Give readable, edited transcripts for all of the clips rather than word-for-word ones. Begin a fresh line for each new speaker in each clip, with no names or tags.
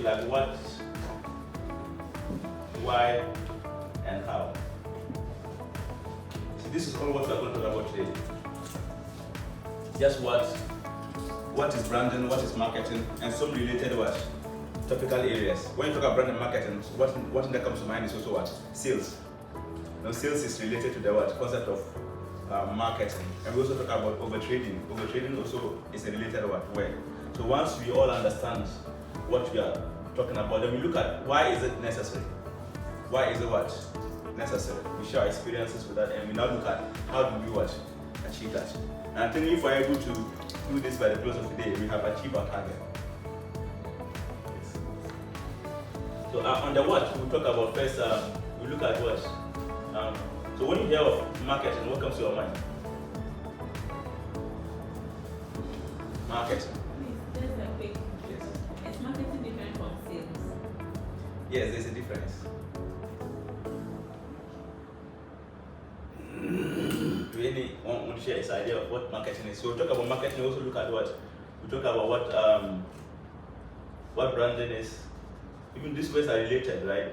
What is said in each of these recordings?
like what, why, and how. So this is all what we're going to talk about today. Just what is branding, what is marketing, and some related what topical areas. When you talk about branding and marketing, what that comes to mind is also what? Sales. Now sales is related to the what concept of marketing, and we also talk about overtrading. Overtrading also is a related word. So once we all understand what we are talking about, then we look at why is it necessary? Why is it what? Necessary. We share our experiences with that, and we now look at how do we what? Achieve that. And I think if we're able to do this by the close of the day, we have achieved our target. So on the what, we'll talk about first, we look at what? So when you hear of marketing, what comes to your mind? Marketing.
Please, just a quick. Yes. Is marketing different from sales?
Yes, there's a difference. Do anyone want to share his idea of what marketing is? So we'll talk about marketing, we also look at what? We talk about what branding is. Even these words are related, right?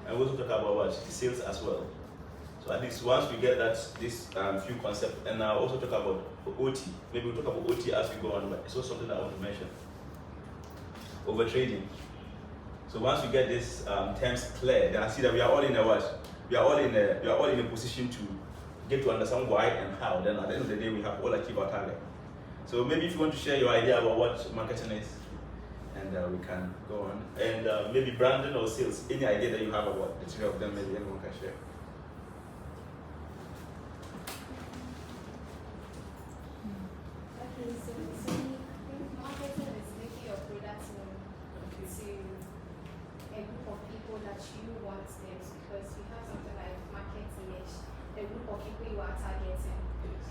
And we also talk about what? Sales as well. So at least once we get this few concepts, and I'll also talk about OT. Maybe we'll talk about OT as we go on, but it's also something that I want to mention. Overtrading. So once we get these terms clear, then I see that we are all in a what? We are all in a position to get to understand why and how. Then at the end of the day, we have all achieved our target. So maybe if you want to share your idea about what marketing is, and we can go on. And maybe branding or sales, any idea that you have about the three of them, maybe anyone can share.
Okay, so marketing is making your products known to a group of people that you want them to, because you have something like market niche, a group of people you are targeting.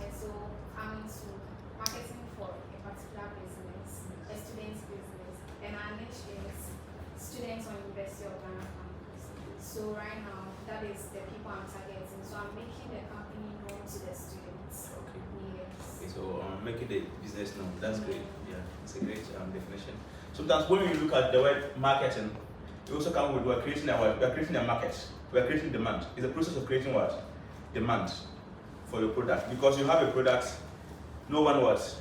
And so I'm into marketing for a particular business, a student's business, and our niche is students on University of Ghana campus. So right now, that is the people I'm targeting. So I'm making the company known to the students.
Okay.
Yes.
Okay, so making the business known, that's great. Yeah, it's a great definition. Sometimes when we look at the word marketing, we also come with we're creating a market, we're creating demand. It's a process of creating what? Demand for your product. Because you have a product, no one knows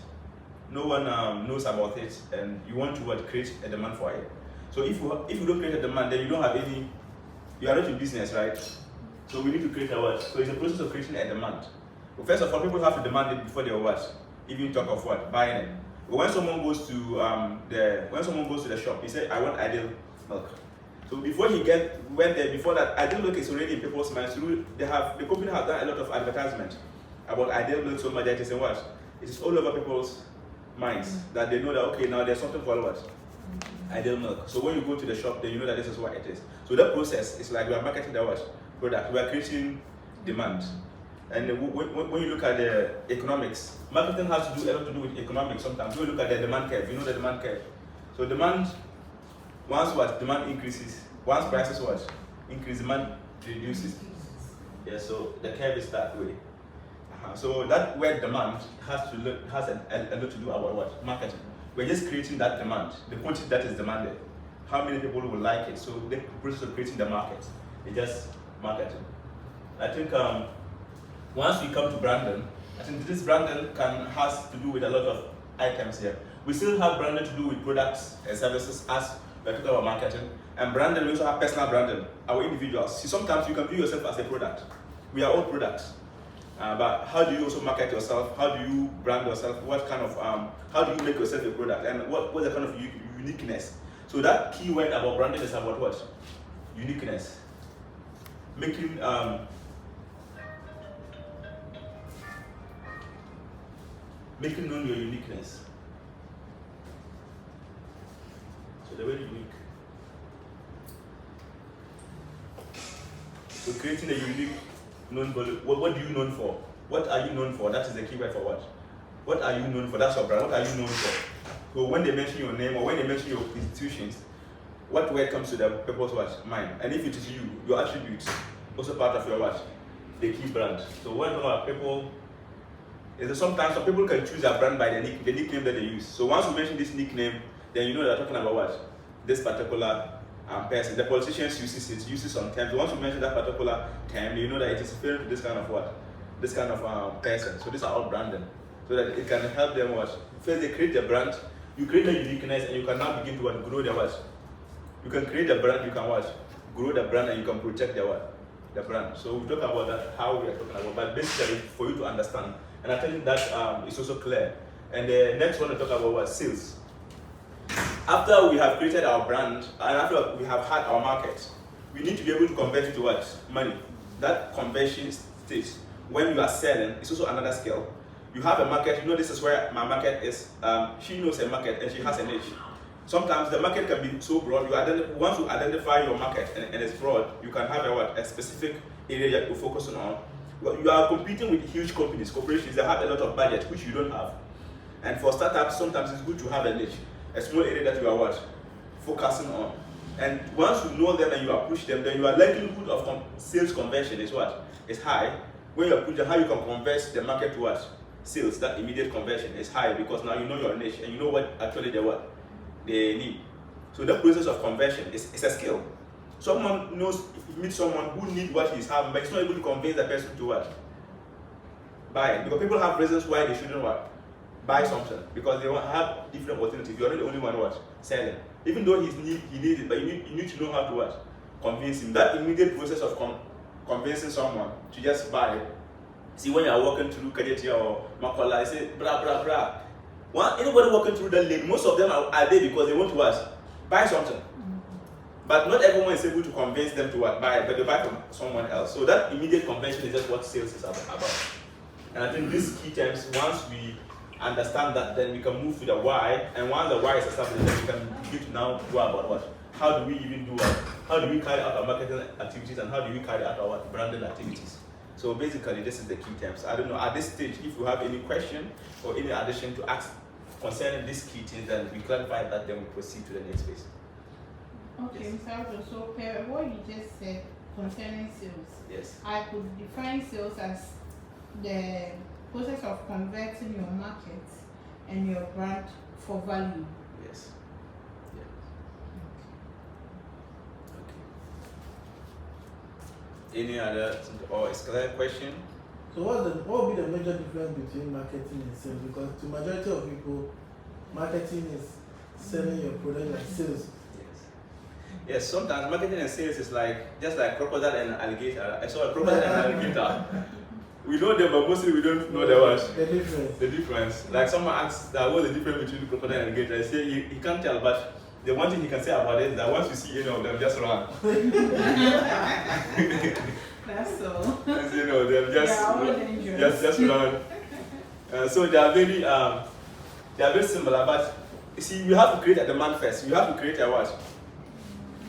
about it, and you want to create a demand for it. So if you don't create a demand, then you don't have any, you are not in business, right? So we need to create a what? So it's a process of creating a demand. Well, first of all, people have to demand it before they what? Even talk of what? Buying it. But when someone goes to the shop, he said, I want ideal milk. So before he went there, before that, ideal milk is already in people's minds. So the company has done a lot of advertisement about ideal milk so much that it is in what? It is all over people's minds that they know that okay, now there's something called what? Ideal milk. So when you go to the shop, then you know that this is what it is. So that process is like we are marketing the what? Product. We are creating demand. And when you look at the economics, marketing has to do a lot to do with economics sometimes. When you look at the demand curve, you know the demand curve. So demand, once what? Demand increases. Once prices what? Increase, demand reduces. Yeah, so the curve is that way. So that word demand has a lot to do about what? Marketing. We're just creating that demand, the quantity that is demanded. How many people will like it? So the process of creating the market is just marketing. I think once we come to branding, I think this branding has to do with a lot of items here. We still have branding to do with products and services as we're talking about marketing. And branding, we also have personal branding, our individuals. See, sometimes you can view yourself as a product. We are all products. But how do you also market yourself? How do you brand yourself? What kind of, how do you make yourself a product? And what's the kind of uniqueness? So that key word about branding is about what? Uniqueness. Making known your uniqueness. So the word unique. So creating a unique known value. What are you known for? What are you known for? That is the key word for what? What are you known for? That's your brand. What are you known for? So when they mention your name or when they mention your institutions, what word comes to the people's mind? And if it is you, your attributes, also part of your what? The key brand. So when people, is that sometimes some people can choose their brand by the nickname that they use. So once we mention this nickname, then you know they're talking about what? this particular person. The politicians uses some terms. Once you mention that particular term, you know that it is referring to this kind of what? This kind of person. So these are all branding. So that it can help them what? First they create the brand, you create the uniqueness, and you can now begin to what? Grow the what? You can create the brand, you can what? Grow the brand, and you can protect the what? The brand. So we talk about that, how we are talking about, but basically for you to understand. And I think that is also clear. And the next one to talk about was sales. After we have created our brand and after we have had our market, we need to be able to convert it to what? Money. That conversion stage, when you are selling, is also another skill. You have a market, you know this is where my market is. She knows her market and she has a niche. Sometimes the market can be so broad, once you identify your market and it's broad, you can have a specific area that you're focusing on. You are competing with huge companies, corporations that have a lot of budget, which you don't have. And for startups, sometimes it's good to have a niche, a small area that you are focusing on. And once you know them and you approach them, then your likelihood of sales conversion is what? Is high. When you approach them, how you can convert the market to what? Sales, that immediate conversion is high because now you know your niche and you know what actually they need. So the process of conversion is a skill. Someone knows, if you meet someone who needs what he's having, but he's not able to convince the person to what? Buy it. Because people have reasons why they shouldn't what? Buy something. Because they have different alternatives. You're not the only one what? Selling. Even though he needs it, but you need to know how to what? Convince him. That immediate process of convincing someone to just buy it. See, when you're walking through Kajetia or Makola, I say, blah, blah, blah. Anybody walking through that lane, most of them are there because they want to what? Buy something. But not everyone is able to convince them to what? Buy it, but they buy from someone else. So that immediate convention is just what sales is about. And I think these key terms, once we understand that, then we can move to the why. And once the why is established, then we can begin to now go about what? How do we even do what? How do we carry out our marketing activities and how do we carry out our branding activities? So basically, this is the key terms. I don't know, at this stage, if you have any question or any addition to ask concerning these key things, then we clarify that, then we proceed to the next phase.
Okay,
Yes.
Mr. Aldo, so per what you just said concerning sales,
Yes.
I could define sales as the process of converting your market and your brand for value.
Yes. Yeah. Okay. Any other or is clear question?
So what would be the major difference between marketing and sales? Because to majority of people, marketing is selling your product like sales.
Yes, sometimes marketing and sales is just like crocodile and alligator. I saw a crocodile and alligator. We know them, but mostly we don't know the words.
The difference.
The difference. Like someone asks that what's the difference between crocodile and alligator. I say he can't tell, but the one thing he can say about it is that once you see any of them, just run.
That's all.
As you know, them just run. So they are very similar, but you see, you have to create a demand first. You have to create a what?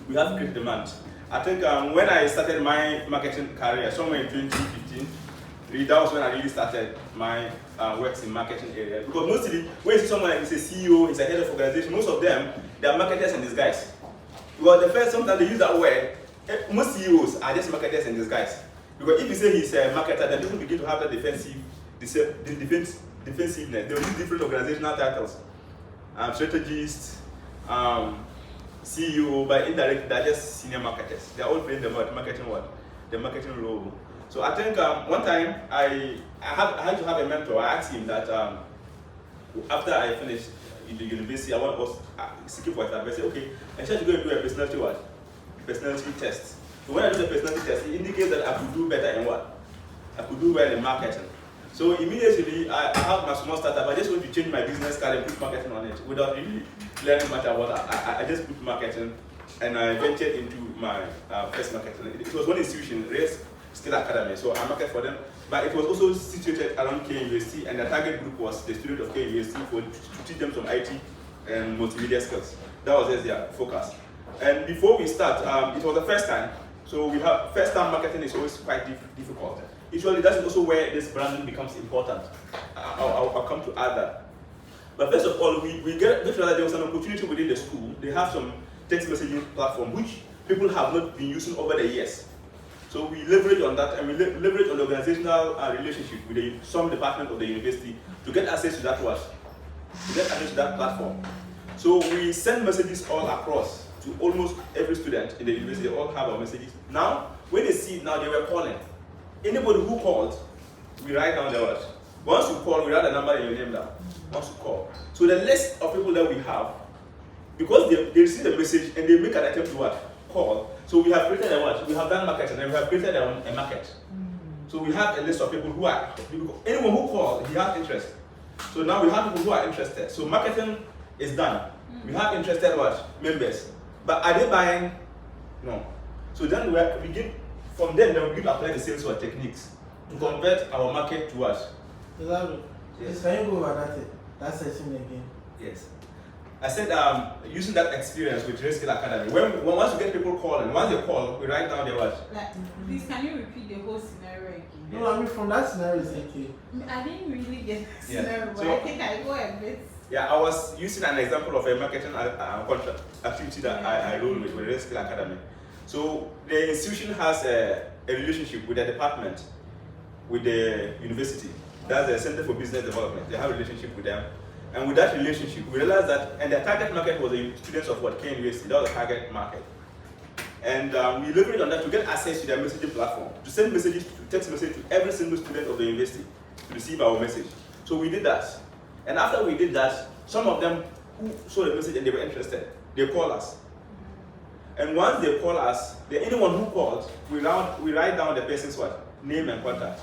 We have to create demand. I think when I started my marketing career, somewhere in 2015, that was when I really started my works in marketing area. Because mostly, when you see someone like a CEO, he's a head of organization, most of them, they are marketers in disguise. Because sometimes they use that word, most CEOs are just marketers in disguise. Because if you say he's a marketer, then people begin to have that defensiveness. They will use different organizational titles. Strategist, CEO, but indirectly they're just senior marketers. They're all playing the marketing what? The marketing role. So I think one time I had to have a mentor. I asked him that after I finished in the university, I was seeking for advice. I said, okay, I should go and do a personality test. So when I do the personality test, it indicates that I could do better in what? I could do well in marketing. So immediately I have my small startup. I just want to change my business card and put marketing on it without really learning much about it. I just put marketing and I ventured into my first marketing. It was one institution, Race Skill Academy. So I marketed for them. But it was also situated around KUST and the target group was the student of KUST to teach them some IT and multimedia skills. That was just their focus. And before we start, it was the first time. So we have first time marketing is always quite difficult. Usually that's also where this branding becomes important. I'll come to add that. But first of all, we get that there was an opportunity within the school. They have some text messaging platform which people have not been using over the years. So we leverage on that and we leverage on the organizational relationship with some department of the university to get access to that platform. So we send messages all across to almost every student in the university. They all have our messages. Now, when they see it now, they were calling. Anybody who called, we write down the word. Once you call, we write the number and your name down. Once you call. So the list of people that we have, because they receive the message and they make an attempt to what? Call. So we have created a what? We have done marketing and we have created a market. So we have a list of people who are, anyone who calls, he has interest. So now we have people who are interested. So marketing is done. We have interested what? Members. But are they buying? No. So then we begin, from then we begin to apply the sales techniques to convert our market to us.
Exactly. Yes. Can you go over that section again?
Yes. I said using that experience with Reskill Academy. When once we get people calling, once they call, we write down their what?
Like, please, can you repeat the whole scenario again?
No, I mean from that scenario is okay.
I didn't really get the
Yeah.
scenario, but
So-
I think I go a bit.
Yeah, I was using an example of a marketing contract activity that I roll with Reskill Academy. So the institution has a relationship with the department, with the university. That's the Center for Business Development. They have a relationship with them. And with that relationship, we realized that, and the target market was the students of what? K University. That was the target market. And we leveraged on that to get access to their messaging platform, to send messages, to text message to every single student of the university to receive our message. So we did that. And after we did that, some of them who saw the message and they were interested, they call us. And once they call us, anyone who called, we write down the person's what? Name and contact.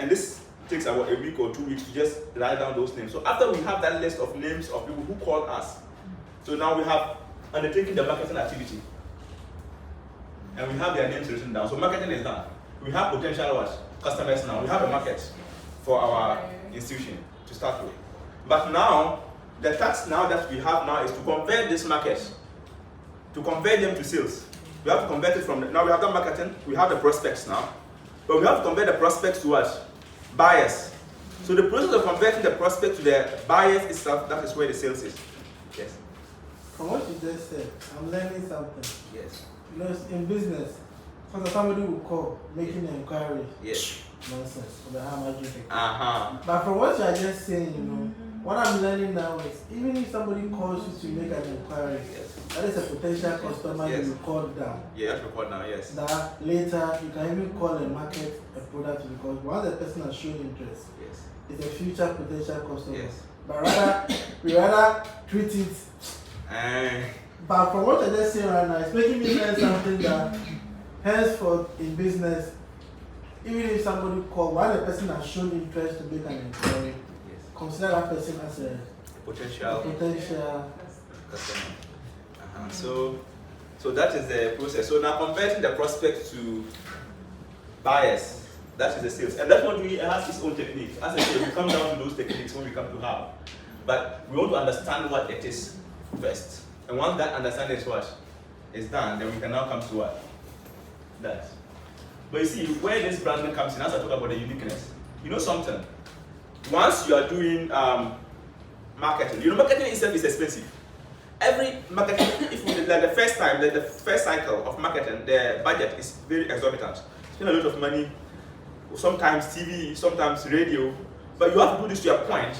And this takes about a week or 2 weeks to just write down those names. So after we have that list of names of people who called us, so now we have undertaken the marketing activity. And we have their names written down. So marketing is done. We have potential what? Customers now. We have a market for our institution to start with. But now, the task now that we have now is to convert this market, to convert them to sales. We have to convert it from, now we have done marketing, we have the prospects now, but we have to convert the prospects to what? Buyers. So the process of converting the prospect to the buyers itself, that is where the sales is. Yes.
From what you just said, I'm learning something.
Yes.
You know, in business, somebody will call, making an inquiry.
Yes.
Nonsense. For the how much you take.
Uh-huh.
But from what you are just saying, you know, what I'm learning now is even if somebody calls you to make an inquiry,
Yes.
that is a potential customer
Yes.
you will call down.
Yeah, you have to record now, yes.
That later you can even call and market a product because once the person has shown interest,
Yes.
it's a future potential customer.
Yes.
But we rather treat it. But from what I just say right now, it's making me learn something that henceforth in business, even if somebody call, while the person has shown interest to make an inquiry,
Yes.
consider that person as a
Potential
potential.
customer. So that is the process. So now converting the prospect to buyers, that is the sales. And that one really has its own technique. As I said, we come down to those techniques when we come to have. But we want to understand what it is first. And once that understanding is done, then we can now come to what? That. But you see, where this branding comes in, as I talk about the uniqueness, you know something? Once you are doing marketing, you know marketing itself is expensive. Every marketing, if we, like the first time, the first cycle of marketing, the budget is very exorbitant. Spend a lot of money, sometimes TV, sometimes radio, but you have to do this to your point.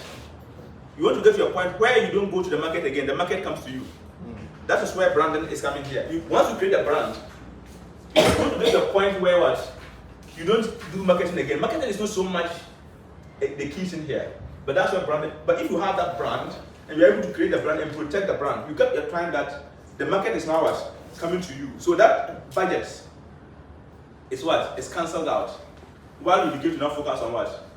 You want to get to your point where you don't go to the market again, the market comes to you. That is where branding is coming here. Once you create a brand, you want to get to a point where what? You don't do marketing again. Marketing is not so much the key thing here, but that's your branding. But if you have that brand, and you're able to create the brand and protect the brand, you get your time that the market is now what? It's coming to you. So that budget is what? It's cancelled out. While you begin to now focus on what?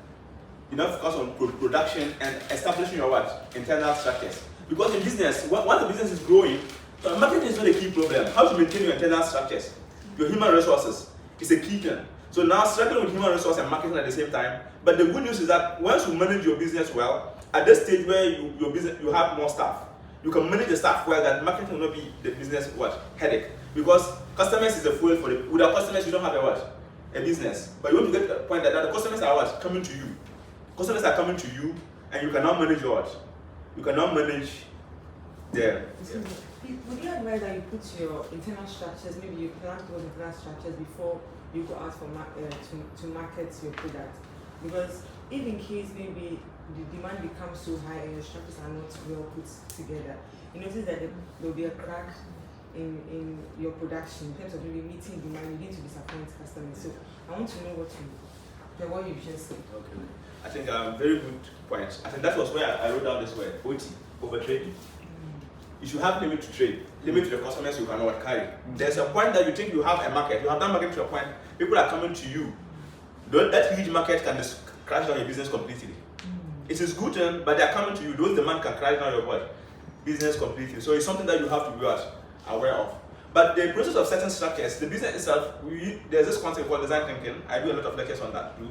You now focus on production and establishing your what? Internal structures. Because in business, once the business is growing, marketing is not a key problem. How to maintain your internal structures, your human resources is a key thing. So now struggling with human resources and marketing at the same time. But the good news is that once you manage your business well, at this stage where your business you have more staff, you can manage the staff well. That marketing will not be the business what headache, because customers is the fuel for it. Without customers, you don't have a what a business. But you want to get to the point that now the customers are what coming to you. Customers are coming to you, and you can now manage your what. You can now manage them.
Would you advise that you put your internal structures, maybe you plan those internal structures before you go out for to market your product? Because if in case maybe the demand becomes so high and your structures are not well put together, you notice that there will be a crack in your production in terms of maybe meeting demand, you need to disappoint customers. So I want to know what you just said.
Okay. I think very good point. I think that was where I wrote down this word, OT, over trading. You should have limit to trade, limit to the customers you cannot carry. There's a point that you think you have a market, you have that market to a point, people are coming to you. That huge market can just crash down your business completely. It is good, but they are coming to you. Those demand can crash down your what? Business completely. So it's something that you have to be aware of. But the process of certain structures, the business itself, there's this concept called design thinking. I do a lot of lectures on that too.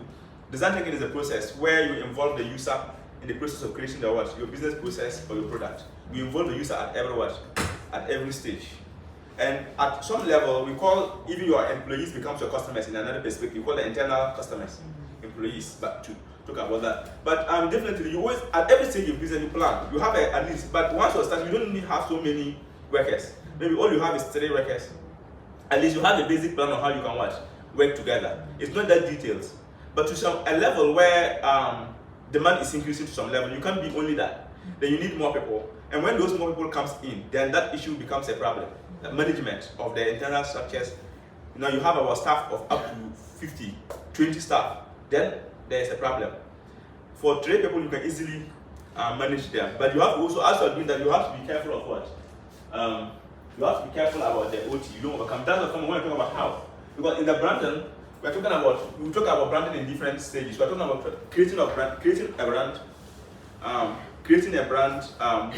Design thinking is a process where you involve the user in the process of creating your business process or your product. We involve the user at every stage. And at some level, we call even your employees becomes your customers in another perspective. We call the internal customers, employees, but to talk about that. But definitely, you always, at every stage of business, you plan. You have at least, but once you start, you don't need to have so many workers. Maybe all you have is 3 workers. At least you have a basic plan on how you can work together. It's not that detailed. But to a level where demand is increasing to some level, you can't be only that. Then you need more people. And when those more people comes in, then that issue becomes a problem. The management of the internal structures. Now you have our staff of up to 50, 20 staff. Then there is a problem. For 3 people, you can easily manage them. But you have to also, as you are doing that, you have to be careful of what? You have to be careful about the OT. You don't overcome. That's what when we talk about how. Because in the branding, we talk about branding in different stages. We're talking about creating a brand,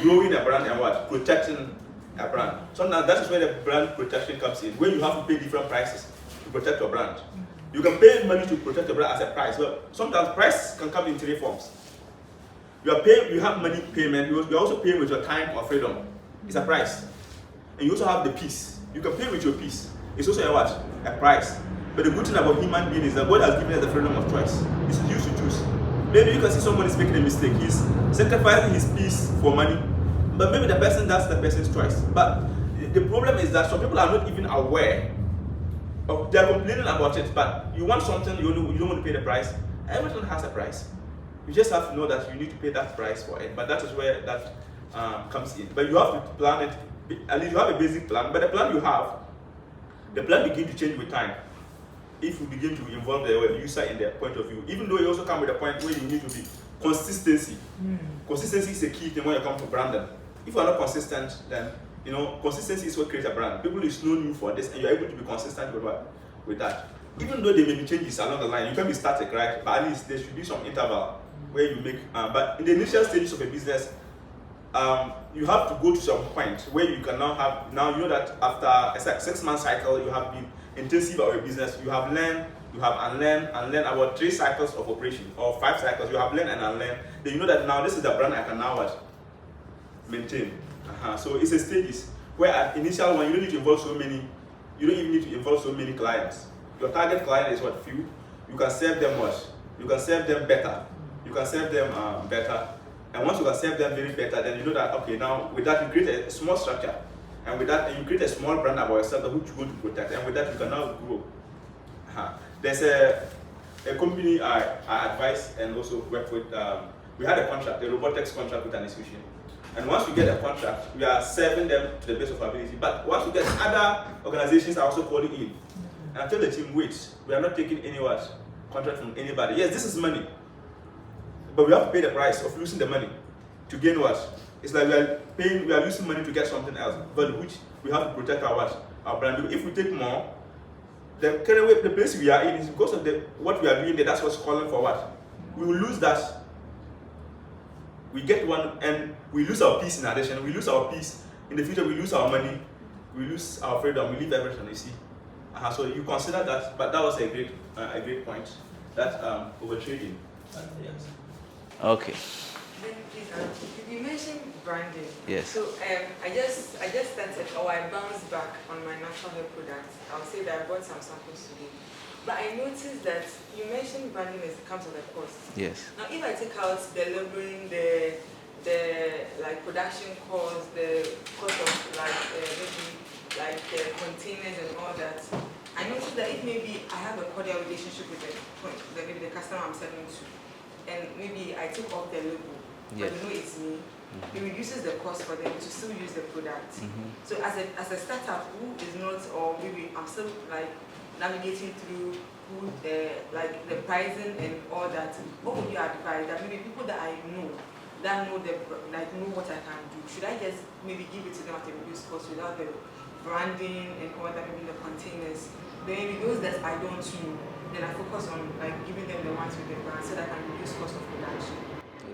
growing a brand, and protecting a brand. So now that is where the brand protection comes in, where you have to pay different prices to protect your brand. You can pay money to protect your brand as a price, but sometimes price can come in 3 forms. You have money payment, you also pay with your time or freedom. It's a price. And you also have the peace. You can pay with your peace. It's also a price. But the good thing about human being is that God has given us the freedom of choice. It's used to choose. Maybe you can see someone is making a mistake. He's sacrificing his peace for money. But maybe that's the person's choice. But the problem is that some people are not even aware of, they're complaining about it, but you want something, you don't want to pay the price. Everything has a price. You just have to know that you need to pay that price for it. But that is where that comes in. But you have to plan it. At least you have a basic plan. But the plan begins to change with time. If you begin to involve the user in their point of view, even though you also come with a point where you need to be consistency. Consistency is a key thing when you come to branding. If you are not consistent, then consistency is what creates a brand. People is known you for this, and you're able to be consistent with that. Even though there may be changes along the line, you can be static, right? But at least there should be some interval where you make. But in the initial stages of a business, you have to go to some point where you can now you know that after a 6-month cycle, you have been intensive about your business. You have learned, you have unlearned about 3 cycles of operation, or 5 cycles. You have learned and unlearned. Then you know that now this is the brand I can now maintain. So it's a stages where at initial one you don't need to involve so many. You don't even need to involve so many clients. Your target client is few. You can serve them You can serve them better. You can serve them better. And once you can serve them very better, then you know that okay, now with that you create a small structure, and with that you create a small brand about yourself which you're going to protect, and with that you can now grow. There's a company I advise and also work with. We had a contract, a robotics contract with an institution, and once we get a contract, we are serving them to the best of our ability. But once we get other organizations are also calling in, and I tell the team, wait, we are not taking any contract from anybody. Yes, this is money. But we have to pay the price of losing the money to gain what? It's like we are losing money to get something else, but which we have to protect our brand. If we take more, the place we are in is because of what we are doing there. That's what's calling for what? We will lose that. We get one and we lose our peace in addition. We lose our peace in the future. We lose our money. We lose our freedom. We leave everything. You see. So you consider that, but that was a great point. That over trading. Yes.
Okay.
Then please, you mentioned branding.
Yes.
So I just started, or I bounced back on my natural hair products. I'll say that I bought some samples today. But I noticed that you mentioned branding comes at a cost.
Yes.
Now, if I take out the labeling, the production cost, the cost of containers and all that, I noticed that if maybe I have a cordial relationship with the customer I'm selling to, and maybe I took off the label,
yes,
but you know it's me, it reduces the cost for them to still use the product. So as a startup who is not, or maybe I'm still like navigating through who like the pricing and all that, what would you advise that maybe people that I know that know what I can do, should I just maybe give it to them at a reduced cost without the branding and all that, maybe the containers? Then maybe those that I don't know, then I focus on like giving them the ones with the brand so that I can reduce cost of production.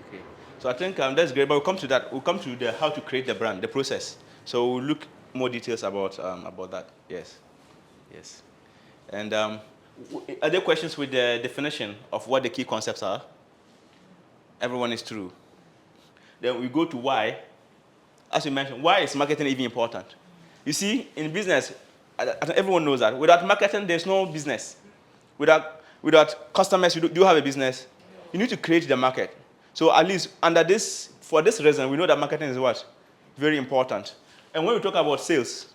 Okay. So I think that's great, but we'll come to that. We'll come to the how to create the brand, the process. So we'll look more details about that. Yes. Yes. And are there questions with the definition of what the key concepts are? Everyone is true. Then we go to why. As you mentioned, why is marketing even important? You see, in business, everyone knows that. Without marketing, there's no business. Without customers, you do have a business. You need to create the market. So at least for this reason, we know that marketing is what? Very important. And when we talk about sales,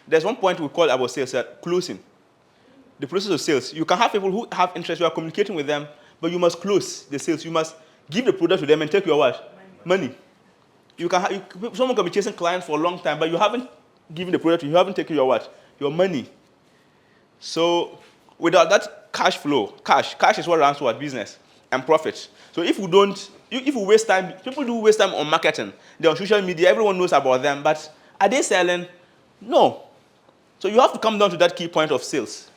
there's one point we call about sales, closing. The process of sales. You can have people who have interest, you are communicating with them, but you must close the sales. You must give the product to them and take your what? Money. Someone can be chasing clients for a long time, but you haven't given the product, you haven't taken your what? Your money. So without that cash flow, cash is what runs what? Business and profit. So if we waste time, people do waste time on marketing. They're on social media, everyone knows about them, but are they selling? No. So you have to come down to that key point of sales.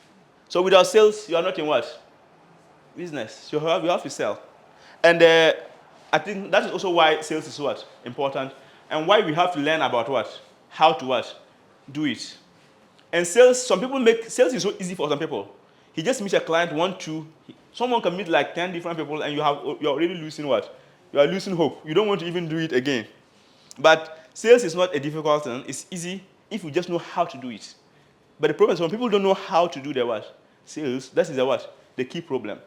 So without sales, you are not in what? Business. So you have to sell. And I think that is also why sales is what? Important. And why we have to learn about what? How to what? Do it. And sales, sales is so easy for some people. He just meets a client, someone can meet like 10 different people and you're already losing what? You are losing hope. You don't want to even do it again. But sales is not a difficult thing. It's easy if you just know how to do it. But the problem is when people don't know how to do their what? Sales, that is the what? The key problem.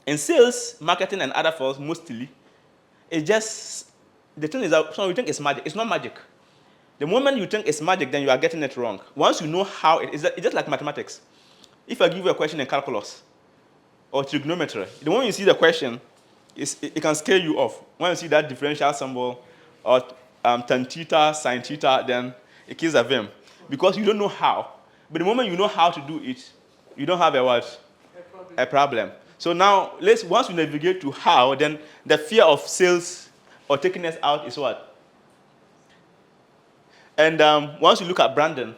In sales, marketing, and other fields, mostly, it's just, the thing is that some you think it's magic. It's not magic. The moment you think it's magic, then you are getting it wrong. Once you know how it's just like mathematics. If I give you a question in calculus or trigonometry, the moment you see the question, it can scare you off. When you see that differential symbol or tan theta, sin theta, then it kills a vim because you don't know how. But the moment you know how to do it, you don't have a what? A problem. So now, once we navigate to how, then the fear of sales or taking us out is what? And once you look at branding,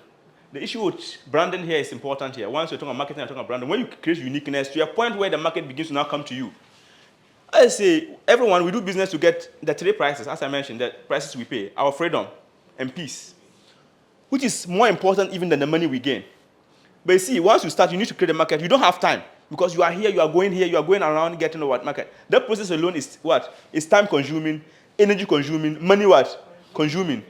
the issue with branding here is important here. Once you're talking about marketing and talking about branding, when you create uniqueness to a point where the market begins to now come to you. I say, everyone, we do business to get the three prices, as I mentioned, the prices we pay, our freedom and peace, which is more important even than the money we gain. But you see, once you start, you need to create a market. You don't have time because you are here, you are going around getting the what market. That process alone is what? It's time consuming, energy consuming, money what? Consuming.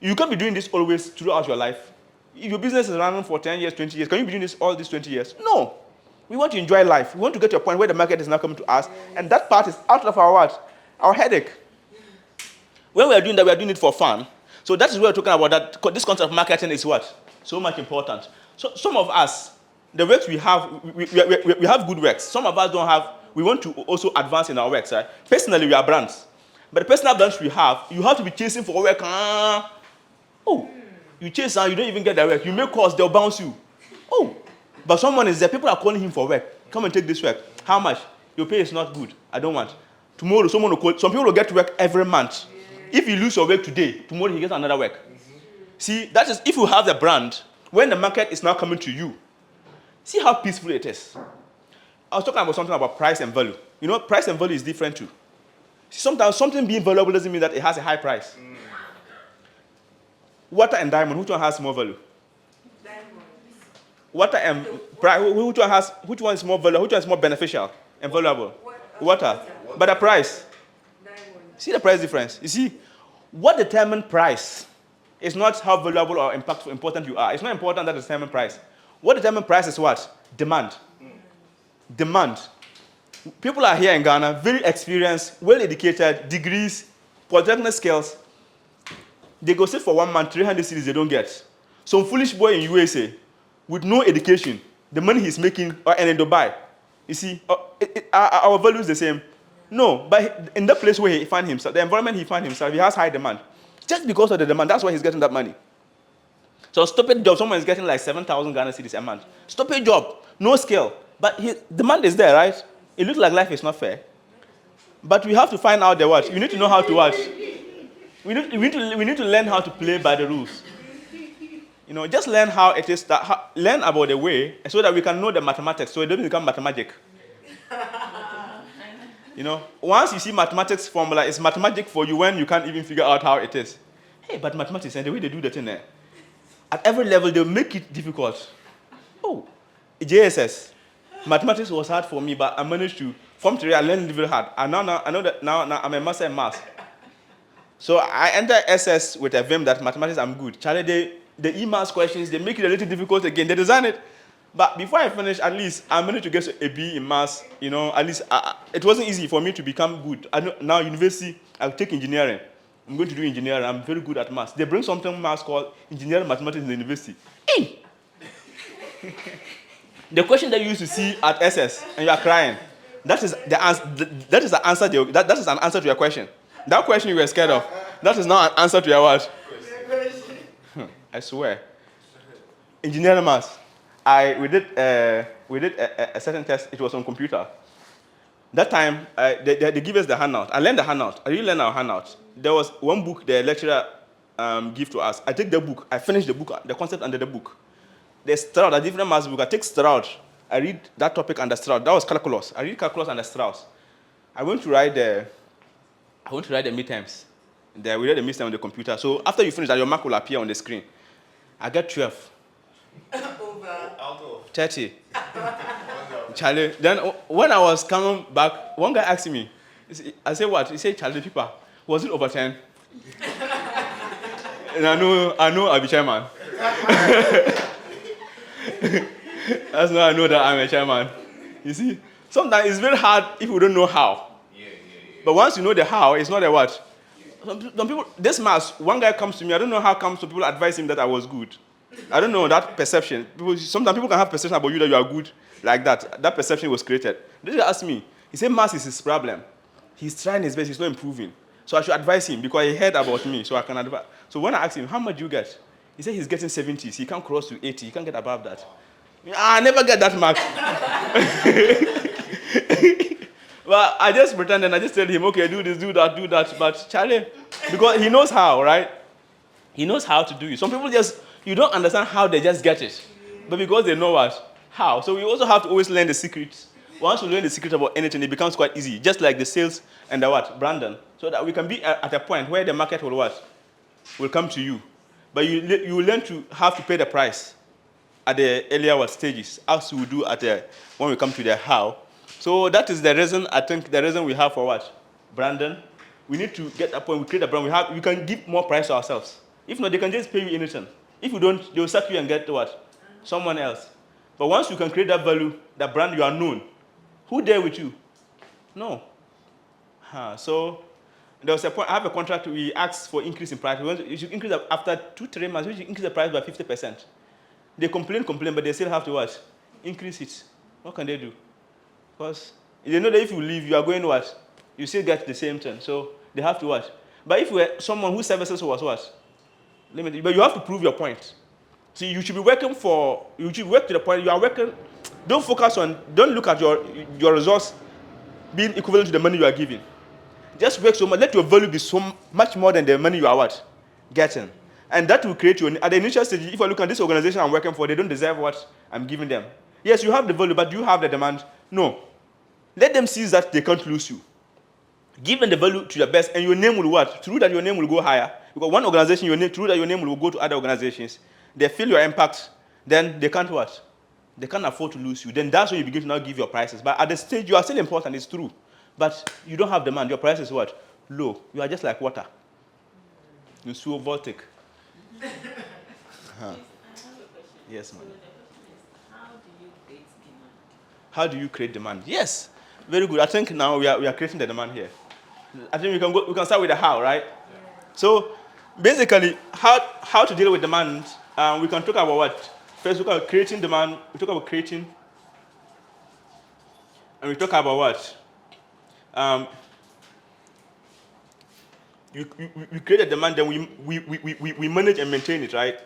You can't be doing this always throughout your life. If your business is running for 10 years, 20 years, can you be doing this all these 20 years? No. We want to enjoy life. We want to get to a point where the market is now coming to us, and that part is out of our what? Our headache. When we are doing that, we are doing it for fun. So that is what we're talking about. That this concept of marketing is what? So much important. So some of us, the works we have, we have good works. Some of us don't have. We want to also advance in our works. Right? Personally, we are brands. But the personal brands we have, you have to be chasing for work. You chase and you don't even get the work. You make calls, they'll bounce you. But someone is there. People are calling him for work. Come and take this work. How much? Your pay is not good. I don't want. Tomorrow, someone will call. Some people will get to work every month. If you lose your work today, tomorrow he gets another work. See, that is if you have the brand, when the market is now coming to you, see how peaceful it is. I was talking about something about price and value. You know, price and value is different too. Sometimes something being valuable doesn't mean that it has a high price. Water and diamond, which one has more value? Water and which one is more valuable? Which one is more beneficial and valuable? Water. But the price. See the price difference. You see, what determines price is not how valuable or impactful, important you are. It's not important that determines price. What determines price is what? Demand. Demand. People are here in Ghana, very experienced, well-educated, degrees, polytechnic skills. They go sit for 1 month, 300 cedis they don't get. Some foolish boy in USA with no education, the money he's making, and in Dubai. You see, our value is the same. No, but in the place where he finds himself, the environment he finds himself, he has high demand. Just because of the demand, that's why he's getting that money. So stupid job, someone is getting like 7,000 Ghana cedis a month. Stupid job, no skill. But demand is there, right? It looks like life is not fair. But we have to find out the what. You need to know how to what. We need to learn how to play by the rules. Just learn how it is, learn about the way so that we can know the mathematics so it doesn't become mathematic. Once you see mathematics formula, it's mathematic for you when you can't even figure out how it is. Hey, but mathematics and the way they do that in there, at every level they'll make it difficult. Oh, JSS, mathematics was hard for me, but I managed to form theory. I learned it very hard. I know that now I'm a master in maths. So I enter SS with a vim that mathematics I'm good. Charlie, the e-maths questions, they make it a little difficult again. They design it. But before I finish, at least I managed to get a B in maths. At least it wasn't easy for me to become good. Now university, I'll take engineering. I'm going to do engineering. I'm very good at maths. They bring something maths called engineering mathematics in the university. Hey! The question that you used to see at SS and you are crying, that is the answer. That is the answer. That is an answer to your question. That question you were scared of, that is not an answer to your what? I swear. Engineering maths. We did a certain test. It was on computer. That time, they give us the handout. I learned the handout. I really learned our handout. There was one book the lecturer gave to us. I take the book. I finish the book, the concept under the book. The Stroud, a different maths book. I take Stroud. I read that topic under Stroud. That was calculus. I read calculus under Strauss. I went to write the midterms. We read the midterm on the computer. So after you finish that, your mark will appear on the screen. I got 12.
Over.
30. Charlie. Then when I was coming back, one guy asked me, I said, what? He said, Charlie, people, was it over 10? And I know I'll be chairman. That's why I know that I'm a chairman. You see? Sometimes it's very hard if we don't know how. But once you know the how, it's not a what. Some people, this mass, one guy comes to me, I don't know how come some people advise him that I was good. I don't know, that perception. Sometimes people can have perception about you that you are good like that. That perception was created. They just asked me, he said mass is his problem. He's trying his best, he's not improving. So I should advise him because he heard about me, so I can advise. So when I asked him, how much do you get? He said he's getting 70s. He can't cross to 80. He can't get above that. I never get that mark. Well, I just pretend and I just tell him, okay, do this, do that. But Charlie, because he knows how, right? He knows how to do it. Some people you don't understand how they just get it. But because they know what? How. So we also have to always learn the secrets. Once we learn the secret about anything, it becomes quite easy. Just like the sales and the what? Brandon. So that we can be at a point where the market will what? Will come to you. But you will learn to have to pay the price at the earlier stages, as we do when we come to the how. So that is the reason, I think, the reason we have for what? Brandon. We need to get a point, we create a brand, we can give more price to ourselves. If not, they can just pay you anything. If you don't, they will sack you and get what? Someone else. But once you can create that value, that brand, you are known. Who there with you? No. So there was a point, I have a contract, we asked for increase in price. You should increase after 2-3 months, you should increase the price by 50%. They complain, but they still have to what? Increase it. What can they do? Because they know that if you leave, you are going what? You still get the same thing. So they have to what? But if we're someone whose services was what? Limited, but you have to prove your point. So you should be working you should work to the point you are working. Don't look at your resource being equivalent to the money you are giving. Just work so much, let your value be so much more than the money you are what? Getting. And that will create at the initial stage, if I look at this organization I'm working for, they don't deserve what I'm giving them. Yes, you have the value, but do you have the demand? No. Let them see that they can't lose you. Give them the value to your best, and your name will what? Through that, your name will go higher. Because one organization, through that, your name will go to other organizations. They feel your impact, then they can't what? They can't afford to lose you. Then that's when you begin to now give your prices. But at the stage, you are still important, it's true. But you don't have demand. Your price is what? Low. You are just like water. You're so voltaic.
I have a question.
Yes, ma'am.
So the question is, how do you create demand?
How do you create demand? Yes, very good. I think now we are creating the demand here. I think we can start with the how, right? Yeah. So basically, how to deal with demand? We can talk about what? First, we talk about creating demand. We talk about creating, and we talk about what? We create a demand, then we manage and maintain it, right?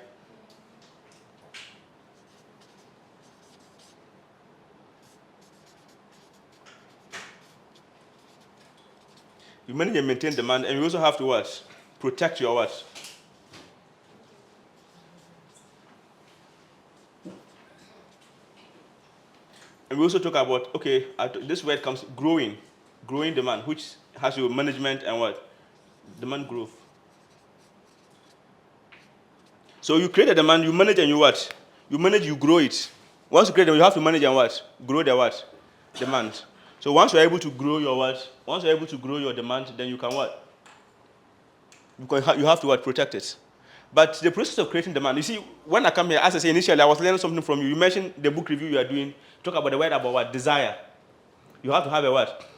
You manage and maintain demand, and you also have to what? Protect your what? And we also talk about, okay, this word comes growing demand, which has your management and what? Demand growth. So you create a demand, you manage and you what? You manage, you grow it. Once you create it, you have to manage and what? Grow the what? Demand. So once you're able to grow your what? Once you're able to grow your demand, then you can what? You have to what? Protect it. But the process of creating demand, you see, when I come here, as I say initially, I was learning something from you. You mentioned the book review you are doing. Talk about the word about what? Desire. You have to have a what?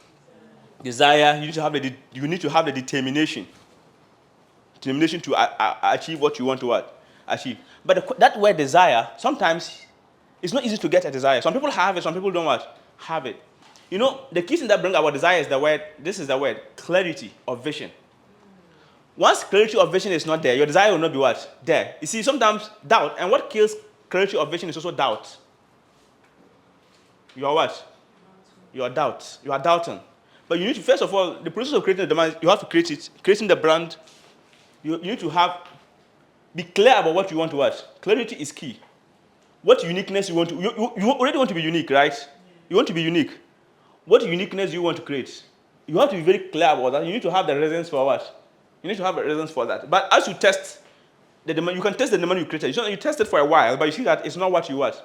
Desire. You need to have the determination. Determination to achieve what you want to what? Achieve. But that word desire, sometimes it's not easy to get a desire. Some people have it, some people don't what? Have it. You know, the key thing that brings about desire is the word, this is the word, clarity of vision. Once clarity of vision is not there, your desire will not be what? There. You see, sometimes doubt, and what kills clarity of vision is also doubt. You are what? You are doubt. You are doubting. But you need to, first of all, the process of creating the demand, you have to create it. Creating the brand, you need to be clear about what you want to what. Clarity is key. What uniqueness you want to, you already want to be unique, right? You want to be unique. What uniqueness do you want to create? You have to be very clear about that. You need to have the reasons for what? You need to have a reasons for that. But as you test the demand, you can test the demand you created. You test it for a while, but you see that it's not what you want.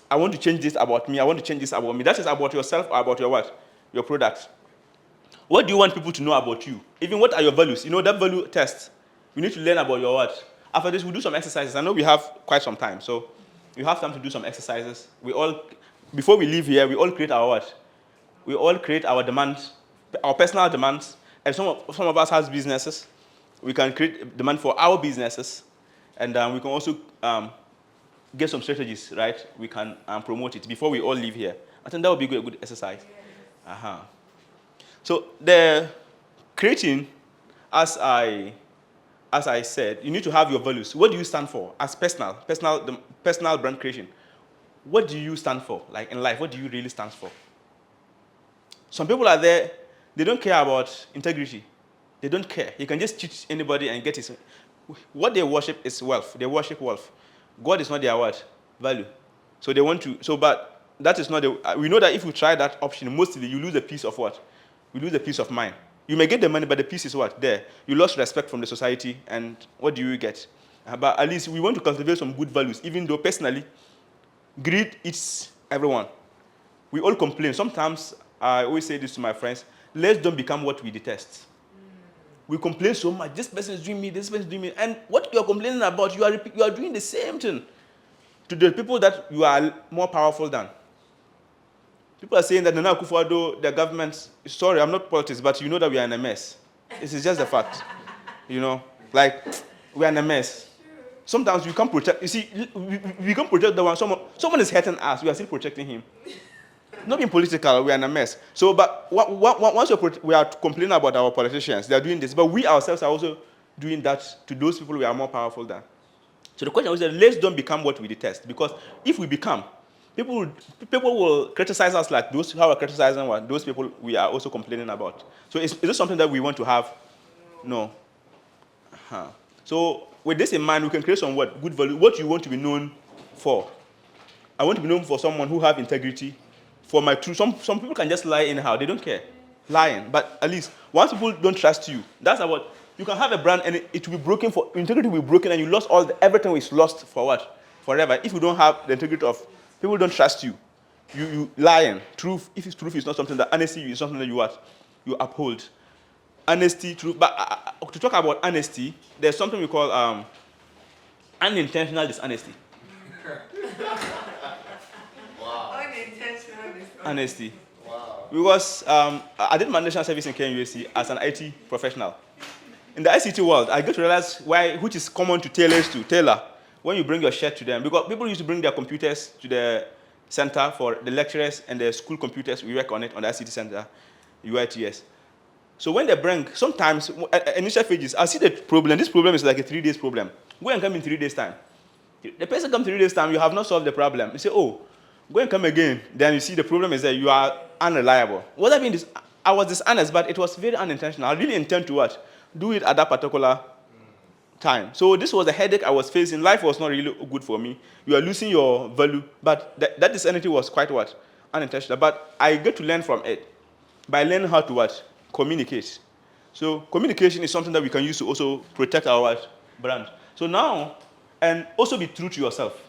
I want to change this about me. I want to change this about me. That is about yourself or about your what? Your product. What do you want people to know about you? Even what are your values? You know, that value test. You need to learn about your what? After this, we'll do some exercises. I know we have quite some time, so you have time to do some exercises. Before we leave here, we all create our what? We all create our demands, our personal demands. And some of us has businesses. We can create demand for our businesses. And we can also get some strategies, right? We can promote it before we all leave here. I think that would be a good exercise. Yes. So the creating, as I said, you need to have your values. What do you stand for as personal brand creation? What do you stand for? Like in life, what do you really stand for? Some people are there, they don't care about integrity. They don't care. You can just cheat anybody and get his. What they worship is wealth. They worship wealth. God is not their what? Value. So they want to. But that is not we know that if you try that option, mostly you lose a piece of what? You lose a peace of mind. You may get the money, but the peace is what? There. You lost respect from the society, and what do you get? But at least we want to cultivate some good values, even though personally, greed eats everyone. We all complain. Sometimes I always say this to my friends, let's don't become what we detest. We complain so much, this person is doing me, this person is doing me, and what you're complaining about, you are doing the same thing to the people that you are more powerful than. People are saying that Nana Akufo-Addo, the government, sorry, I'm not politics, but you know that we are in a mess. This is just a fact. You know, like, we are in a mess. Sometimes we can't protect, you see, we can't protect the one, someone is hurting us, we are still protecting him. Not being political, we are in a mess. So, but once we are complaining about our politicians, they are doing this, but we ourselves are also doing that to those people we are more powerful than. So the question was that let's don't become what we detest, because if we become, people will criticize us like those who are criticizing what those people we are also complaining about. So is this something that we want to have? No. So with this in mind, we can create some good value. What you want to be known for? I want to be known for someone who have integrity. For my truth, some people can just lie anyhow. They don't care, lying. But at least once people don't trust you, that's about. You can have a brand and it will be broken for integrity will be broken and you lost everything is lost for what? Forever. If you don't have the integrity of people don't trust you, you lying. Truth. If it's truth, is not something that honesty is something that you uphold. Honesty, truth. But to talk about honesty, there's something we call unintentional dishonesty. Honesty. Wow. Because I did my national service in KNUST as an IT professional. In the ICT world, I get to realize which is common to tailor, when you bring your shirt to them. Because people used to bring their computers to the center for the lecturers and the school computers. We work on it on the ICT center, UITS. So when they bring, sometimes, initial phases, I see the problem. This problem is like a 3 days problem. Go and come in 3 days' time. The person comes 3 days' time, you have not solved the problem. You say, oh, go and come again. Then you see the problem is that you are unreliable. What I mean is, I was dishonest, but it was very unintentional. I really intend to what? Do it at that particular time. So this was a headache I was facing. Life was not really good for me. You are losing your value, but that disanity was quite what? Unintentional. But I get to learn from it by learning how to what? Communicate. So communication is something that we can use to also protect our what? Brand. So now, and also be true to yourself.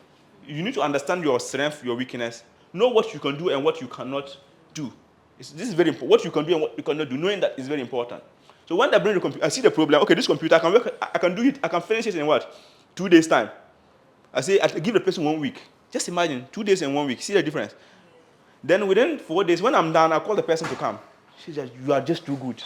You need to understand your strength, your weakness, know what you can do and what you cannot do. This is very important. What you can do and what you cannot do, knowing that is very important. So when I bring the computer, I see the problem. Okay, this computer, I can work, I can do it, I can finish it in what? 2 days' time. I say, I give the person 1 week. Just imagine, 2 days and 1 week. See the difference? Then within 4 days, when I'm done, I call the person to come. She said, you are just too good.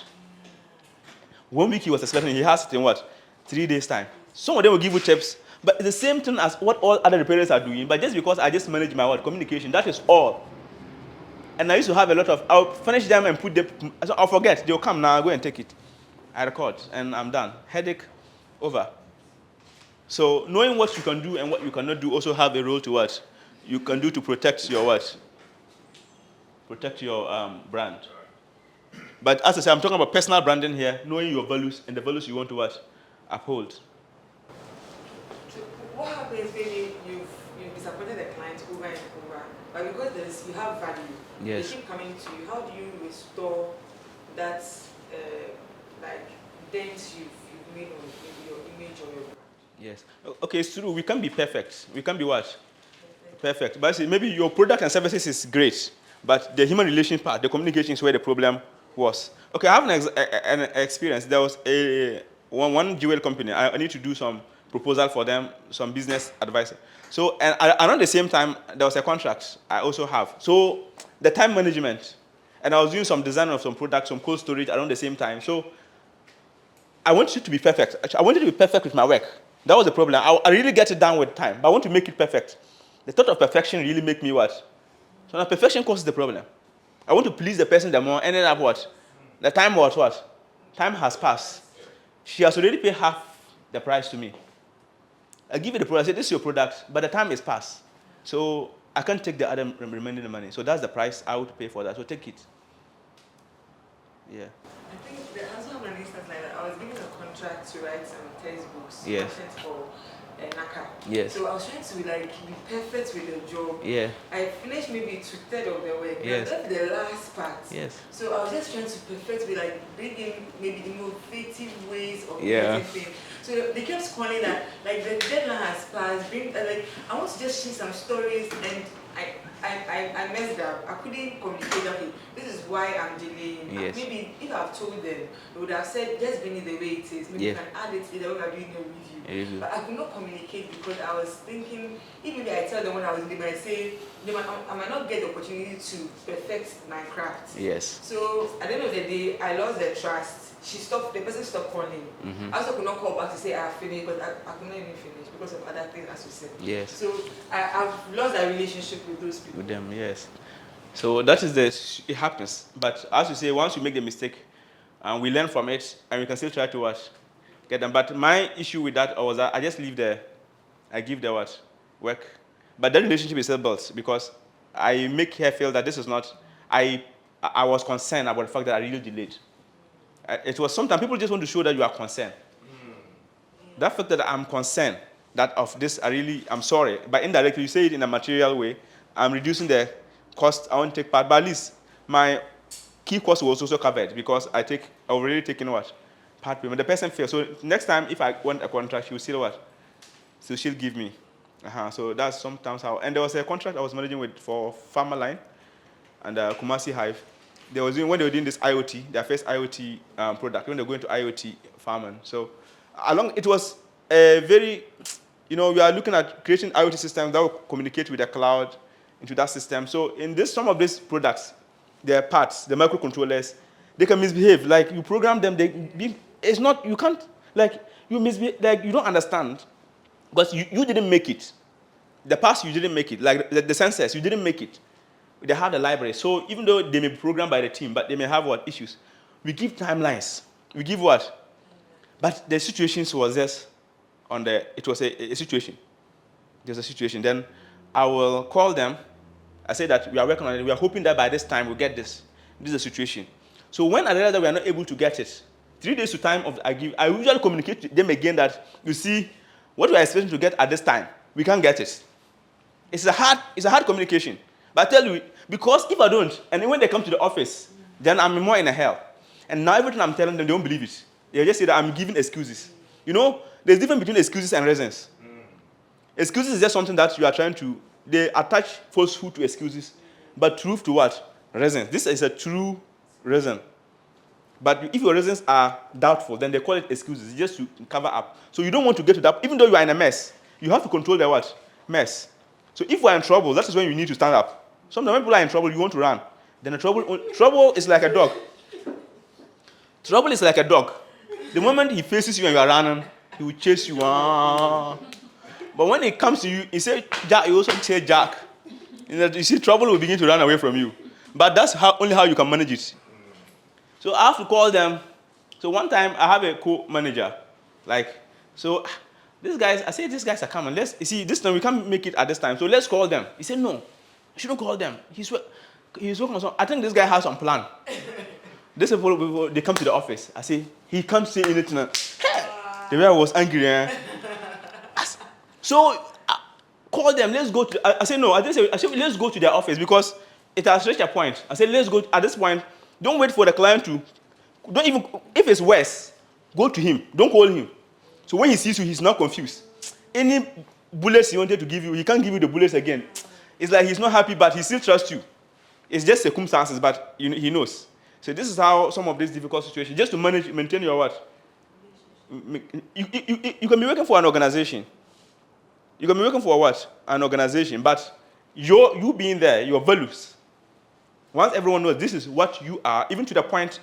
1 week he was expecting, he has it in what? 3 days' time. Some of them will give you tips, but it's the same thing as what all other repairers are doing, but just because I just manage my what? Communication, that is all. And I used to have a lot of, I'll finish them and put them, I'll forget, they'll come now, I'll go and take it. I record, and I'm done. Headache, over. So knowing what you can do and what you cannot do also have a role to what you can do to protect your what? Protect your brand. But as I say, I'm talking about personal branding here, knowing your values and the values you want to what? Uphold.
So what happens maybe you've disappointed the client over and over, but because you have value,
yes,
they keep coming to you. How do you restore that like dent you've made on maybe your image or your brand?
Yes. Okay, it's true. We can't be perfect. We can't be what? Perfect. But see, maybe your product and services is great, but the human relation part, the communication is where the problem was. Okay, I have an experience. There was one jewel company. I need to do some proposal for them, some business advice. So, and around the same time, there was a contract I also have. So, the time management, and I was doing some design of some products, some cold storage around the same time. So, I want it to be perfect. I wanted to be perfect with my work. That was the problem. I really get it done with time, but I want to make it perfect. The thought of perfection really make me what? So now perfection causes the problem. I want to please the person the more, ended up what? The time was what? Time has passed. She has already paid half the price to me. I give you the product, I say, this is your product, but the time is past. So I can't take the other remaining money. So that's the price I would pay for that. So take it. Yeah.
I think the answer of an instance like that, I was given a contract to write some textbooks,
Yes,
content for NACA.
yes.
So I was trying to be perfect with the job.
Yeah.
I finished maybe 2/3 of the work.
Yes.
That's the last part.
Yes.
So I was just trying to perfect with bring in maybe innovative ways of
Yeah.
doing things. So they kept calling that the deadline has passed. I want to just share some stories, and I messed up. I couldn't communicate that. This is why I'm delaying.
Yes.
Maybe if I've told them, they would have said, just bring it the way it is. Maybe
Yeah.
you can add it in the way we're doing a review. But I could not communicate because I was thinking, if maybe I tell them when I was, they might say, I might not get the opportunity to perfect my craft.
Yes.
So at the end of the day, I lost their trust. The person stopped calling.
Mm-hmm.
I also could not call back to say I have finished, but I could not even finish because of other things, as you said.
Yes.
So I've lost that relationship with those people.
With them, yes. So that is it happens. But as you say, once you make the mistake, and we learn from it, and we can still try to get them. But my issue with that was that I just leave I give the work. But that relationship is still built because I make her feel that this is not, I was concerned about the fact that I really delayed. It was sometimes people just want to show that you are concerned. That fact that I'm concerned, that of this, I'm sorry, but indirectly you say it in a material way, I'm reducing the cost, I won't take part, but at least my key cost was also covered because I've already taken part payment. The person feels, so next time if I want a contract, she will still So she'll give me. So that's sometimes how, and there was a contract I was managing for Farmer Line and Kumasi Hive. When they were doing this IoT, their first IoT product, when they were going to IoT farming. So it was a very, we are looking at creating IoT systems that will communicate with the cloud into that system. So in some of these products, their parts, the microcontrollers, they can misbehave. Like you program them, it's not, you can't, you misbehave, you don't understand because you didn't make it. The parts you didn't make it, like the sensors, you didn't make it. They have the library. So even though they may be programmed by the team, but they may have issues. We give timelines. We give what? But the situations was just it was a situation. There's a situation. Then I will call them. I say that we are working on it. We are hoping that by this time we'll get this. This is the situation. So when I realize that we are not able to get it, 3 days to time I usually communicate to them again that, you see, what we are expecting to get at this time, we can't get it. It's a hard communication. But I tell you, because if I don't, and then when they come to the office, then I'm more in a hell. And now everything I'm telling them, they don't believe it. They just say that I'm giving excuses. You know, there's a difference between excuses and reasons. Excuses is just something that you are trying to, they attach falsehood to excuses, but truth to what? Reasons. This is a true reason. But if your reasons are doubtful, then they call it excuses, just to cover up. So you don't want to get to that, even though you are in a mess, you have to control the what? Mess. So if we're in trouble, that is when you need to stand up. Sometimes when people are in trouble, you want to run. Then trouble is like a dog. Trouble is like a dog. The moment he faces you and you are running, he will chase you. But when it comes to you, he says Jack, you also say Jack. You see, trouble will begin to run away from you. But that's only how you can manage it. So I have to call them. So one time I have a co-manager. These guys are coming. This time we can't make it at this time. So let's call them. He said, no, I shouldn't call them. He's working on something. I think this guy has some plan. These people, they come to the office. I say, he can't say anything. The way I was angry. So call them. Let's go to. I say no. I say let's go to their office because it has reached a point. I said let's go at this point. Don't wait for the client to. Don't even if it's worse, go to him. Don't call him. So when he sees you, he's not confused. Any bullets he wanted to give you, he can't give you the bullets again. It's like he's not happy, but he still trusts you. It's just circumstances, but he knows. So this is how some of these difficult situations, just to maintain your what? You can be working for an organization. You can be working for what? An organization, but you being there, your values. Once everyone knows this is what you are, even to the point,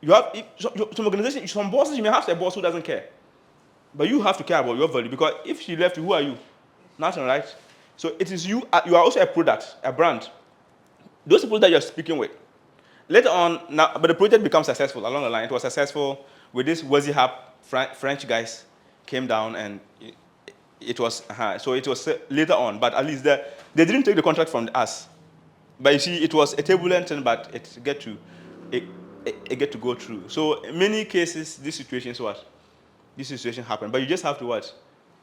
you have some organization, some bosses, you may have a boss who doesn't care. But you have to care about your value, because if she left you, who are you? Nothing, right? So it is you are also a product, a brand. Those people that you're speaking with. Later on, but the project becomes successful along the line. It was successful with this Wazi Hub, French guys came down, and it was, so it was later on, but at least they didn't take the contract from us. But you see, it was a turbulent thing, but it get to go through. So in many cases, this situation happened, but you just have to what?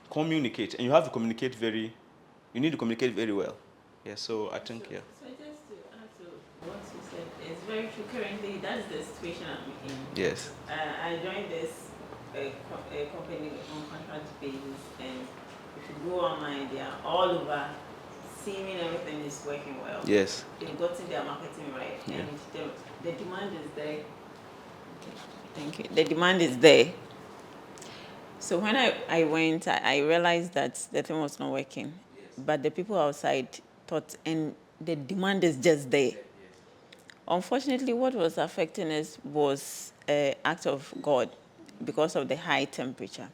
Communicate, and you have to communicate you need to communicate very well. Yeah, so I think, yeah.
So just to add to what you said, it's very true. Currently, that's the situation I'm in.
Yes.
I joined this company on contract basis, and if you go online, they are all over, seeming everything is working well.
Yes.
They've gotten their marketing right,
Yeah.
and the demand is there. Thank you. The demand is there. So when I went, I realized that the thing was not working. Yes. But the people outside thought, and the demand is just there. Yes. Unfortunately, what was affecting us was an act of God because of the high temperature.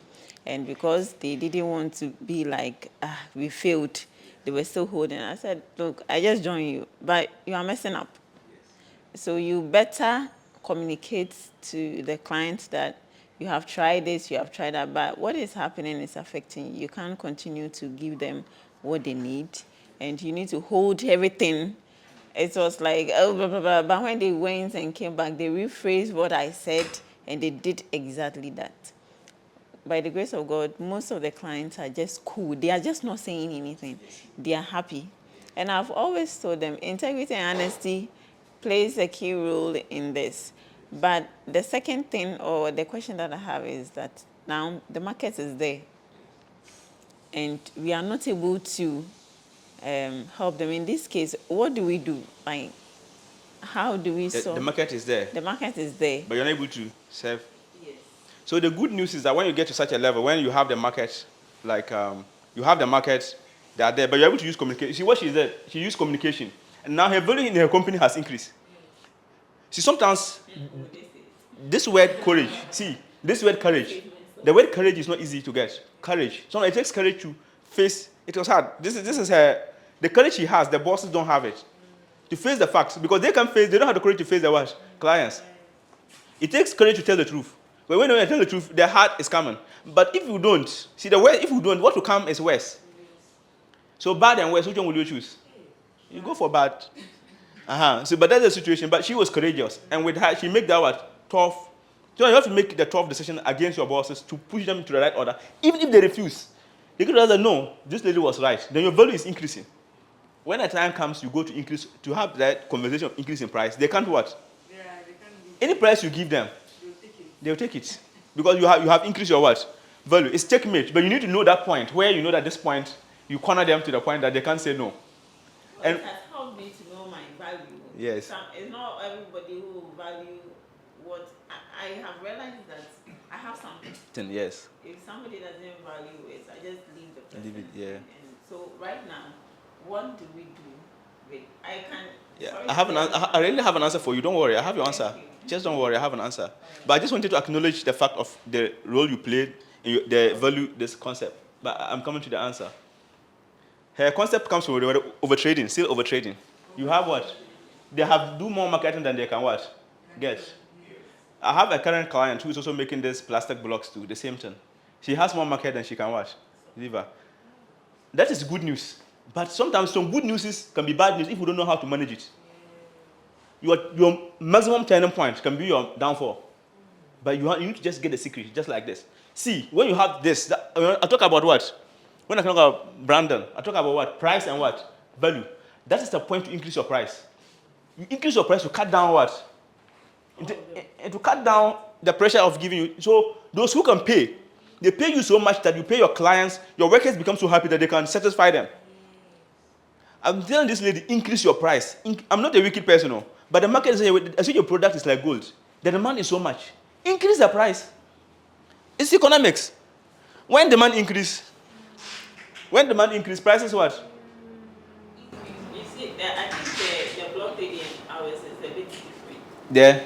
And because they didn't want to be like, we failed, they were still holding. I said, look, I just joined you, but you are messing up. Yes. So you better communicate to the clients that you have tried this, you have tried that, but what is happening is affecting you. You can't continue to give them what they need, and you need to hold everything. It was like, oh, blah, blah, blah. But when they went and came back, they rephrased what I said, and they did exactly that. By the grace of God, most of the clients are just cool. They are just not saying anything. They are happy. And I've always told them, integrity and honesty plays a key role in this. But the second thing, or the question that I have, is that now the market is there, and we are not able to help them. In this case, what do we do? Like, how do we solve?
The market is there.
The market is there.
But you're not able to serve.
Yes.
So the good news is that when you get to such a level, when you have the market, you have the market, they are there, but you're able to use communication. See what she did? She used communication. And now her value in her company has increased. See, sometimes this word courage, the word courage is not easy to get. Courage. So it takes courage to face. It was hard. This is her. The courage she has, the bosses don't have it. To face the facts, because they don't have the courage to face the what? Clients. It takes courage to tell the truth. But when you tell the truth, the heart is coming. But if you don't, see the way, if you don't, what will come is worse. So bad and worse, which one will you choose? You go for bad. So, but that's the situation. But she was courageous, and with her, she made that what tough. So you have to make the tough decision against your bosses to push them to the right order, even if they refuse. They could rather no, this lady was right. Then your value is increasing. When the time comes, you go to increase to have that conversation of increase in price. They can't what?
Yeah, they can't
Any price you give them,
they'll take it.
they'll take it because you have increased your what value. It's checkmate, but you need to know that point where you know that this point you corner them to the point that they can't say no.
And it has helped me to know my value.
Yes.
It's not everybody who value what I have realized that I have something.
Yes.
If somebody doesn't value it, I just leave the person.
Leave it, yeah.
And so right now, what do we do with I can
Yeah,
sorry
I have
to
an
say
answer. I really have an answer for you. Don't worry, I have your answer.
Thank you.
Just don't worry, I have an answer. But I just wanted to acknowledge the fact of the role you played in the value this concept. But I'm coming to the answer. Her concept comes from overtrading, still overtrading. You have what? They have do more marketing than they can what? Get. I have a current client who is also making these plastic blocks too, the same thing. She has more market than she can what? Deliver. That is good news. But sometimes some good news can be bad news if you don't know how to manage it. Your maximum turning point can be your downfall. But you need to just get the secret, just like this. See, when you have this, I talk about what? When I talk about Brandon, I talk about what? Price and what? Value. That is the point to increase your price. You increase your price to cut down what? And to cut down the pressure of giving you. So those who can pay, they pay you so much that you pay your clients, your workers become so happy that they can satisfy them. I'm telling this lady, increase your price. I'm not a wicked person, no. But the market is saying, I see your product is like gold. The demand is so much. Increase the price. It's economics. When demand increase, prices what?
You see, I think the block trading hours is a bit different.
There.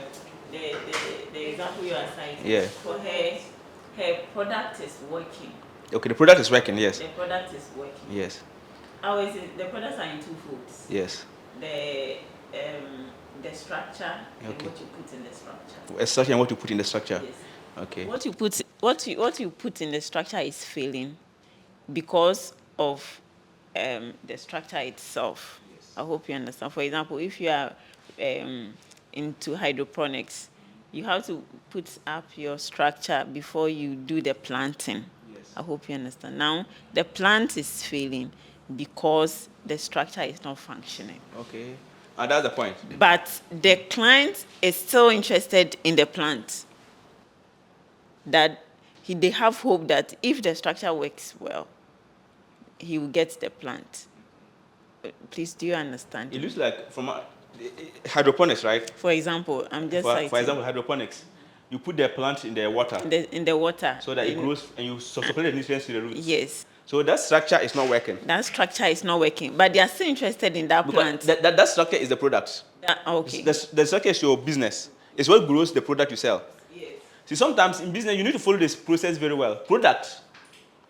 The example you are citing.
Yeah.
For her product is working.
Okay, the product is working, yes.
The product is working.
Yes.
Ours is the products are in two folds.
Yes.
The structure and
Okay.
what you put in the structure.
A structure and what you put in the structure.
Yes.
Okay.
What you put in the structure is failing because of the structure itself. Yes. I hope you understand. For example, if you are into hydroponics, you have to put up your structure before you do the planting. Yes. I hope you understand. Now, the plant is failing because the structure is not functioning.
Okay. And that's the point.
But the client is still interested in the plant. That they have hope that if the structure works well, he will get the plant. Please, do you understand?
It looks like from hydroponics, right?
For example, I'm just citing.
For example, hydroponics. You put the plant in the water.
In the water.
So that it grows and you supply the nutrients to the roots.
Yes.
So that structure is not working.
That structure is not working, but they are still interested in that plant.
That structure is the product.
Okay.
The structure is your business. It's what grows the product you sell.
Yes.
See, sometimes in business you need to follow this process very well.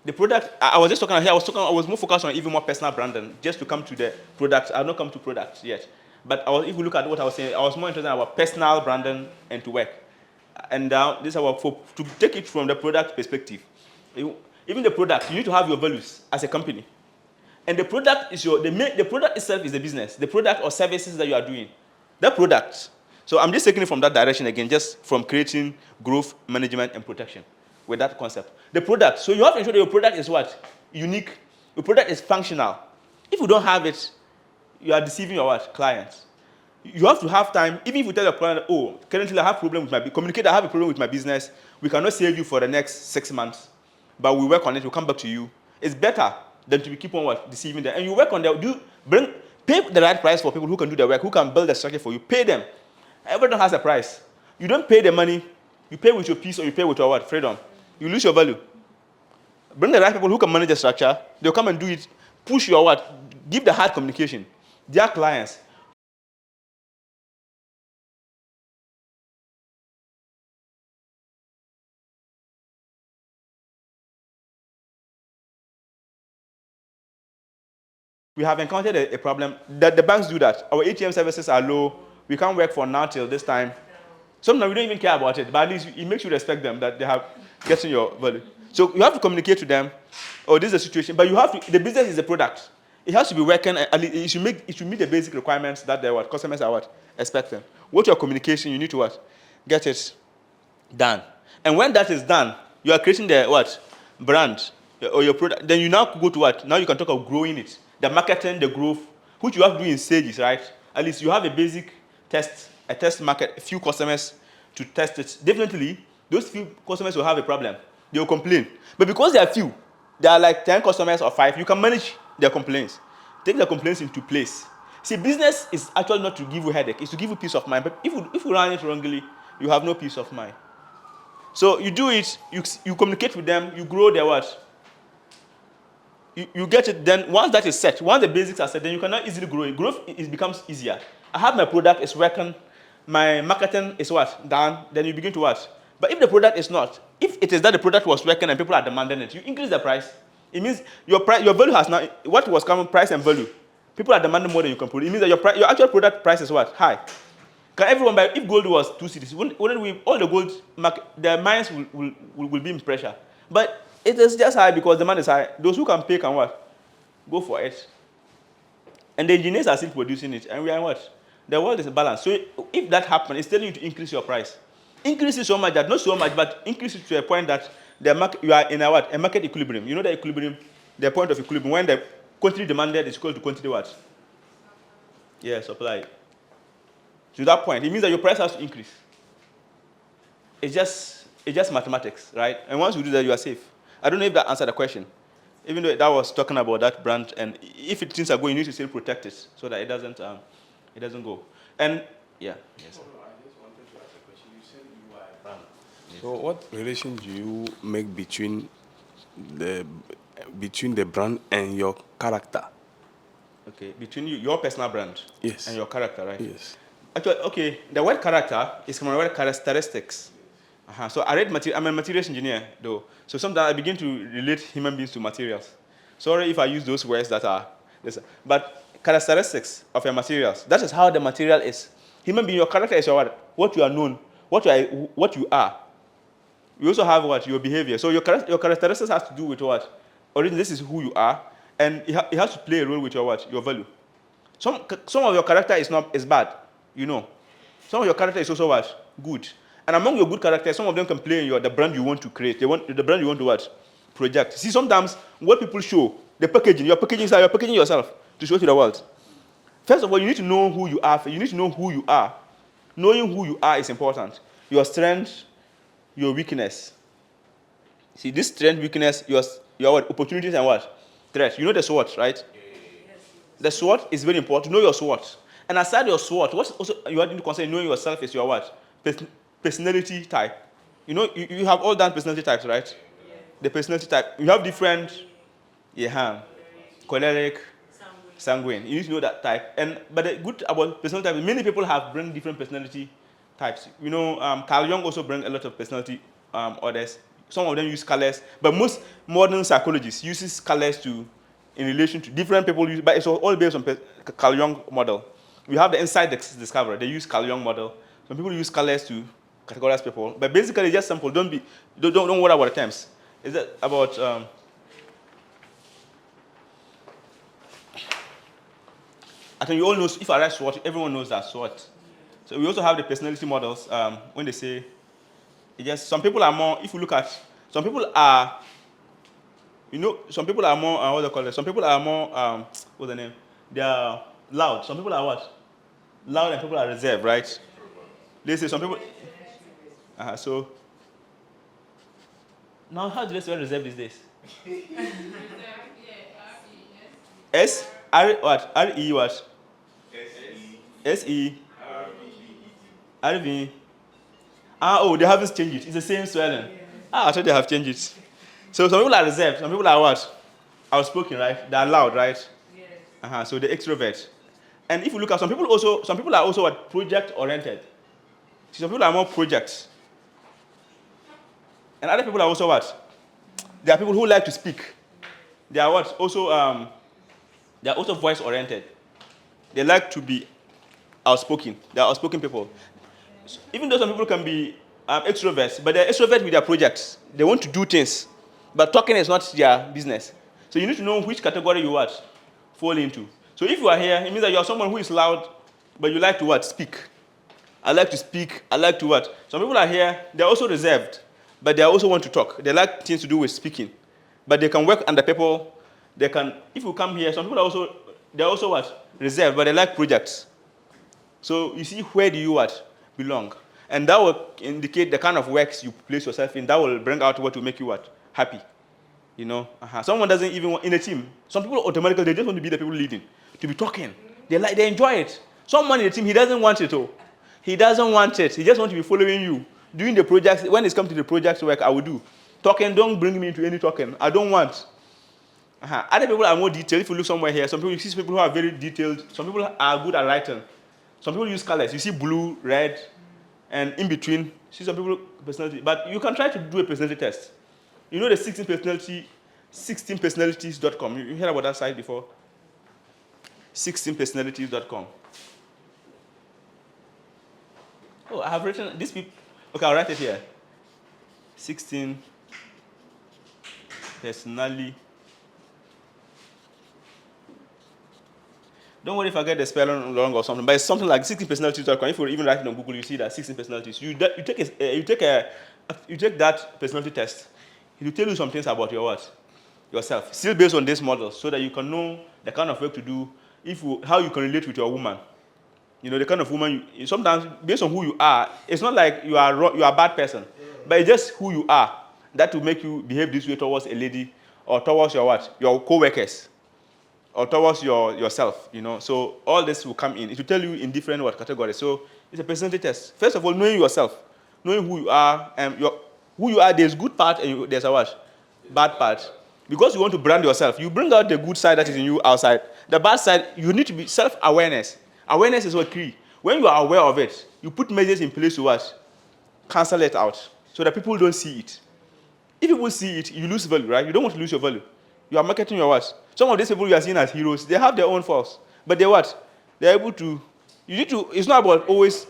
The product. I was just talking here. I was more focused on even more personal branding, just to come to the product. I've not come to product yet. But if you look at what I was saying, I was more interested in our personal branding and to work. And this is to take it from the product perspective. Even the product, you need to have your values as a company. And the product is the product itself is the business. The product or services that you are doing. The product. So I'm just taking it from that direction again, just from creating growth, management, and protection with that concept. The product. So you have to ensure that your product is what? Unique. Your product is functional. If you don't have it, you are deceiving your what? Clients. You have to have time, even if you tell your client, oh, currently I have a problem with I have a problem with my business. We cannot save you for the next 6 months. But we work on it, we'll come back to you. It's better than to keep on what? Deceiving them. And you work on that. Pay the right price for people who can do the work, who can build the structure for you. Pay them. Everyone has a price. You don't pay the money, you pay with your peace or you pay with your what? Freedom. You lose your value. Bring the right people who can manage the structure, they'll come and do it. Push your what? Give the hard communication. Their clients. We have encountered a problem that the banks do that. Our ATM services are low. We can't work for now till this time. Sometimes we don't even care about it, but at least it makes you respect them that they have getting your value. So you have to communicate to them, oh, this is the situation, but you have to, the business is a product. It has to be working, at least it should meet the basic requirements that what customers are expecting. What your communication, you need to get it done. And when that is done, you are creating the brand or your product. Then you now go to what? Now you can talk of growing it. The marketing, the growth, which you have to do in stages, right? At least you have a basic a test market, a few customers to test it. Definitely, those few customers will have a problem. They will complain. But because they are few, there are like 10 customers or 5, you can manage their complaints. Take the complaints into place. See, business is actually not to give you headache, it's to give you peace of mind. But if you run it wrongly, you have no peace of mind. So you do it, you communicate with them, you grow their what? You get it, then once that is set, once the basics are set, then you cannot easily grow it. Growth becomes easier. I have my product, it's working, my marketing is done, then you begin to But if the product is not, if it is that the product was working and people are demanding it, you increase the price. It means your value has now, what was coming, price and value. People are demanding more than you can put. It means that your actual product price is high. Can everyone buy? If gold was 2 cities, wouldn't we, all the gold market, their mines will be in pressure. But it is just high because demand is high. Those who can pay can go for it. And the engineers are still producing it. And we are the world is balanced. So if that happens, it's telling you to increase your price. Increase it so much that, not so much, but increase it to a point that you are in a market equilibrium. You know the equilibrium, the point of equilibrium, when the quantity demanded is equal to quantity supply. To that point, it means that your price has to increase. It's just mathematics, right? And once you do that, you are safe. I don't know if that answered the question. Even though that was talking about that brand, and if things are going, you need to still protect it so that it doesn't go. And yes.
I just wanted to ask a question. You said you are a brand. Yes. So what relation do you make between the brand and your character?
Okay, between your personal brand and your character, right?
Yes.
Actually, okay, the word character is from the word characteristics. So I'm a materials engineer, though. So sometimes I begin to relate human beings to materials. Sorry if I use those words that are this, but characteristics of your materials. That is how the material is. Human being, your character is what you are known, what you are. You also have your behavior. So your characteristics has to do with already this is who you are, and it has to play a role with your value. Some of your character is bad, Some of your character is also good. And among your good characters, some of them can play in the brand you want to create. The brand you want to project. See, sometimes what people show, the packaging, you're packaging yourself to show to the world. First of all, you need to know who you are. You need to know who you are. Knowing who you are is important. Your strength, your weakness. See, this strength, weakness, your opportunities and threats. You know the SWOT, right? Yes. The SWOT is very important. Know your SWOT. And aside your SWOT, what also you have to consider knowing yourself is your personality type. You have all done personality types, right? Yeah. The personality type. You have different, choleric, sanguine. You need to know that type. But the good about personality type, many people bring different personality types. Carl Jung also brings a lot of personality orders. Some of them use colors, but most modern psychologists uses colors in relation to different people. But it's all based on Carl Jung model. We have the inside discoverer. They use Carl Jung model. Some people use colors to categorize people, but basically it's just simple. Don't worry about the terms. Is it about I think you all know if I write SWOT, everyone knows that SWOT. So we also have the personality models. When they say some people are more. If you look at some people are, some people are more. What do they call it? Some people are more. What's the name? They are loud. Some people are what? Loud, and people are reserved, right? They say some people. So now, how do they spell reserved these days? R-E what? S-E. R-V. They haven't changed it. It's the same spelling. I thought they have changed it. So some people are reserved. Some people are what? Outspoken, right? They are loud, right? Yes. So they're extrovert. And if you look at some people are also project oriented. Some people are more projects. And other people are also what? There are people who like to speak. They are what? Also, they are also voice oriented. They like to be outspoken. They are outspoken people. Even though some people can be extroverts, but they're extroverts with their projects. They want to do things, but talking is not their business. So you need to know which category you fall into. So if you are here, it means that you are someone who is loud, but you like to speak. I like to speak. I like to Some people are here, they're also reserved, but they also want to talk. They like things to do with speaking, but they can work under people. They can, if you come here, some people are also reserved, but they like projects. So you see, where do you belong? And that will indicate the kind of works you place yourself in. That will bring out what will make you happy. You know, someone doesn't even want, in a team. Some people automatically, they just want to be the people leading, to be talking. They enjoy it. Someone in the team, he doesn't want it all. He doesn't want it. He just wants to be following you, doing the projects. When it's come to the project work, I will do. Talking, don't bring me into any talking. I don't want. Other people are more detailed. If you look somewhere here, some people, you see people who are very detailed. Some people are good at writing. Some people use colors. You see blue, red, and in between, you see some people personality. But you can try to do a personality test. You know the 16personalities.com. You heard about that site before? 16personalities.com. Oh, I have written these people. Okay, I'll write it here. 16 personality. Don't worry if I get the spelling wrong or something, but it's something like 16personalities.com. If you even write it on Google, you see that 16 personalities. You take that personality test. It will tell you some things about yourself, still based on this model, so that you can know the kind of work to do, how you can relate with your woman. You know, the kind of woman sometimes based on who you are, it's not like you are a bad person, but it's just who you are that will make you behave this way towards a lady or towards your co-workers. Or towards yourself, you know. So all this will come in. It will tell you in different categories. So it's a personality test. First of all, knowing yourself, knowing who you are, who you are. There's good part and there's a bad part. Because you want to brand yourself, you bring out the good side that is in you outside. The bad side, you need to be self-awareness. Awareness is what key. When you are aware of it, you put measures in place to cancel it out, so that people don't see it. If people see it, you lose value, right? You don't want to lose your value. You are marketing your Some of these people you are seeing as heroes, they have their own faults. But they're able to, it's not about always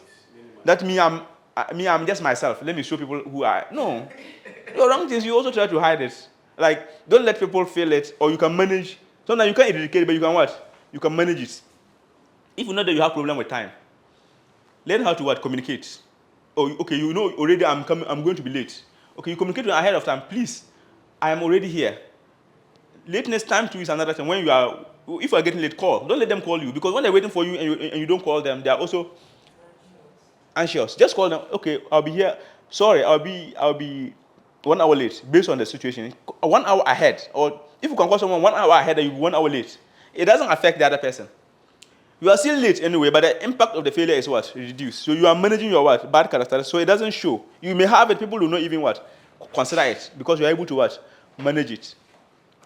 that I'm just myself. Let me show people who I, no. Your wrong things, you also try to hide it. Like, don't let people feel it, or you can manage. Sometimes you can't eradicate it, but you can You can manage it. If you know that you have problem with time, learn how to communicate. Oh, okay, you know already I'm going to be late. Okay, you communicate ahead of time. Please, I am already here. Lateness time too is another thing. If you are getting late, call. Don't let them call you, because when they're waiting for you and you don't call them, they are also anxious. Just call them. Okay, I'll be here. Sorry, I'll be 1 hour late based on the situation. 1 hour ahead, or if you can call someone 1 hour ahead and you'll be 1 hour late, it doesn't affect the other person. You are still late anyway, but the impact of the failure is reduced. So you are managing your bad character, so it doesn't show. You may have it, people will not even consider it, because you are able to manage it.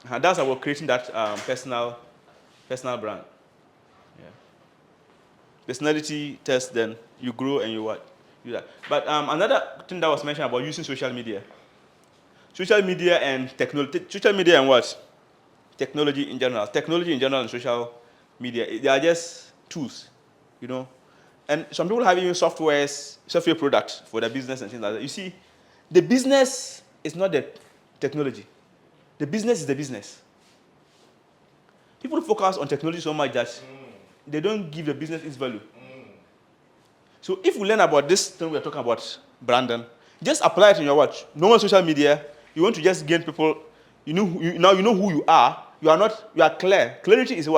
And that's about creating that personal brand. Yeah. Personality test, then you grow and you do that. But another thing that was mentioned about using social media. Social media and technology. Social media and technology in general. Technology in general and social media, they are just tools, you know. And some people have even software products for their business and things like that. You see, the business is not the technology. The business is the business. People focus on technology so much that they don't give the business its value. So if we learn about this thing we're talking about, Brandon, just apply it in your normal social media. You want to just gain people, now you know who you are. You are clear. Clarity is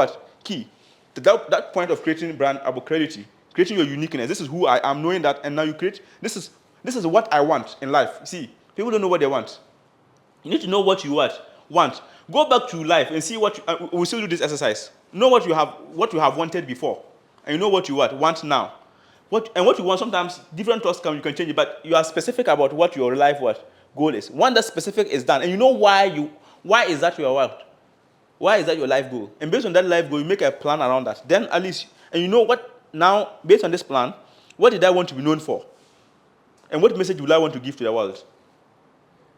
key. That point of creating brand about clarity, creating your uniqueness. This is who I am, knowing that, and now you create, this is what I want in life. See, people don't know what they want. You need to know what you want. Go back to life and see we still do this exercise. Know what you have wanted before, and you know what you want now. What you want, sometimes different thoughts you can change it, but you are specific about what your life goal is. One that specific is done, and you know why is that your want? Why is that your life goal? And based on that life goal, you make a plan around that. Then at least, and you know what, now, based on this plan, what did I want to be known for? And what message will I want to give to the world?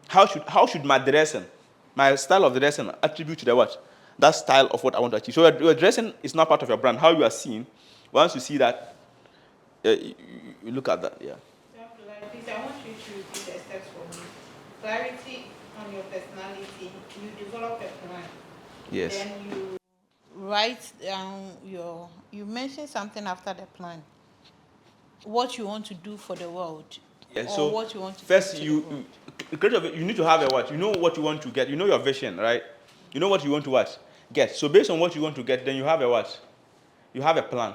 How should my dressing, my style of dressing, attribute to that style of what I want to achieve? So your dressing is not part of your brand. How you are seen, once you see that, you look at that, yeah.
please, I want you to repeat the steps for me. Clarity on your personality. You develop a plan.
Yes.
Then you write down you mention something after the plan. What you want to do for the world.
Yeah,
Or
so
what you want to
first
give to the world.
you need to have a what? You know what you want to get. You know your vision, right? You know what you want to what? Get. So based on what you want to get, then you have a what? You have a plan.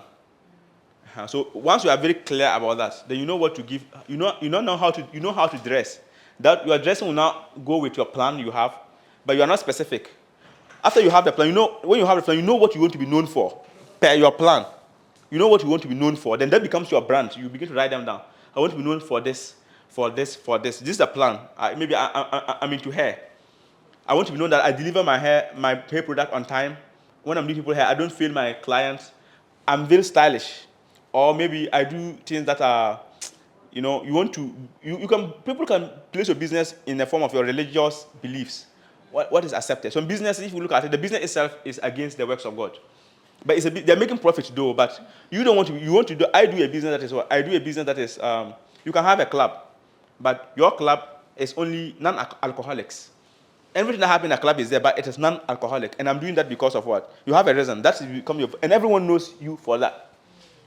So once you are very clear about that, then you know what to give. You know how to dress. That your dressing will now go with your plan you have, but you are not specific. After you have the plan, when you have the plan, you know what you want to be known for per your plan. You know what you want to be known for. Then that becomes your brand. You begin to write them down. I want to be known for this, for this, for this. This is a plan. I'm into hair. I want to be known that I deliver my hair product on time. When I'm doing people hair, I don't fail my clients. I'm very stylish. Or maybe I do things that are, people can place your business in the form of your religious beliefs. What is accepted? So in business, if you look at it, the business itself is against the works of God. But they're making profit though, but you don't want to, I do a business that is what? I do a business that is, you can have a club, but your club is only non-alcoholics. Everything that happens in a club is there, but it is non-alcoholic. And I'm doing that because of what? You have a reason. That's become your, and everyone knows you for that.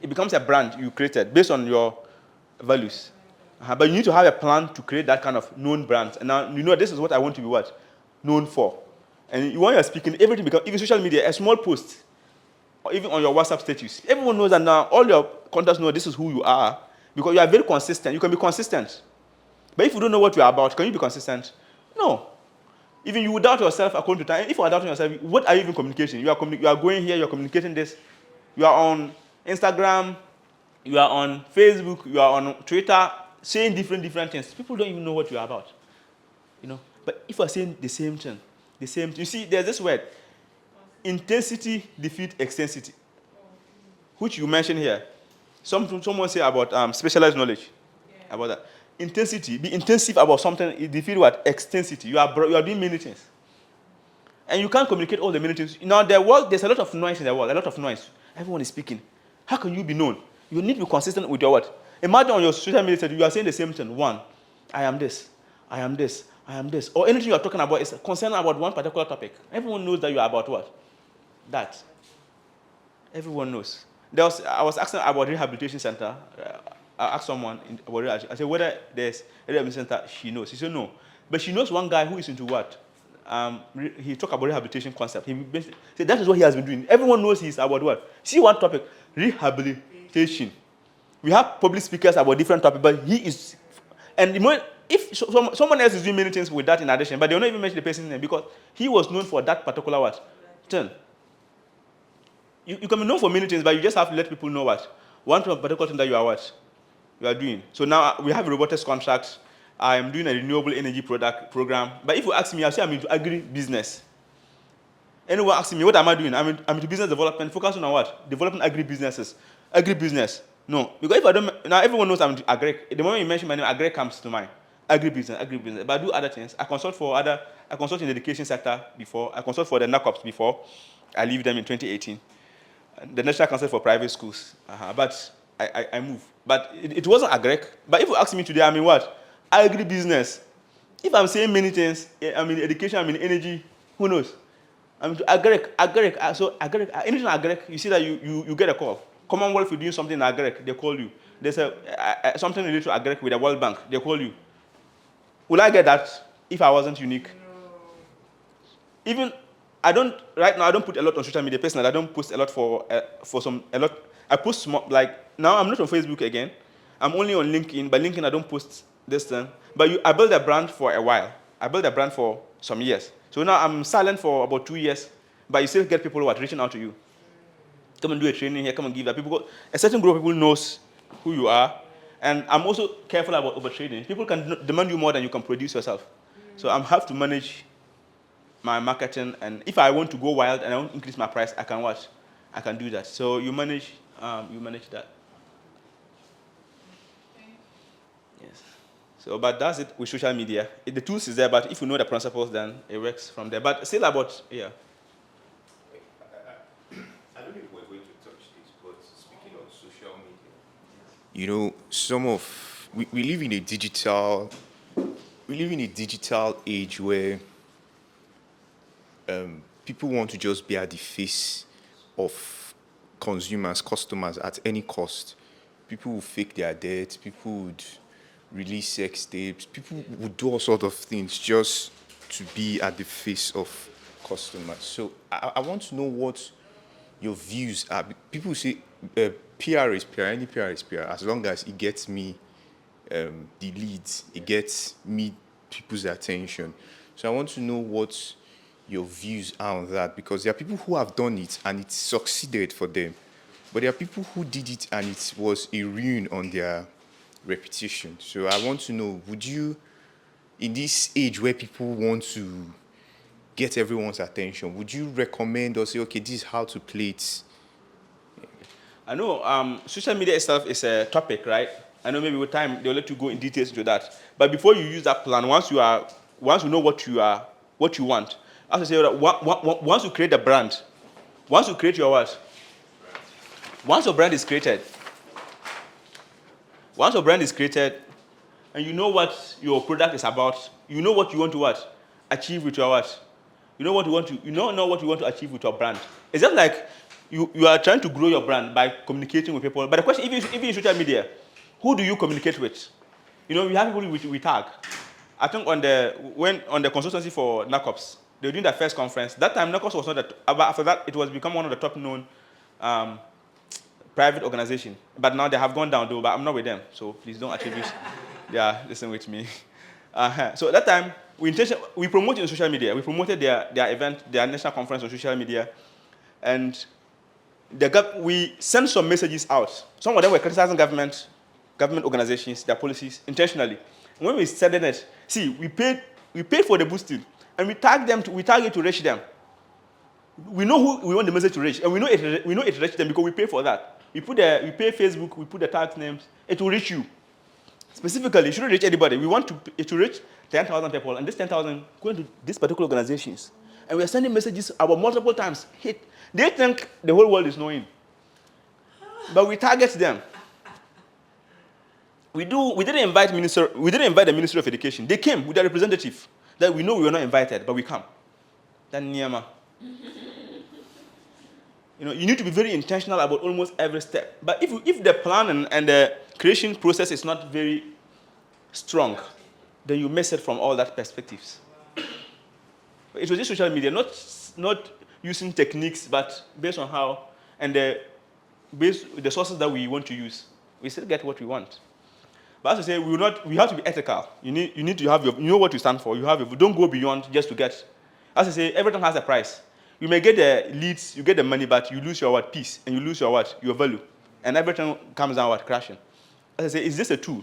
It becomes a brand you created based on your values. But you need to have a plan to create that kind of known brand. And now, this is what I want to be what? Known for. And when you're speaking, everything becomes, even social media, a small post, or even on your WhatsApp status, everyone knows that now, all your contacts know this is who you are, because you are very consistent. You can be consistent. But if you don't know what you are about, can you be consistent? No. Even you doubt yourself according to time. If you are doubting yourself, what are you even communicating? You are going here, you are communicating this. You are on Instagram, you are on Facebook, you are on Twitter, saying different things. People don't even know what you are about. But if you are saying the same thing, you see, there's this word, intensity defeats extensity, which you mentioned here. Someone say about specialized knowledge, about that. Intensity, be intensive about something, it defeats what? Extensity. You are doing many things. And you can't communicate all the many things. Now, there's a lot of noise in the world, a lot of noise. Everyone is speaking. How can you be known? You need to be consistent with your what? Imagine on your social media, you are saying the same thing. One, I am this, I am this, I am this. Or anything you are talking about is concerned about one particular topic. Everyone knows that you are about what? That. Everyone knows. I was asking about rehabilitation center. I asked someone about it. I said whether there's a rehabilitation center she knows. She said no. But she knows one guy who is into what? He talked about rehabilitation concept. He basically said that is what he has been doing. Everyone knows he's about what? See one topic, rehabilitation. We have public speakers about different topics, but he is, and if someone else is doing many things with that in addition, but they don't even mention the person's name because he was known for that particular what? Thing. You can be known for many things, but you just have to let people know what? One particular thing that you are what? You are doing. So now we have a robotics contract. I am doing a renewable energy product program. But if you ask me, I'll say I'm into agri-business. Anyone asking me, what am I doing? I'm into business development, focusing on what? Developing agri-businesses. Agri-business. No. Because if I don't, now everyone knows I'm into agri. The moment you mention my name, agri comes to mind. Agri-business. But I do other things. I consult in the education sector before. I consult for the NACOPs before. I leave them in 2018. The National Council for Private Schools. But I move. But it wasn't agri. But if you ask me today, I'm in what? Agri-business. If I'm saying many things, I'm in education, I'm in energy, who knows? I'm into agri. So agri, anything agri, you see that you get a call. Commonwealth, you're doing something in agri, they call you. There's something related to agri with the World Bank, they call you. Will I get that if I wasn't unique? No. Even, right now, I don't put a lot on social media personally. I don't post a lot I post small, like, now I'm not on Facebook again. I'm only on LinkedIn, but LinkedIn I don't post this thing. But I built a brand for a while. I built a brand for some years. So now I'm silent for about 2 years, but you still get people who are reaching out to you. Come and do a training here, come and give that. A certain group of people knows who you are. And I'm also careful about overtrading. People can demand you more than you can produce yourself. So I have to manage my marketing. And if I want to go wild and I want to increase my price, I can what? I can do that. So you manage that. Yes. So, but that's it with social media. The tools is there, but if you know the principles, then it works from there. But still about, yeah.
I don't know if we're going to touch this, but speaking on social media, some of
we live in a digital age where people want to just be at the face of customers at any cost. People would fake their debt, people would release sex tapes, people would do all sorts of things just to be at the face of customers. So I want to know what your views are. People say PR is PR, any PR is PR, as long as it gets me the leads, it gets me people's attention. So I want to know what your views are on that, because there are people who have done it and it succeeded for them, but there are people who did it and it was a ruin on their reputation. So I want to know, would you, in this age where people want to get everyone's attention, would you recommend or say, okay, this is how to play it?
I know social media itself is a topic, right? I know maybe with time they'll let you go in details into that. But before you use that plan, once you know what you want, as I say, once you create a brand, once you create your what? Once your brand is created, and you know what your product is about, you know what you want to what? Achieve with your what? You know what you want to achieve with your brand. It's just like you are trying to grow your brand by communicating with people. But the question, even in social media, who do you communicate with? You know, we have people we tag. I think on the consultancy for NACOPS, they were doing their first conference. That time, NACOPS was not but after that, it was become one of the top known private organization. But now they have gone down though, but I'm not with them. So please don't attribute. Yeah, listen with me. So at that time, we promoted on social media. We promoted their event, their national conference on social media. And we sent some messages out. Some of them were criticizing government organizations, their policies, intentionally. And when we said it, see, we paid for the boosting, and we target to reach them. We know who we want the message to reach, and we know it reached them because we pay for that. We pay Facebook, we put the tag names, it will reach you. Specifically, it shouldn't reach anybody. We want it to reach 10,000 people, and this 10,000 going to these particular organizations. And we are sending messages about multiple times. They think the whole world is knowing. But we target them. We didn't invite the Ministry of Education. They came with their representative. That we know we were not invited, but we come. Then Niyama. You know, you need to be very intentional about almost every step. But if the plan and the creation process is not very strong, then you miss it from all that perspectives. It was just social media, not using techniques, but based on how and the sources that we want to use, we still get what we want. But as I say, we have to be ethical. You need to have you know what you stand for. Don't go beyond just to get. As I say, everything has a price. You may get the leads, you get the money, but you lose your peace, and you lose your value, and everything comes down crashing. As I say, it's just a tool.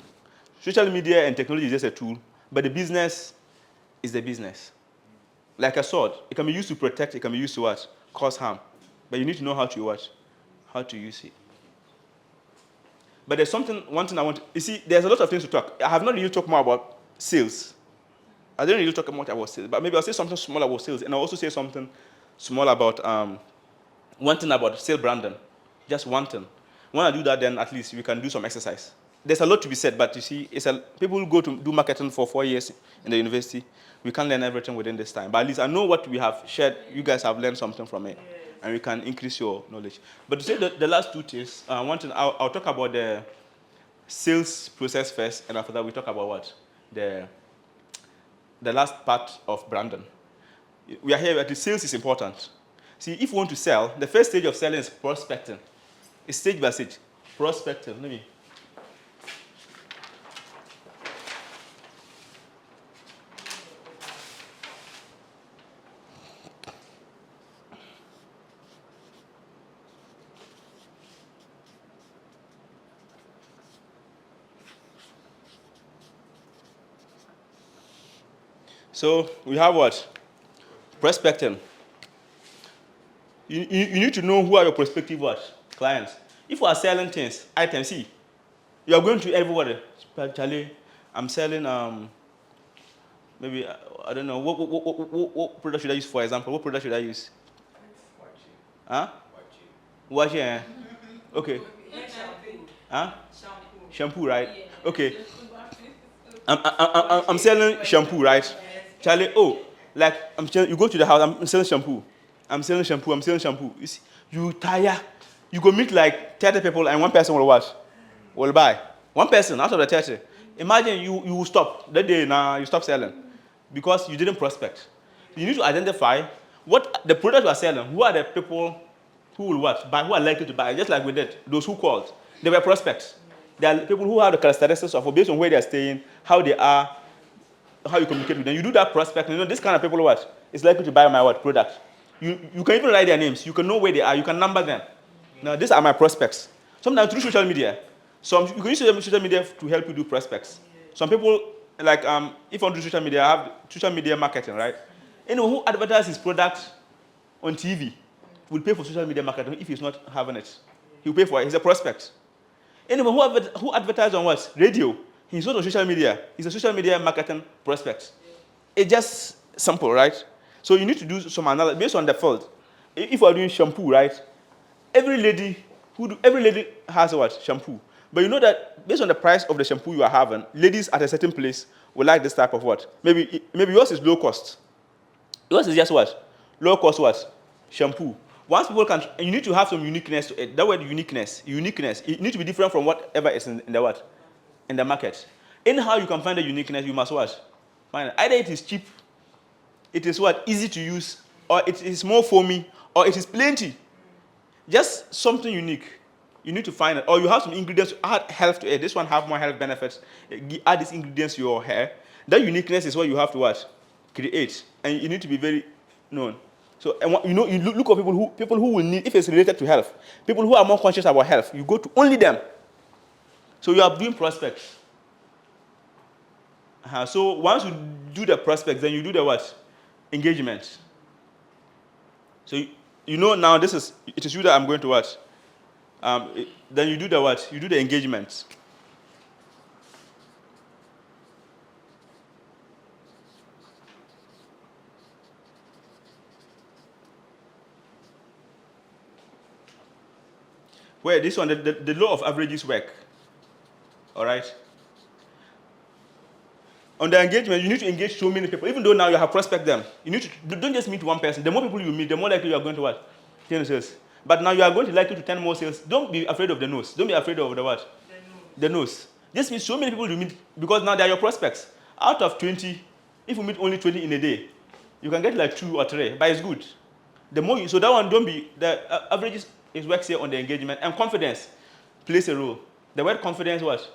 Social media and technology is just a tool, but the business is the business. Like a sword, it can be used to protect, it can be used to cause harm. But you need to know how to use it. But there's one thing I want to, you see, there's a lot of things to talk. I have not really talked more about sales. I didn't really talk much about sales, but maybe I'll say something small about sales, and I'll also say something small about one thing about sales branding. Just one thing. When I do that, then at least we can do some exercise. There's a lot to be said, but you see, people go to do marketing for 4 years in the university. We can't learn everything within this time. But at least I know what we have shared. You guys have learned something from it, and we can increase your knowledge. But to say the last two things, one thing, I'll talk about the sales process first, and after that we talk about what? The last part of branding. We are here, but the sales is important. See, if you want to sell, the first stage of selling is prospecting. It's stage by stage. Prospecting. Let me. So we have what? Prospecting. You need to know who are your prospective clients. If you are selling things, items, see, you are going to everybody. Charlie, I'm selling maybe I don't know what product should I use, for example? What product should I use? Huh? Washi. Okay. Huh? Shampoo, right? Okay. I'm selling shampoo, right? Charlie, oh, like you go to the house, I'm selling shampoo. I'm selling shampoo. You see, you tire. You go meet like 30 people and one person will watch. Will buy. One person out of the 30. Imagine you will stop. That day now you stop selling. Because you didn't prospect. You need to identify what the product you are selling, who are the people who will what? Buy, who are likely to buy, just like we did. Those who called. They were prospects. They are people who have the characteristics of based on where they are staying, how they are, how you communicate with them. You do that prospect, this kind of people what is likely to buy my what product. You can even write their names. You can know where they are. You can number them. Now these are my prospects. Sometimes through social media. You can use social media to help you do prospects. Some people like if on social media, I have social media marketing, right? Anyone who advertises his product on TV will pay for social media marketing if he's not having it. He'll pay for it. He's a prospect. Anyone who advertises on what? Radio. He's not on social media. He's a social media marketing prospect. It's just simple, right? So you need to do some analysis based on the field. If you are doing shampoo, right? Every lady has what? Shampoo. But you know that based on the price of the shampoo you are having, ladies at a certain place will like this type of what? Maybe yours is low cost. Yours is just what? Low cost what? Shampoo. Once people can, you need to have some uniqueness to it. That word uniqueness. It needs to be different from whatever is in the what? In the market. Anyhow you can find the uniqueness, you must what? Find it. Either it is cheap, it is what? Easy to use, or it is more foamy, or it is plenty. Just something unique. You need to find it. Or you have some ingredients to add health to it. This one have more health benefits. Add these ingredients to your hair. That uniqueness is what you have to what? Create. And you need to be very known. So you look at people who will need, if it's related to health, people who are more conscious about health, you go to only them. So you are doing prospects. So once you do the prospects, then you do the what? Engagement. So now it is you that I'm going to what? Then you do the what? You do the engagement. Where this one, the law of averages work. All right? On the engagement, you need to engage so many people. Even though now you have prospect them, you need to don't just meet one person. The more people you meet, the more likely you are going to what? 10 sales. But now you are going to likely to 10 more sales. Don't be afraid of the nose. Don't be afraid of the what? The nose. Just meet so many people you meet because now they are your prospects. Out of 20, if you meet only 20 in a day, you can get like 2 or 3, but it's good. The more so that one don't be the averages is works here on the engagement, and confidence plays a role. The word confidence what?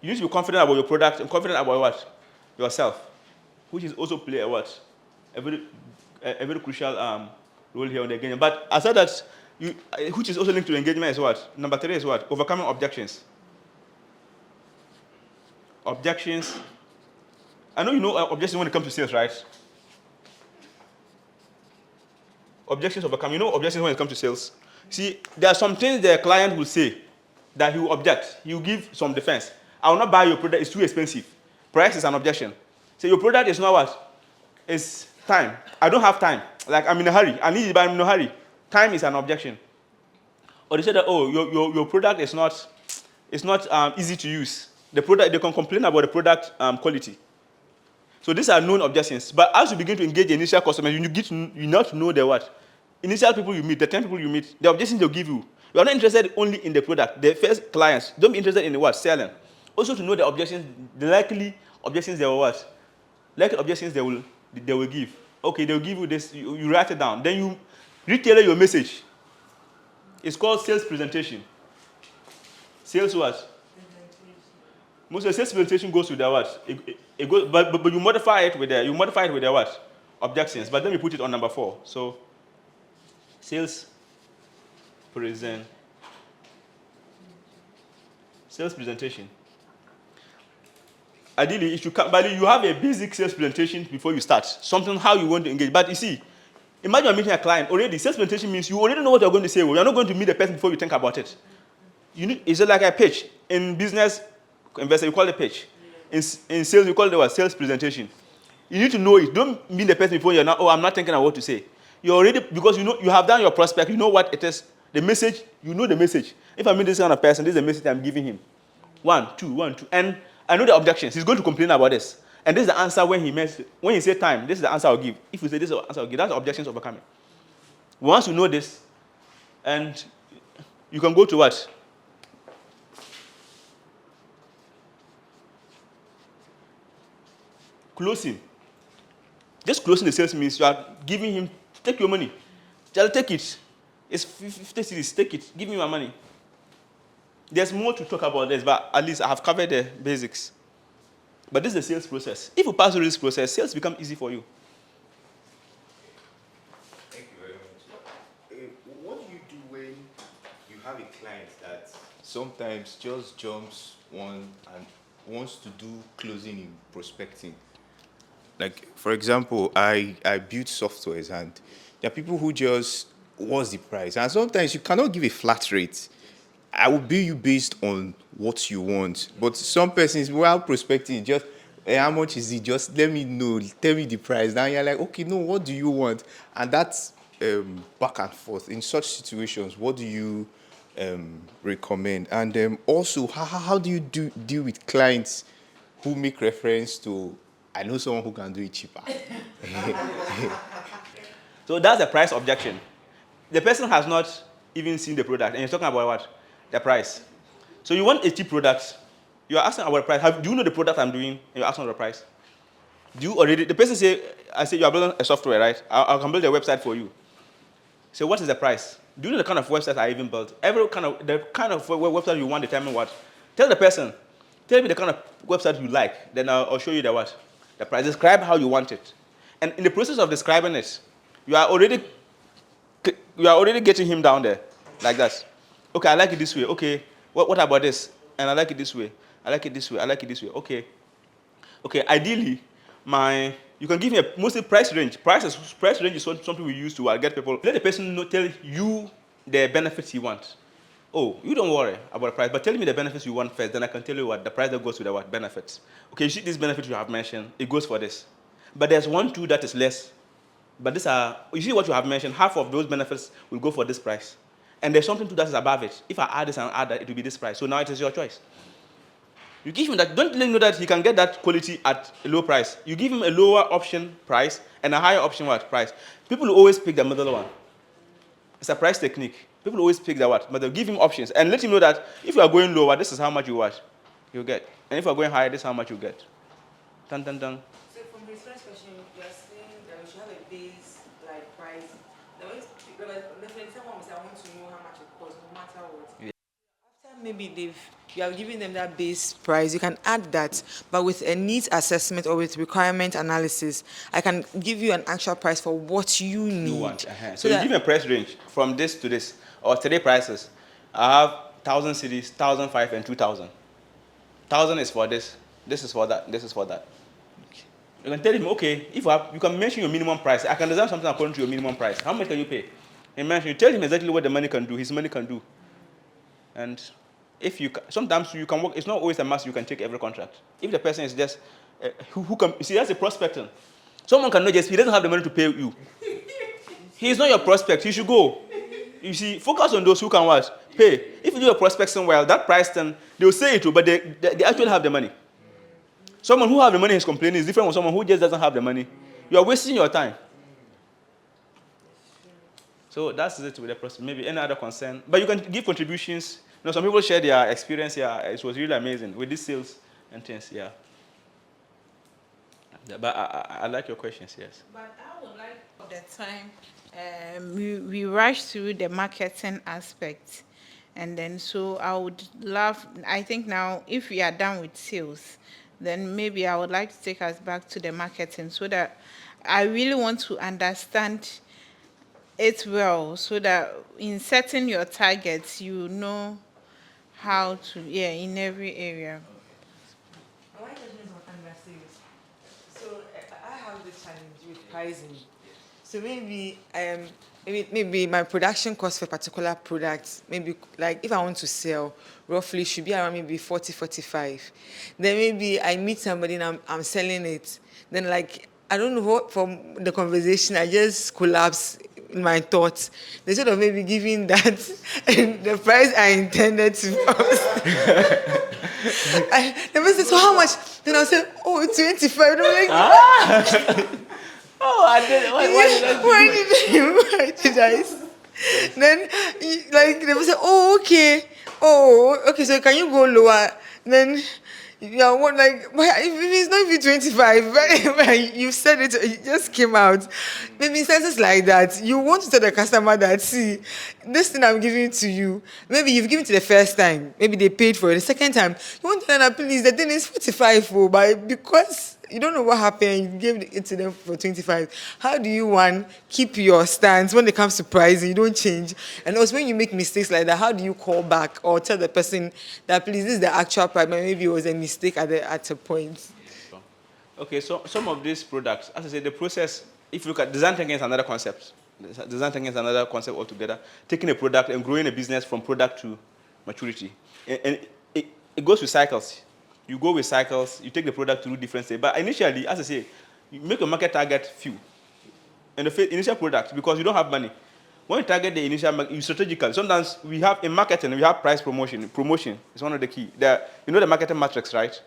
You need to be confident about your product and confident about what? Yourself, which is also play a what? A very crucial role here on the engagement. But aside that, which is also linked to engagement is what? Number 3 is what? Overcoming objections. Objections. I know you know objections when it comes to sales, right? Objections overcome. You know objections when it comes to sales? See, there are some things the client will say that he will object. He will give some defense. I will not buy your product. It's too expensive. Price is an objection. So your product is not what? It's time. I don't have time. Like I'm in a hurry. I need it, but I'm in a hurry. Time is an objection. Or they say that your product is not easy to use. The product, they can complain about the product quality. So these are known objections. But as you begin to engage the initial customers, you not know the what? Initial people you meet, the 10 people you meet, the objections they'll give you. You are not interested only in the product. The first clients, don't be interested in the what? Selling. Also to know the objections, the likely objections they will what? Likely objections they will give. Okay, they'll give you this, you write it down. Then you retailer your message. It's called sales presentation. Sales what? Most of the sales presentation goes with the what? It goes, but you modify it with the what? Objections. But then we put it on number 4. So sales presentation. Ideally, if you have a basic sales presentation before you start. Something how you want to engage. But you see, imagine you're meeting a client already. Sales presentation means you already know what you're going to say. Well, you're not going to meet the person before you think about it. It's like a pitch. In business, investor, you call it a pitch. In sales, you call it what? Sales presentation. You need to know it. Don't meet the person before you're not, I'm not thinking of what to say. You're already, because you have done your prospect, you know what it is. The message, you know the message. If I meet this kind of person, this is the message I'm giving him. 1, 2, 1, 2. And I know the objections. He's going to complain about this. And this is the answer when he say time, this is the answer I'll give. If you say this is the answer I'll give, that's the objections overcoming. Once you know this, and you can go to what? Closing. Just closing the sales means you are giving him, take your money. I'll take it. It's 50 cities, take it. Give me my money. There's more to talk about this, but at least I have covered the basics. But this is the sales process. If you pass through this process, sales become easy for you.
Thank you very much. What do you do when you have a client that sometimes just jumps on and wants to do closing in prospecting? Like, for example, I build softwares, and there are people who just, what's the price? And sometimes you cannot give a flat rate. I will bill you based on what you want. But some persons, while prospecting, just, how much is it? Just let me know, tell me the price. Now you're like, okay, no, what do you want? And that's back and forth. In such situations, what do you recommend? And also, how do you deal with clients who make reference to, I know someone who can do it cheaper?
So that's a price objection. The person has not even seen the product, and you're talking about what? The price. So you want a cheap product. You are asking about the price. Do you know the product I'm doing? And you're asking about the price. Do you already? The person say, I say you are building a software, right? I can build a website for you. So what is the price? Do you know the kind of website I even built? The kind of website you want, determine what? Tell the person. Tell me the kind of website you like. Then I'll show you the what? The price. Describe how you want it. And in the process of describing it, you are already getting him down there, like that. Okay, I like it this way. Okay, what about this? And I like it this way. I like it this way. I like it this way. Okay. Okay, ideally, you can give me mostly price range. Price range is something we use to get people. Let the person tell you the benefits you want. Oh, you don't worry about the price, but tell me the benefits you want first, then I can tell you what the price that goes with the what benefits. Okay, you see these benefits you have mentioned, it goes for this. But there's 1, 2 that is less. But you see what you have mentioned, half of those benefits will go for this price. And there's something that is above it. If I add this and add that, it will be this price. So now it is your choice. You give him that. Don't let him know that he can get that quality at a low price. You give him a lower option price and a higher option price. People will always pick the middle one. It's a price technique. People always pick the what, but they'll give him options and let him know that if you are going lower, this is how much you get. And if you are going higher, this is how much you get. Dun, dun, dun.
So from his first question, you are saying that we should have a base like price. Definitely someone will say, I want to know how much it costs, no matter what. Yeah. After maybe you are giving them that base price, you can add that, but with a needs assessment or with requirement analysis, I can give you an actual price for what you need.
You want. So you give me a price range from this to this, or today prices. I have 1,000 cities, 1,005 and 2,000. 1,000 is for this. This is for that. This is for that. Okay. You can tell him, okay, you can mention your minimum price. I can design something according to your minimum price. How much can you pay? You tell him exactly what the money can do. His money can do. And sometimes you can work. It's not always a must. You can take every contract. If the person is just who can see, that's a prospecting. Someone cannot he doesn't have the money to pay you. He is not your prospect. He should go. You see, focus on those who can what? Pay. If you do a prospecting well, that price then they will say it too, but they actually have the money. Someone who has the money is complaining is different from someone who just doesn't have the money. You are wasting your time. So that's it with the process. Maybe any other concern. But you can give contributions. Some people share their experience here. It was really amazing with these sales and things, yeah. But I like your questions, yes.
But I would like the time we rush through the marketing aspect. And then so I would love, I think now if we are done with sales, then maybe I would like to take us back to the marketing so that I really want to understand it well so that in setting your targets, you know how to, in every area.
My question is on under sales. So I have this challenge with pricing. So maybe my production cost for a particular product, maybe like if I want to sell, roughly should be around maybe 40, 45. Then maybe I meet somebody and I'm selling it. Then like, I don't know what, from the conversation, I just collapse in my thoughts. Instead of maybe giving that the price I intended to The person said, so how much? Then I said, oh, it's 25. And I'm like,
Oh, I did.
why did I? Then, like, they will say, oh, okay. Oh, okay, so can you go lower? Then, yeah, what, like, if it's not even 25, right? You said it just came out. Maybe senses like that. You want to tell the customer that, see, this thing I'm giving to you, maybe you've given it the first time, maybe they paid for it. The second time, you want to tell them, please, the thing is 45, but because you don't know what happened, you gave it to them for 25. How do you, one, keep your stance when it comes to pricing? You don't change. And also, when you make mistakes like that, how do you call back or tell the person that, please, this is the actual price, but maybe it was a mistake at a point?
Okay, so some of these products, as I said, the process, if you look at design thinking is another concept. Design thinking is another concept altogether. Taking a product and growing a business from product to maturity. And it goes with cycles. You go with cycles, you take the product through different stages. But initially, as I say, you make your market target few. And the initial product, because you don't have money. When you target the initial market, you strategically. Sometimes we have in marketing, we have price promotion. Promotion is one of the key. You know the marketing matrix, right?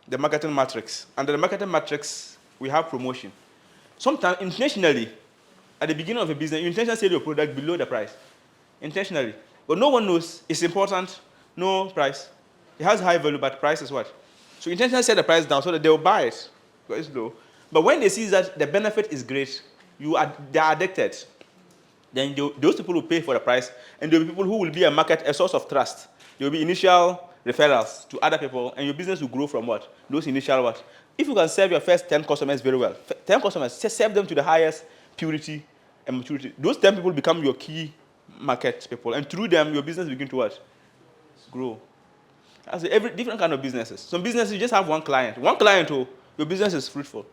The marketing matrix. Under the marketing matrix, we have promotion. Sometimes intentionally, at the beginning of a business, you intentionally sell your product below the price. Intentionally. But no one knows it's important, no price. It has high value, but price is what? So intentionally set the price down so that they'll buy it because it's low. But when they see that the benefit is great, they're addicted. Then those people will pay for the price, and there will be people who will be a source of trust. There will be initial referrals to other people, and your business will grow from what? Those initial what? If you can serve your first 10 customers very well, 10 customers, serve them to the highest purity and maturity. Those 10 people become your key market people, and through them, your business begin to what? Grow. As every different kind of businesses. Some businesses, you just have one client. One client, your business is fruitful.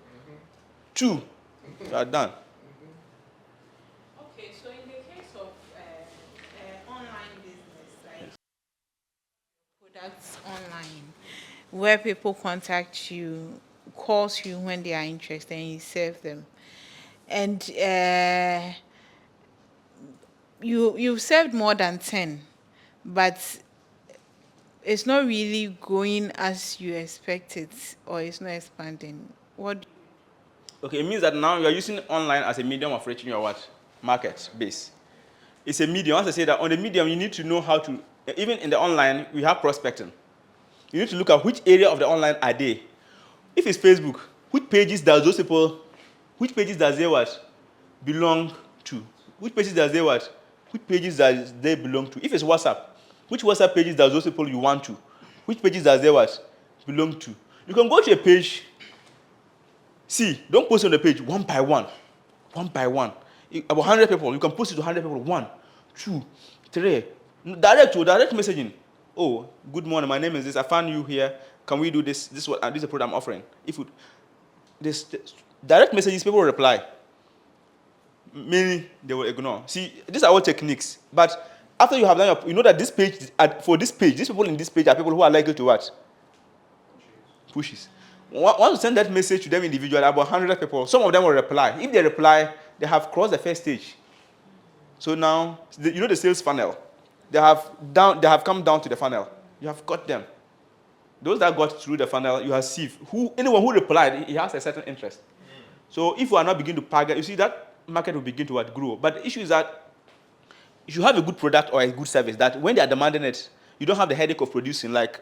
Two, you are done.
Okay, so in the case of online business, like products online, where people contact you, calls you when they are interested, and you serve them, and you've served more than 10, but it's not really growing as you expected, or it's not expanding. What?
Okay, it means that now you are using online as a medium of reaching your what? Market base. It's a medium. As I say that on the medium, you need to know how to, even in the online, we have prospecting. You need to look at which area of the online are they. If it's Facebook, which pages does they what? Belong to? Which pages does they what? Which pages does they belong to? If it's WhatsApp, which WhatsApp pages does those people you want to? Which pages does they what? Belong to? You can go to a page. See, don't post on the page one by one. One by one. About 100 people, you can post it to 100 people. 1, 2, 3. Direct messaging. Oh, good morning, my name is this. I found you here. Can we do this? This is the product I'm offering. This direct messages, people will reply. Many, they will ignore. See, these are all techniques. But after you have done you know that this page, these people in this page are people who are likely to what? Pushes. Once you send that message to them individually, about 100 people, some of them will reply. If they reply, they have crossed the first stage. So now, you know the sales funnel. They have come down to the funnel. You have got them. Those that got through the funnel, you have seen. Anyone who replied, he has a certain interest. So if you are not beginning to target, you see that market will begin to grow. But the issue is that you should have a good product or a good service that when they are demanding it, you don't have the headache of producing, like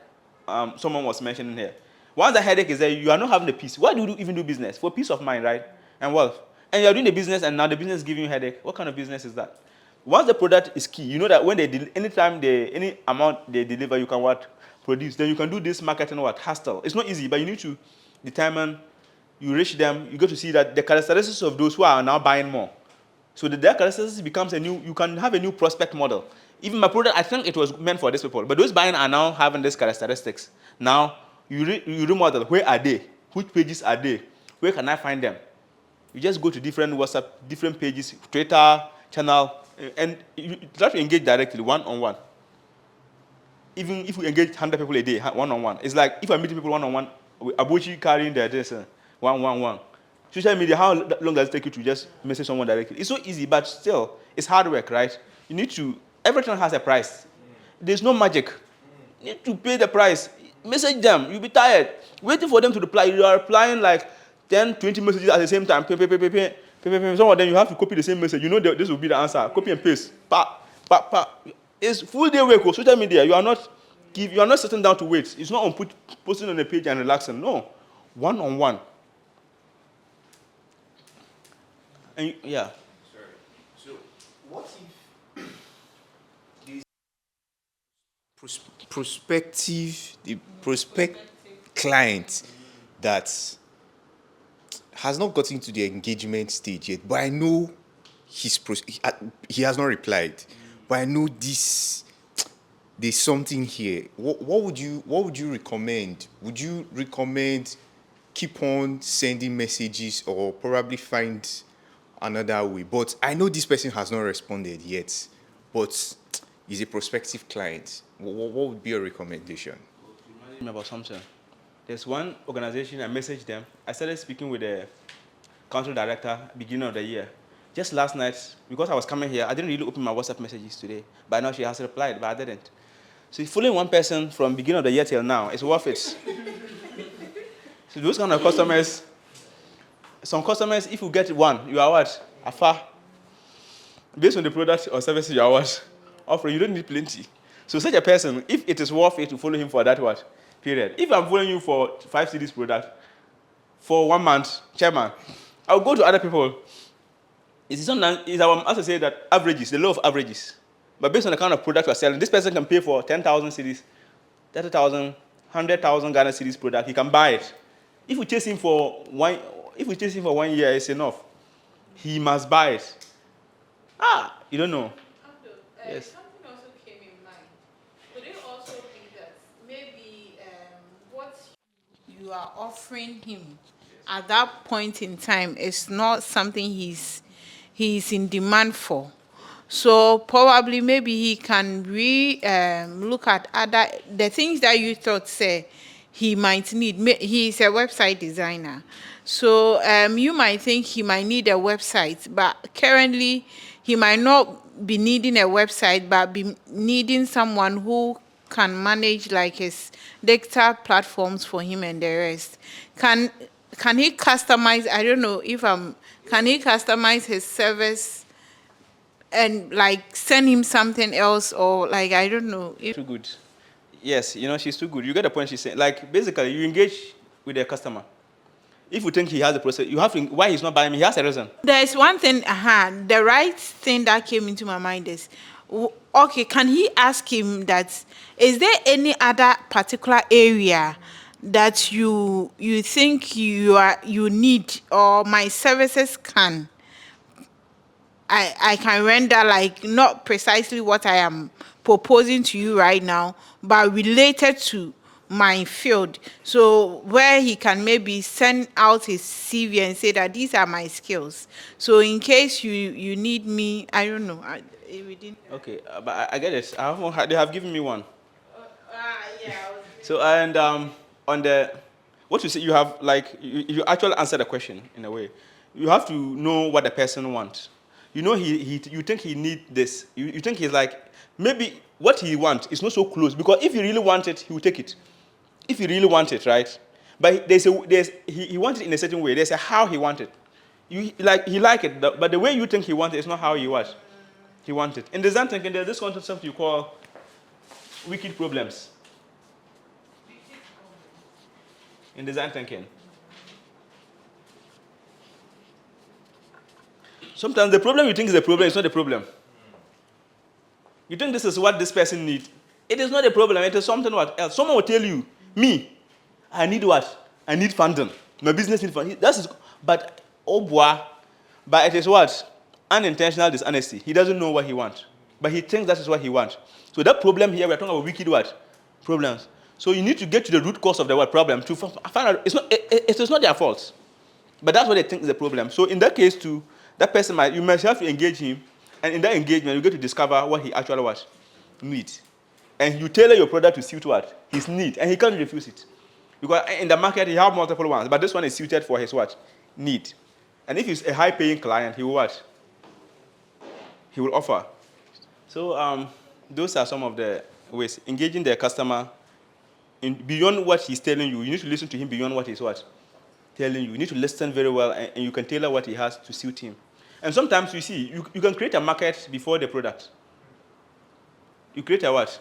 someone was mentioning here. Once the headache is there, you are not having the peace. Why do you even do business? For peace of mind, right? And wealth. And you are doing the business, and now the business is giving you a headache. What kind of business is that? Once the product is key, you know that when any amount they deliver, you can produce. Then you can do this marketing hustle. It's not easy, but you need to determine. You reach them. You get to see that the characteristics of those who are now buying more. So their characteristics becomes you can have a new prospect model. Even my product, I think it was meant for these people, but those buying are now having these characteristics. Now, you remodel. Where are they? Which pages are they? Where can I find them? You just go to different WhatsApp, different pages, Twitter, channel, and you try to engage directly, one-on-one. Even if we engage 100 people a day, one-on-one. It's like if I'm meeting people one-on-one, Abuchi carrying their address, one. Social media, how long does it take you to just message someone directly? It's so easy, but still, it's hard work, right? Everything has a price. There's no magic. You need to pay the price. Message them. You'll be tired. Waiting for them to reply. You are replying like 10, 20 messages at the same time. Some of them you have to copy the same message. You know this will be the answer. Copy and paste. Pa, pa, pa. It's full day work. Social media. You are not sitting down to wait. It's not on posting on a page and relaxing. No. One-on-one. And yeah.
Sorry. So, what if this prospect client that has not gotten to the engagement stage yet, but I know he has not replied, but I know there's something here. What would you recommend? Would you recommend keep on sending messages or probably find another way? But I know this person has not responded yet, but is a prospective client. What would be your recommendation?
Remind me about something. There's one organization, I messaged them. I started speaking with the council director beginning of the year. Just last night, because I was coming here, I didn't really open my WhatsApp messages today. By now she has replied, but I didn't. So following one person from beginning of the year till now, it's worth it. So those kind of customers, some customers, if you get one, you are what? Afar. Based on the product or services you are what? Offering, you don't need plenty. So such a person, if it is worth it to follow him for that what? Period. If I'm following you for 5 CDs product, for 1 month, chairman, I'll go to other people. It's our, as I say, that averages, the law of averages. But based on the kind of product you're selling, this person can pay for 10,000 CDs, 30,000, 100,000 Ghana CDs product, he can buy it. If we chase him for 1 year, it's enough. He must buy it. You don't know. Yes.
Something also came in mind. Could it also be that maybe what you are offering him at that point in time is not something he's in demand for? So probably maybe he can look at the things that you thought say he might need. He's a website designer. So you might think he might need a website, but currently he might not be needing a website, but be needing someone who can manage like his digital platforms for him and the rest. Can he customize? I don't know if can he customize his service and like send him something else, or like I don't know if
Too good. Yes, she's too good. You get the point she's saying. Like basically, you engage with the customer. If you think he has a process, you have to. Why he's not buying me? He has a reason.
There's one thing, the right thing that came into my mind is, okay, can he ask him that, is there any other particular area that you think you need, or my services I can render, like not precisely what I am proposing to you right now, but related to my field. So where he can maybe send out his CV and say that these are my skills. So in case you need me, I don't know.
Okay, but I get it. They have given me one.
Yeah.
So and on the what you say, you have like you actually answer the question in a way. You have to know what the person wants. You think he need this. You think he's like maybe what he wants is not so close, because if he really want it, he will take it. If you really want it, right? But he wants it in a certain way. There's a how he wants it. He like it, but the way you think he wants it is not how he wants. He wants it. In design thinking, there's this concept you call wicked problems. In design thinking, sometimes the problem you think is a problem is not a problem. You think this is what this person needs. It is not a problem. It is something else. Someone will tell you, me, I need what? I need funding. My business needs funding. But it is what? Unintentional dishonesty. He doesn't know what he wants. But he thinks that is what he wants. So that problem here, we're talking about wicked what? Problems. So you need to get to the root cause of the problem to find out it is not their fault. But that's what they think is the problem. So in that case too, that person you must have to engage him, and in that engagement you get to discover what he actually needs. And you tailor your product to suit what? His need. And he can't refuse it. Because in the market, he has multiple ones. But this one is suited for his what? Need. And if he's a high-paying client, he will what? He will offer. So those are some of the ways. Engaging the customer beyond what he's telling you. You need to listen to him beyond what he's telling you. You need to listen very well, and you can tailor what he has to suit him. And sometimes you see, you can create a market before the product. You create a what?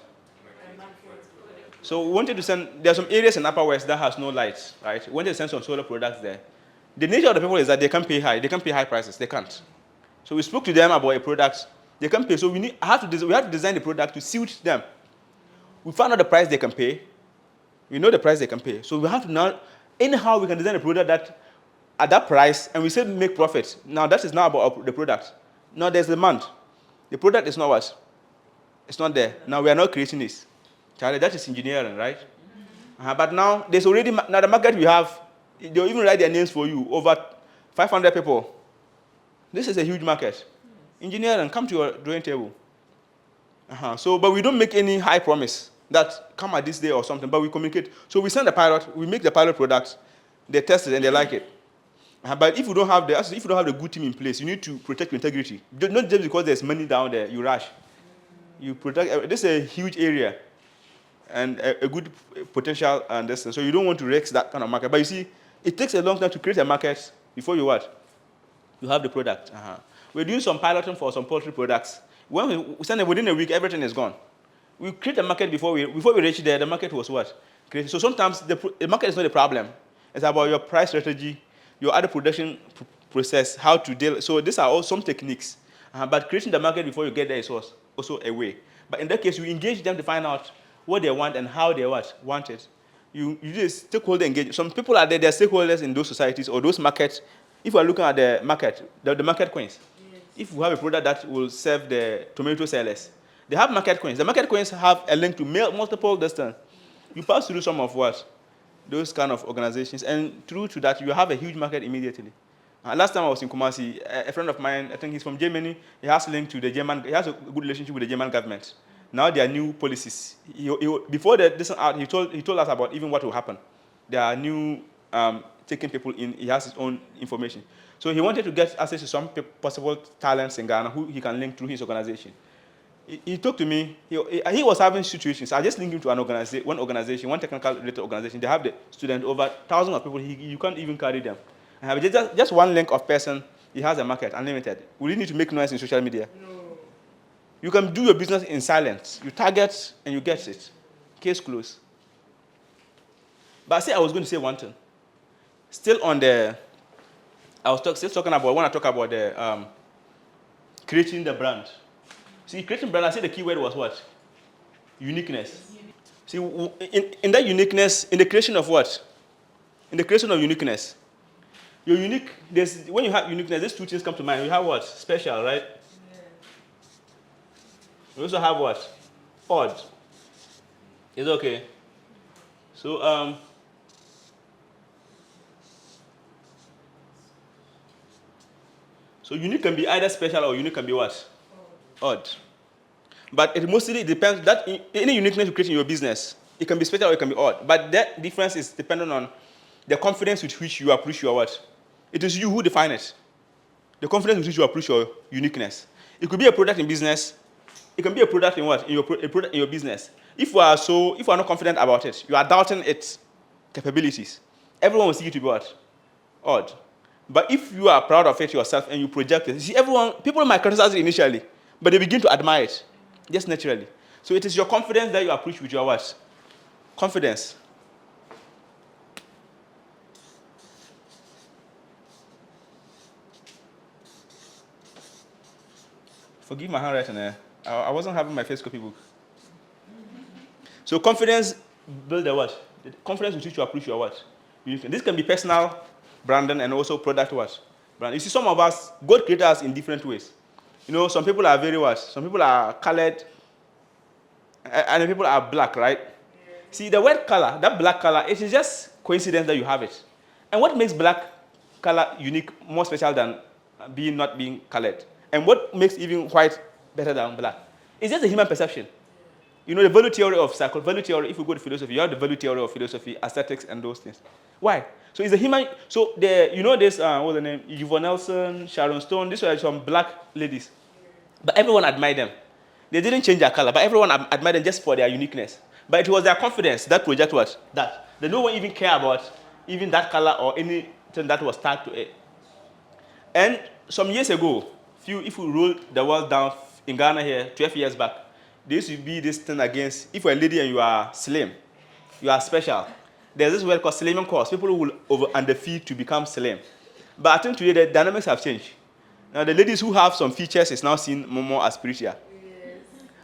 So we wanted to send, there are some areas in Upper West that has no lights, right? We wanted to send some solar products there. The nature of the people is that they can't pay high prices, they can't. So we spoke to them about a product, they can't pay, so we have to design the product to suit them. We found out the price they can pay, we know the price they can pay, so we have to now, anyhow we can design a product that, at that price, and we still make profit. Now that is now about the product. Now there's demand. The product is not what? It's not there. Now we are not creating this. Charlie, that is engineering, right? But now, there's already, now the market we have, they'll even write their names for you, over 500 people. This is a huge market. Engineering, come to your drawing table. So, but we don't make any high promise that come at this day or something, but we communicate. So we send the pilot, we make the pilot product, they test it and they like it. But if you don't have the good team in place, you need to protect your integrity. Not just because there's money down there, you rush. You protect, this is a huge area and a good potential and this. So you don't want to risk that kind of market. But you see, it takes a long time to create a market before you what? You have the product. We're doing some piloting for some poultry products. When we send it within a week, everything is gone. We create a market before we reach there, the market was what? Created. So sometimes the market is not a problem. It's about your price strategy, your other production process, how to deal. So these are all some techniques. But creating the market before you get there is also a way. But in that case, you engage them to find out what they want and how they want it. You do stakeholder engagement. Some people are there, they're stakeholders in those societies or those markets. If we're looking at the market, the market coins, if we have a product that will serve the tomato sellers, they have market coins. The market coins have a link to multiple distance. You pass through some of what? Those kind of organizations, and through to that, you have a huge market immediately. Last time I was in Kumasi, a friend of mine, I think he's from Germany, he has link to the German, he has a good relationship with the German government. Now there are new policies. Before this out, he told us about even what will happen. There are new taking people in, he has his own information. So he wanted to get access to some possible talents in Ghana who he can link through his organization. He talked to me, he was having situations. I just linked him to one organization, one technical related organization. They have the students, over thousands of people, you can't even carry them. Just one link of person, he has a market, unlimited. We really need to make noise in social media. No. You can do your business in silence. You target and you get it. Case closed. But I was going to say one thing. Still on the, still talking about, when I talk about the creating the brand. See, creating brand, I said the key word was what? Uniqueness. See, in that uniqueness, in the creation of what? In the creation of uniqueness. You're unique. When you have uniqueness, these two things come to mind. You have what? Special, right? Yeah. We also have what? Odd. It's okay. So, so unique can be either special or unique can be what? Odd. But it mostly depends, that any uniqueness you create in your business, it can be special or it can be odd. But that difference is dependent on the confidence with which you approach your what? It is you who define it. The confidence with which you approach your uniqueness. It could be a product in business. It can be a product in what? A product in your business. If you are not confident about it, you are doubting its capabilities, everyone will see you to be what? Odd. But if you are proud of it yourself and you project it, you see, people might criticize it initially, but they begin to admire it, just naturally. So it is your confidence that you approach with your what? Confidence. Forgive my handwriting there. I wasn't having my face copy book. So confidence build the what? The confidence with which you approach your what? This can be personal branding and also product what? Brand. You see, some of us, God created us in different ways. You know, some people are very what? Some people are colored, and people are black, right? Yeah. See, the word color, that black color, it is just coincidence that you have it. And what makes black color unique, more special than not being colored? And what makes even white better than black? It's just a human perception. You know, the value theory of value theory, if you go to philosophy, you have the value theory of philosophy, aesthetics, and those things. Why? So it's a human, so you know this, what's the name? Yvonne Nelson, Sharon Stone, these were some black ladies. But everyone admired them. They didn't change their color, but everyone admired them just for their uniqueness. But it was their confidence that project was that. They no one even care about even that color or anything that was tagged to it. And some years ago, if we roll the world down in Ghana here, 12 years back, there used to be this thing against, if you're a lady and you are slim, you are special. There's this word called slimming course. People will underfeed to become slim. But I think today the dynamics have changed. Now the ladies who have some features is now seen more as spiritual. Yes.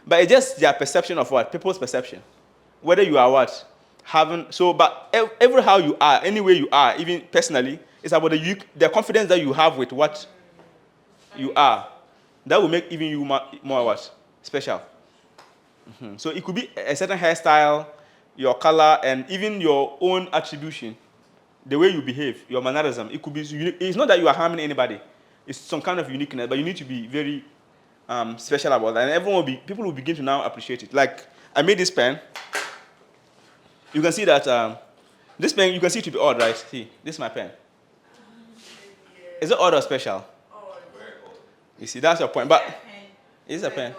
But it's just their perception of what? People's perception. Whether you are what? But every how you are, any way you are, even personally, it's about the confidence that you have with what you are. That will make even you more what? Special. Mm-hmm. So it could be a certain hairstyle, your color, and even your own attribution, the way you behave, your mannerism. It could be unique. It's not that you are harming anybody. It's some kind of uniqueness, but you need to be very special about that. And people will begin to now appreciate it. Like, I made this pen. You can see that this pen, you can see it to be odd, right? See, this is my pen. Is it odd or special? You see, that's your point. But it's a pen.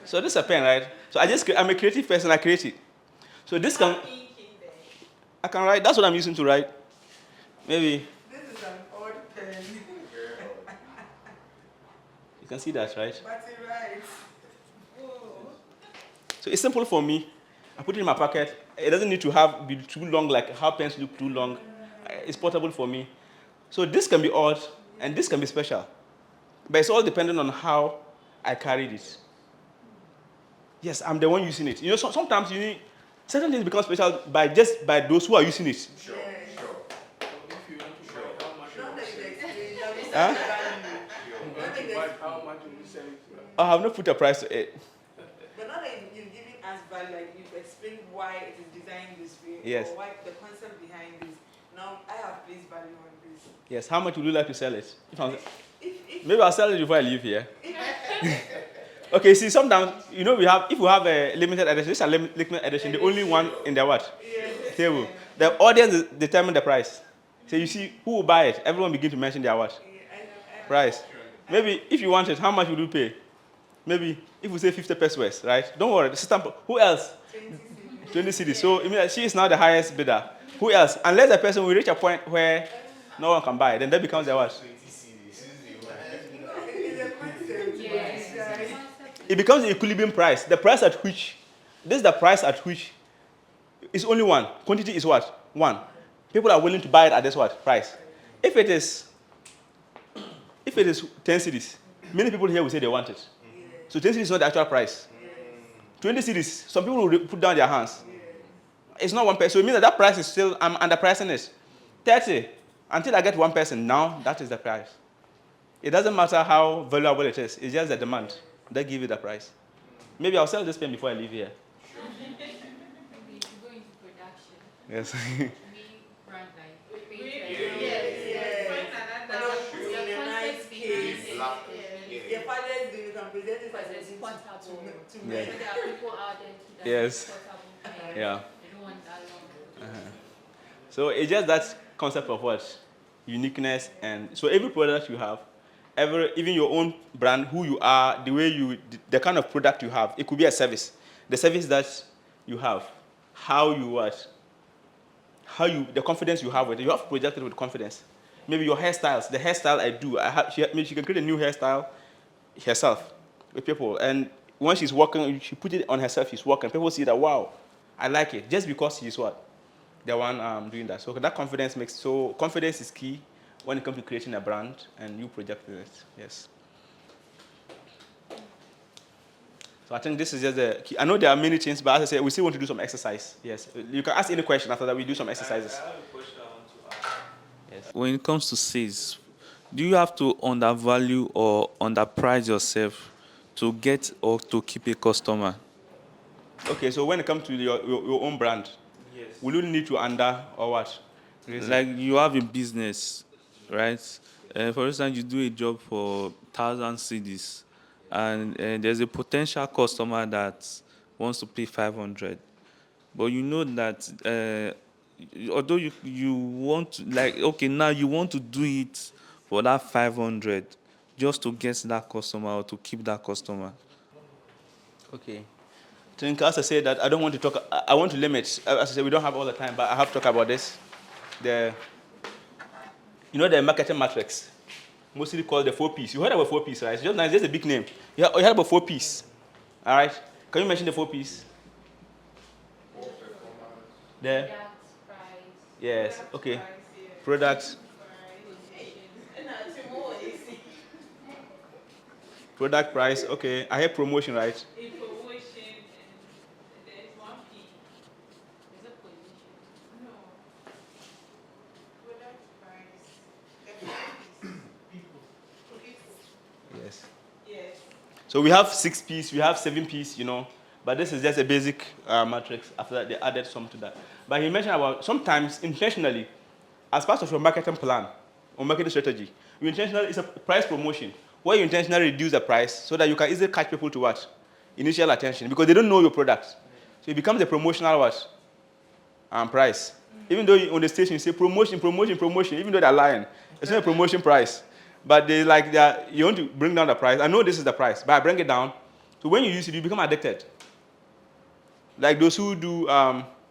So this is a pen, right? So I'm a creative person, I create it. So this I can write, that's what I'm using to write. Maybe.
This is an odd pen.
You can see that, right?
But it writes.
So it's simple for me. I put it in my pocket. It doesn't need to be too long, like how pens look too long. It's portable for me. So this can be odd, and this can be special. But it's all dependent on how I carried it. Yes, I'm the one using it. You know, sometimes you need certain things become special by those who are using it.
Sure.
Huh?
How much will you sell it to?
I have not put a price to it.
But not that you've given us value, like you've explained why it is designed this way,
Yes.
or why the concept behind this. Now I have placed value on this.
Yes, how much would you like to sell it? Maybe I'll sell it before I leave here. Okay, see, sometimes, you know, if we have a limited edition, this is a limited edition, the only one in the what?
Yes.
Table. The audience determine the price. So you see, who will buy it? Everyone begin to mention their what? Price. Maybe if you want it, how much would you pay? Maybe if we say 50 pesos, right? Don't worry, the system. Who else? 20 cedis. So she is now the highest bidder. Who else? Unless the person will reach a point where no one can buy, then that becomes the what? It becomes the equilibrium price. The price at which, this is the price at which, it's only one. Quantity is what? One. People are willing to buy it at this what? Price. If it is 10 cedis, many people here will say they want it. So 10 cedis is not the actual price. 20 cedis, some people will put down their hands. It's not one person. So it means that price is still, I'm underpricing it. 30, until I get one person, now that is the price. It doesn't matter how valuable it is. It's just the demand that gives it the price. Maybe I'll sell this pen before I leave here.
Maybe to go into production.
Yes.
We brand like
Your father's doing, you can present it as
it's portable.
to
Yeah.
So there are people out there that
Yes.
portable pen.
Yeah.
They don't want that long.
So it's just that concept of what? Uniqueness. And so every product you have, even your own brand, who you are, the kind of product you have, it could be a service. The service that you have, the confidence you have with it. You have to project it with confidence. Maybe your hairstyles, the hairstyle I do, she can create a new hairstyle herself with people. And when she's working, she put it on herself, she's working. People see that, wow, I like it. Just because she's what? The one doing that. So that confidence confidence is key when it comes to creating a brand and you projecting it. Yes. So I think this is just the key. I know there are many things, but as I said, we still want to do some exercise. Yes. You can ask any question after that. We do some exercises.
I have a question I want to ask.
Yes.
When it comes to sales, do you have to undervalue or underprice yourself to get or to keep a customer?
Okay, so when it comes to your own brand,
Yes.
will you need to under or what?
Like you have a business, right? For instance, you do a job for 1,000 CDs, and there's a potential customer that wants to pay 500, but you know that although you want to, like, okay, now you want to do it for that 500, just to get that customer or to keep that customer.
Okay. I think, as I said, that I don't want to talk. I want to limit. As I said, we don't have all the time, but I have to talk about this. The marketing matrix, mostly called the 4Ps. You heard about 4Ps, right? It's just nice. Just a big name. You heard about 4Ps. All right. Can you mention the 4Ps? There. Yes. Okay. Product. Product price. Okay. I heard promotion, right? Yes. So we have 6Ps, we have 7Ps, but this is just a basic matrix. After that, they added some to that. But he mentioned about sometimes intentionally, as part of your marketing plan or marketing strategy, it's a price promotion where you intentionally reduce the price so that you can easily catch people to what? Initial attention, because they don't know your product. So it becomes a promotional what? Price. Even though on the station you say promotion, even though they're lying, it's not a promotion price. But you want to bring down the price. I know this is the price, but I bring it down. So when you use it, you become addicted. Like those who do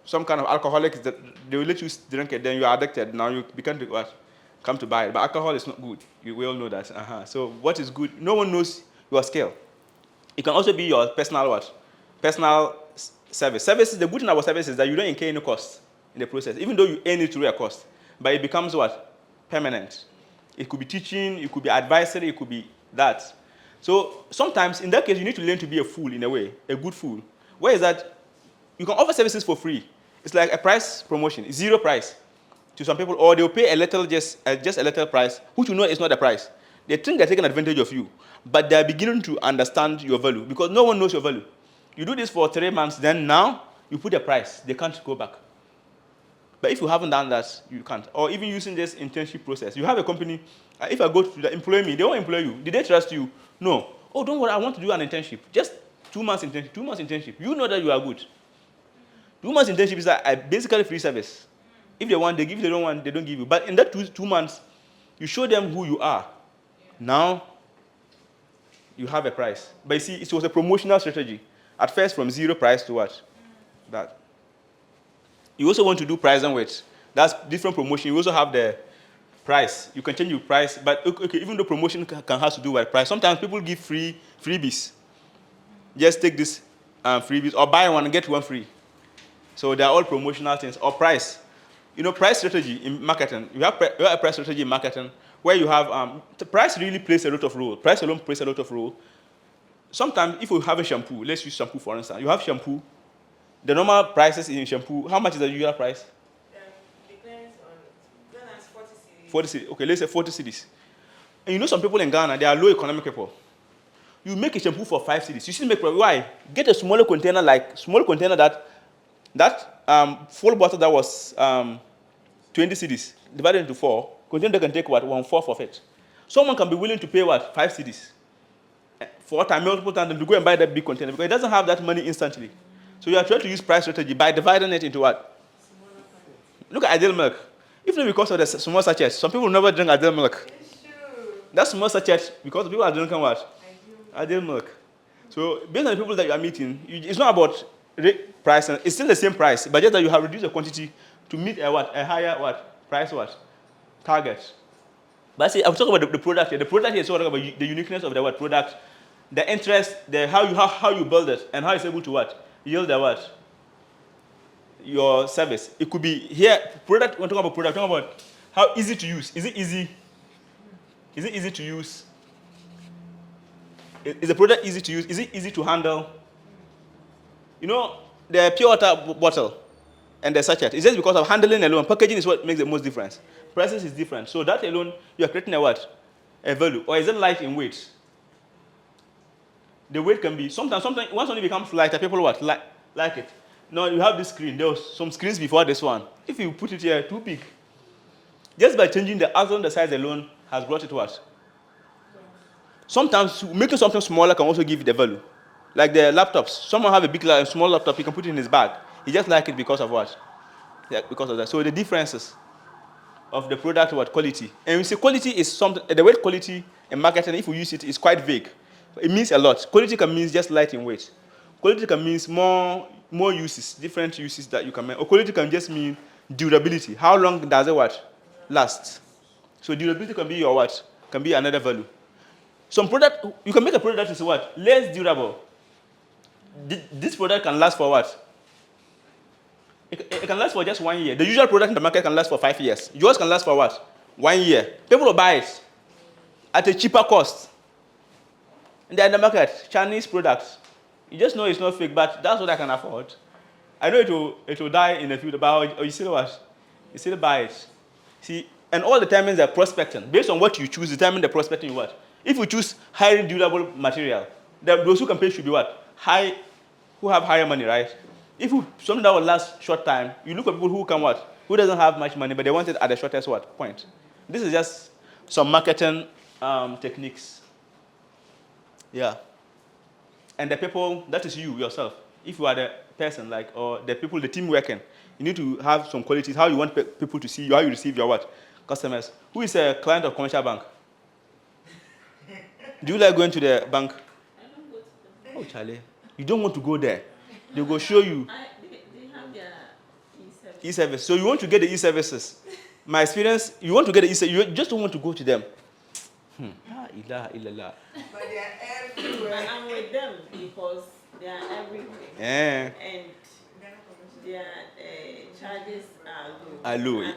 some kind of alcoholics, they will let you drink it, then you are addicted. Now you become to what? Come to buy it. But alcohol is not good. We all know that. So what is good? No one knows your scale. It can also be your personal what? Personal service. Services, the good thing about service is that you don't incur any cost in the process, even though you earn it through a cost. But it becomes what? Permanent. It could be teaching, it could be advisory, it could be that. So sometimes, in that case, you need to learn to be a fool in a way, a good fool. Where is that? You can offer services for free. It's like a price promotion, it's zero price to some people, or they'll pay a little, just a little price, which you know is not the price. They think they're taking advantage of you, but they're beginning to understand your value because no one knows your value. You do this for 3 months, then now you put a price. They can't go back. But if you haven't done that, you can't. Or even using this internship process. You have a company, if I go to employ me, they won't employ you. Did they trust you? No. Oh, don't worry, I want to do an internship. Just 2 months internship. 2 months internship. You know that you are good. 2 months internship is basically free service. If they want, they give. If they don't want, they don't give you. But in that 2 months, you show them who you are. Now, you have a price. But you see, it was a promotional strategy. At first, from zero price to what? That. You also want to do price and weight. That's different promotion. You also have the price. You can change your price, but okay, even though promotion can have to do with price, sometimes people give freebies. Just take this freebies, or buy one and get one free. So they're all promotional things. Or price. Price strategy in marketing. You have a price strategy in marketing where you have the price really plays a lot of role. Price alone plays a lot of role. Sometimes if you have a shampoo, let's use shampoo for instance. You have shampoo. The normal prices in shampoo, how much is the usual price?
Depends on Ghana's 40 cedis.
40 cedis. Okay, let's say 40 cedis. And some people in Ghana, they are low economic people. You make a shampoo for 5 cedis. You still make profit. Why? Get a smaller container, that full bottle that was 20 cedis divided into 4. Container can take what? 1/4 of it. Someone can be willing to pay what? 5 cedis. 4 times, multiple times to go and buy that big container because it doesn't have that money instantly. So you are trying to use price strategy by dividing it into what? Look at Ideal milk. If not because of the small sachets, some people never drink Ideal milk.
It's true.
That small sachet, because people are drinking what? Ideal milk. So based on the people that you are meeting, it's not about price. It's still the same price, but just that you have reduced the quantity to meet a higher price target. But see, I'm talking about the product here. The product here is talking about the uniqueness of the product, the interest, how you build it, and how it's able to yield your service. It could be here product. We're talking about product. We're talking about how easy to use. Is it easy? Is it easy to use? Is the product easy to use? Is it easy to handle? The pure water bottle and the sachet. It's just because of handling alone. Packaging is what makes the most difference. Prices is different. So that alone, you are creating a value. Or is it light in weight? The weight can be sometimes once it becomes lighter, people like it. Now you have this screen. There was some screens before this one. If you put it here too big, just by changing the size alone has brought it to what? Sometimes making something smaller can also give it the value. Like the laptops. Someone have a big small laptop, he can put it in his bag. He just like it because of what? Yeah, because of that. So the differences. of the product what quality. And we say quality is something, the word quality in marketing, if we use it, is quite vague. It means a lot. Quality can mean just light in weight. Quality can mean more uses, different uses that you can make. Or quality can just mean durability. How long does it what? Last. So durability can be your what? Can be another value. Some product, you can make a product that is what? Less durable. This product can last for what? It can last for just 1 year. The usual product in the market can last for 5 years. Yours can last for what? 1 year. People will buy it at a cheaper cost. And they're in the market, Chinese products. You just know it's not fake, but that's what I can afford. I know it will die in a few, but you still what? You still buy it. See, and all the timings are prospecting. Based on what you choose, determine the prospecting you what. If you choose highly durable material, those who can pay should be what? Who have higher money, right? If you something that will last short time, you look at people who can what? Who doesn't have much money, but they want it at the shortest what? Point. This is just some marketing techniques. Yeah. And the people, that is you yourself. If you are the person, like, or the people, the team working, you need to have some qualities, how you want people to see you, how you receive your what? Customers. Who is a client of commercial bank? Do you like going to the bank?
I don't go to them.
Oh, Charlie. You don't want to go there. They will show you.
They have their e-service.
E-service. So you want to get the e-services. My experience, you want to get the e-service, you just don't want to go to them.
But they are everywhere.
I'm with them because they are everywhere.
Yeah.
And their charges
Are low.
At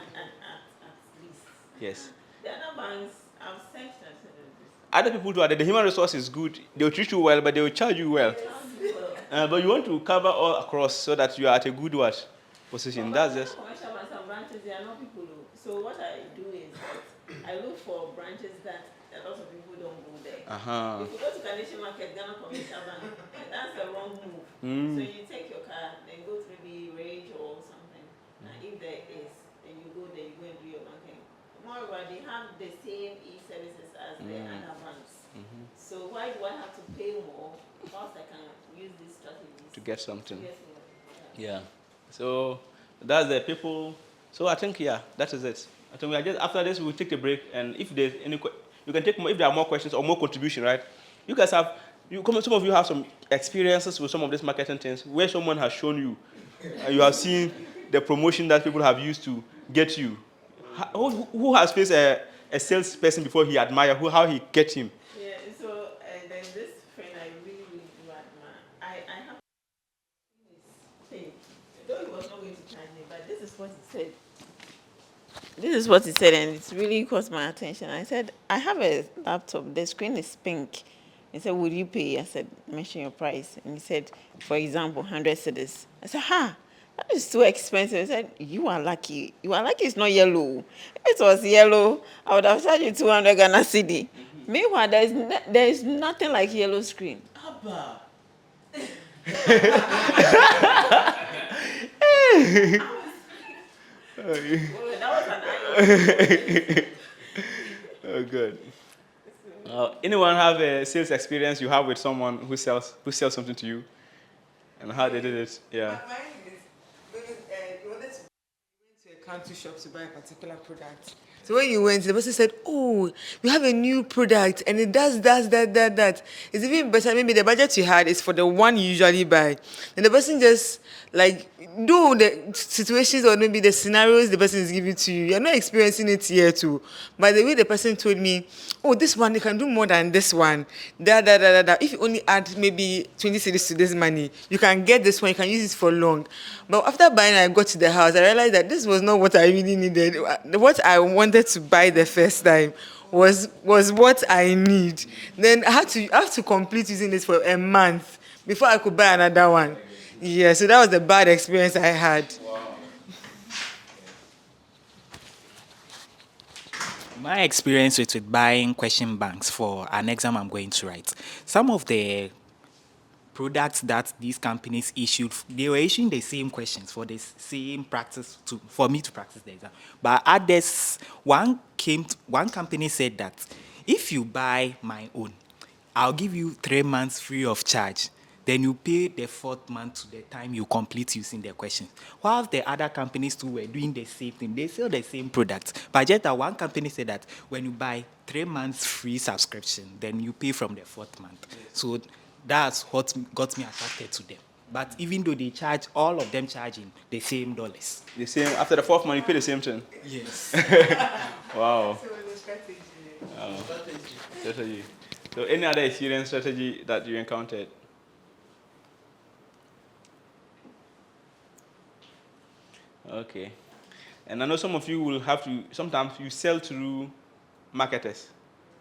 least.
Yes.
The other banks, I've searched and said
Other people do that. The human resource is good. They will treat you well, but they will charge you well. But you want to cover all across so that you are at a good what position. That's just.
Commercial banks and branches, they are not people who. So what I do is that I look for branches that a lot of people don't go there. If you go to Carnation Market, Ghana Commercial Bank, that's the wrong move. So you take your car, then go to maybe Rage or something. And if there is, then you go there, you go and do your banking. Moreover, they have the same e-services as the other banks. So why do I have to pay more whilst I can use these strategies
To get something.
Yeah.
So that's the people. So I think that is it. I think we are just after this we'll take a break, and if there's any, you can take more if there are more questions or more contribution, right? You guys have some of you have some experiences with some of these marketing things where someone has shown you, and you have seen the promotion that people have used to get you. Who has faced a salesperson before he admire how he get him?
Yeah, so there's this friend I really do admire. I have this thing. Though he was not going to charge me, but this is what he said. This is what he said, and it's really caught my attention. I said, I have a laptop. The screen is pink. He said, would you pay? I said, mention your price. And he said, for example, 100 cedis. I said, that is too expensive. He said, you are lucky. You are lucky it's not yellow. If it was yellow, I would have charged you 200 Ghana cedi. Meanwhile, there is nothing like yellow screen.
Abba. Oh, good. Anyone have a sales experience you have with someone who sells something to you, and how they did it? Yeah.
Mine is you wanted to a country shop to buy a particular product. So when you went, the person said, "Oh, we have a new product, and it does that. It's even better. Maybe the budget you had is for the one you usually buy." And the person just do the situations or maybe the scenarios the person is giving to you. You're not experiencing it here too. By the way, the person told me, "Oh, this one you can do more than this one. If you only add maybe 20 cedis to this money, you can get this one. You can use it for long." But after buying, I got to the house. I realized that this was not what I really needed. What I wanted to buy the first time was what I need. Then I have to complete using this for a month before I could buy another one. Yeah, so that was the bad experience I had.
My experience with buying question banks for an exam I'm going to write. Some of the products that these companies issued, they were issuing the same questions for the same practice for me to practice the exam. But others, one company said that if you buy my own, I'll give you 3 months free of charge. then you pay the 4th month to the time you complete using the questions. While the other companies too were doing the same thing, they sell the same product. But just that one company said that when you buy 3 months free subscription, then you pay from the 4th month. Yes. So that's what got me attracted to them. But even though they charge, all of them charging the same dollars.
The same, after the 4th month, you pay the same thing?
Yes.
Wow.
So the strategy.
Strategy. So any other experience strategy that you encountered? Okay. And I know some of you will have to, sometimes you sell through marketers.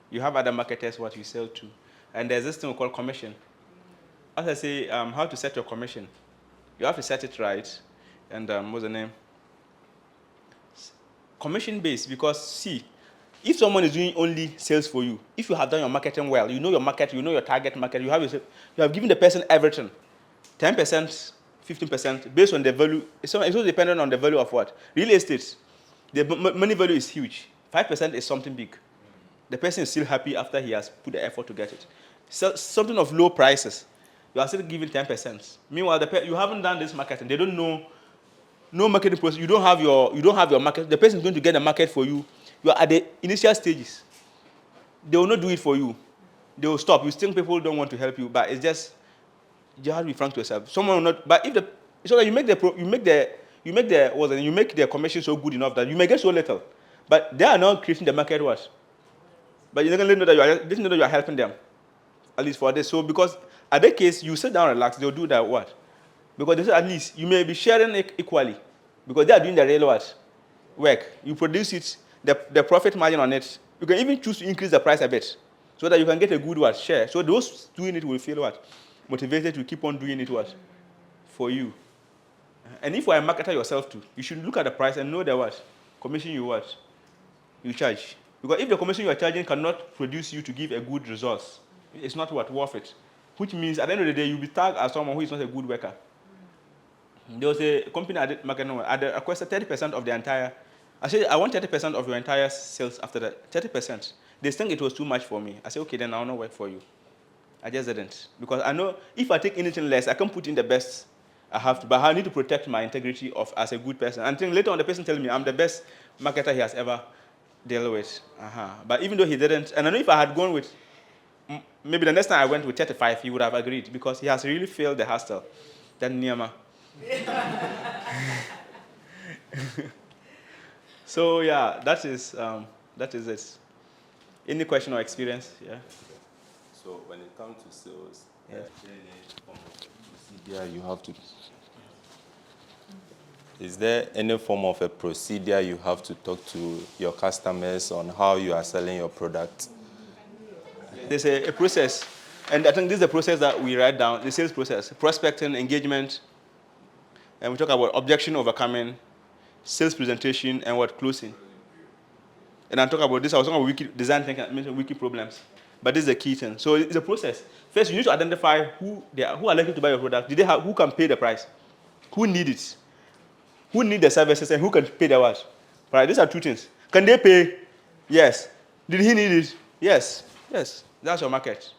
You have other marketers what you sell to. And there's this thing we call commission. As I say, how to set your commission. You have to set it right. And what's the name? Commission based, because see, if someone is doing only sales for you, if you have done your marketing well, you know your market, you know your target market, you have given the person everything, 10%, 15%, based on the value. It's also dependent on the value of what? Real estate. The money value is huge. 5% is something big. The person is still happy after he has put the effort to get it. So, something of low prices, you are still giving 10%. Meanwhile, you haven't done this marketing. They don't know. No marketing process. You don't have your market. The person is going to get a market for you. You are at the initial stages. They will not do it for you. They will stop. You think people don't want to help you, but it's just you have to be frank to yourself. Someone will not. But if so that you make the commission so good enough that you may get so little, but they are not creating the market what. But you're not going to know that you are helping them, at least for this. So because at that case you sit down and relax, they'll do that what. Because they say at least you may be sharing it equally, because they are doing the real work. You produce it, the profit margin on it. You can even choose to increase the price a bit, so that you can get a good share. So those doing it will feel motivated to keep on doing it for you. And if you are a marketer yourself too, you should look at the price and know the commission you charge. Because if the commission you are charging cannot produce you to give a good result, it's not worth it. Which means at the end of the day you'll be tagged as someone who is not a good worker. There was a company I did marketing with. I requested 30% of the entire. I said, I want 30% of your entire sales after that. 30%. They think it was too much for me. I said, okay, then I'll not work for you. I just didn't. Because I know if I take anything less, I can put in the best I have to. But I need to protect my integrity as a good person. And then later on, the person tells me I'm the best marketer he has ever dealt with. But even though he didn't, and I know if I had gone with, maybe the next time I went with 35, he would have agreed, because he has really failed the hustle. Then Niyama. So yeah, that is it. Any question or experience? Yeah.
So when it comes to sales, is there any form of a procedure you have to talk to your customers on how you are selling your product?
There's a process, and I think this is the process that we write down, the sales process: prospecting, engagement, and we talk about objection overcoming, sales presentation, and closing. And I talk about this. I was talking about wiki design thinking, wiki problems, but this is the key thing. So it's a process. First, you need to identify who are likely to buy your product. Who can pay the price? Who need it? Who need the services, and who can pay the what? Right? These are two things. Can they pay? Yes. Did he need it? Yes. Yes. That's your market.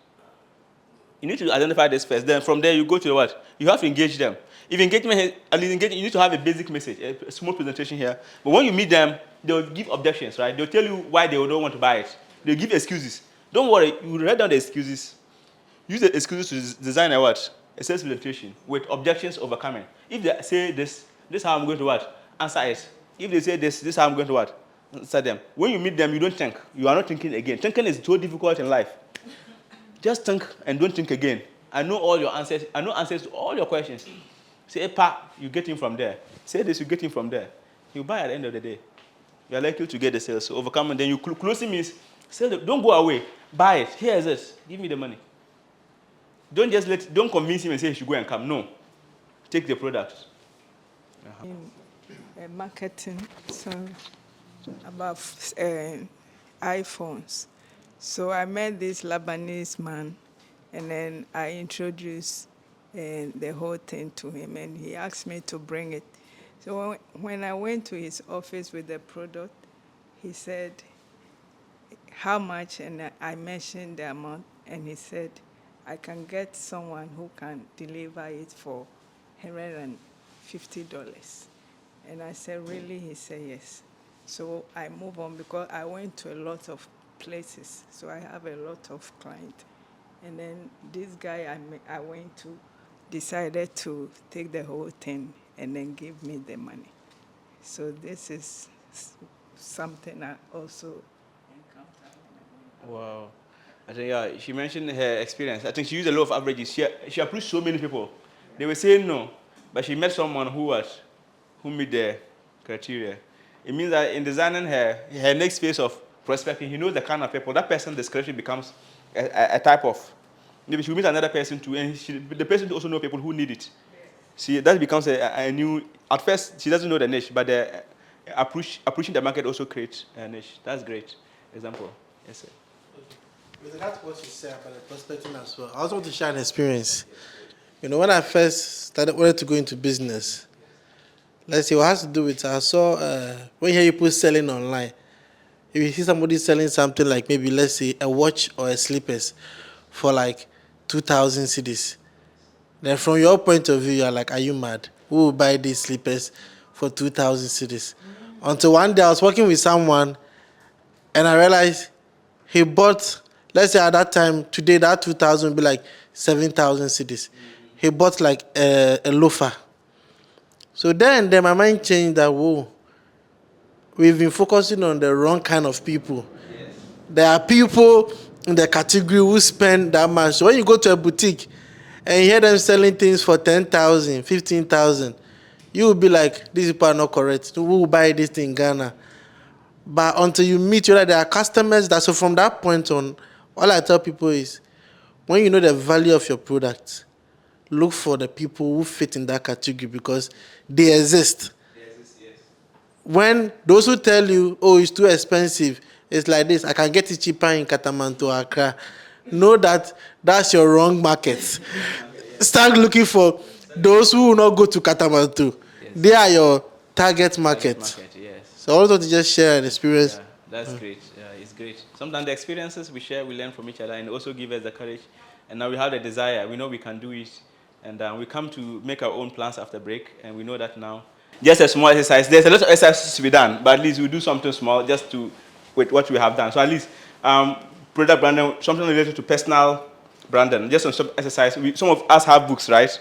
You need to identify this first. Then from there, you go to the what? You have to engage them. If engagement, you need to have a basic message, a small presentation here. But when you meet them, they'll give objections, right? They'll tell you why they don't want to buy it. They'll give excuses. Don't worry. You write down the excuses. Use the excuses to design a sales presentation with objections overcoming. If they say this is how I'm going to answer it. If they say this is how I'm going to answer them. When you meet them, you don't think. You are not thinking again. Thinking is so difficult in life. Just think and don't think again. I know all your answers. I know answers to all your questions. Say, you get him from there. Say this, you get him from there. You buy at the end of the day. You are likely to get the sales. So overcome, and then you closing means, don't go away. Buy it. Here is it. Give me the money. Don't convince him and say he should go and come. No. Take the product.
In marketing, so about iPhones. So I met this Lebanese man, and then I introduced the whole thing to him, and he asked me to bring it. So when I went to his office with the product, he said, how much? And I mentioned the amount, and he said, I can get someone who can deliver it for $150. And I said, really? He said, yes. So I move on because I went to a lot of places. So I have a lot of clients. And then this guy I went to decided to take the whole thing and then give me the money. So this is something I also encountered.
Wow. I think, yeah, she mentioned her experience. I think she used a lot of averages. She approached so many people. They were saying no, but she met someone who met the criteria. It means that in designing her next phase of prospecting, he knows the kind of people. That person's description becomes a type of. Maybe she will meet another person too, and the person also know people who need it. See, that becomes a new. At first, she doesn't know the niche, but the approaching the market also creates a niche. That's great example. Yes, sir.
With regard to what you said about the prospecting as well, I also want to share an experience. When I first wanted to go into business, let's see what has to do with, I saw, when you hear people selling online, if you see somebody selling something like maybe, let's say, a watch or a slippers for like 2,000 cedis, then from your point of view, you're like, are you mad? Who will buy these slippers for 2,000 cedis? Until one day I was working with someone and I realized he bought, let's say at that time, today that 2,000 would be like 7,000 cedis. He bought like a loafer. So then my mind changed that, whoa, we've been focusing on the wrong kind of people. Yes. There are people in the category who spend that much. So when you go to a boutique and you hear them selling things for 10,000, 15,000, you will be like, these people are not correct. Who will buy this thing in Ghana? But until you meet, there are customers that, so from that point on, all I tell people is, when you know the value of your product, look for the people who fit in that category because they exist. Yes. When those who tell you, oh, it's too expensive, it's like this, I can get it cheaper in Katamanto or Accra, know that that's your wrong market. Start looking for those who will not go to Katamanto. Yes. They are your target market.
Yes.
So I also want to just share an experience.
Yeah, that's great. Yeah, it's great. Sometimes the experiences we share, we learn from each other and also give us the courage. And now we have the desire. We know we can do it. And we come to make our own plans after break. And we know that now. Just a small exercise. There's a lot of exercises to be done. But at least we do something small just to with what we have done. So at least product branding, something related to personal branding. Just some exercise. Some of us have books, right?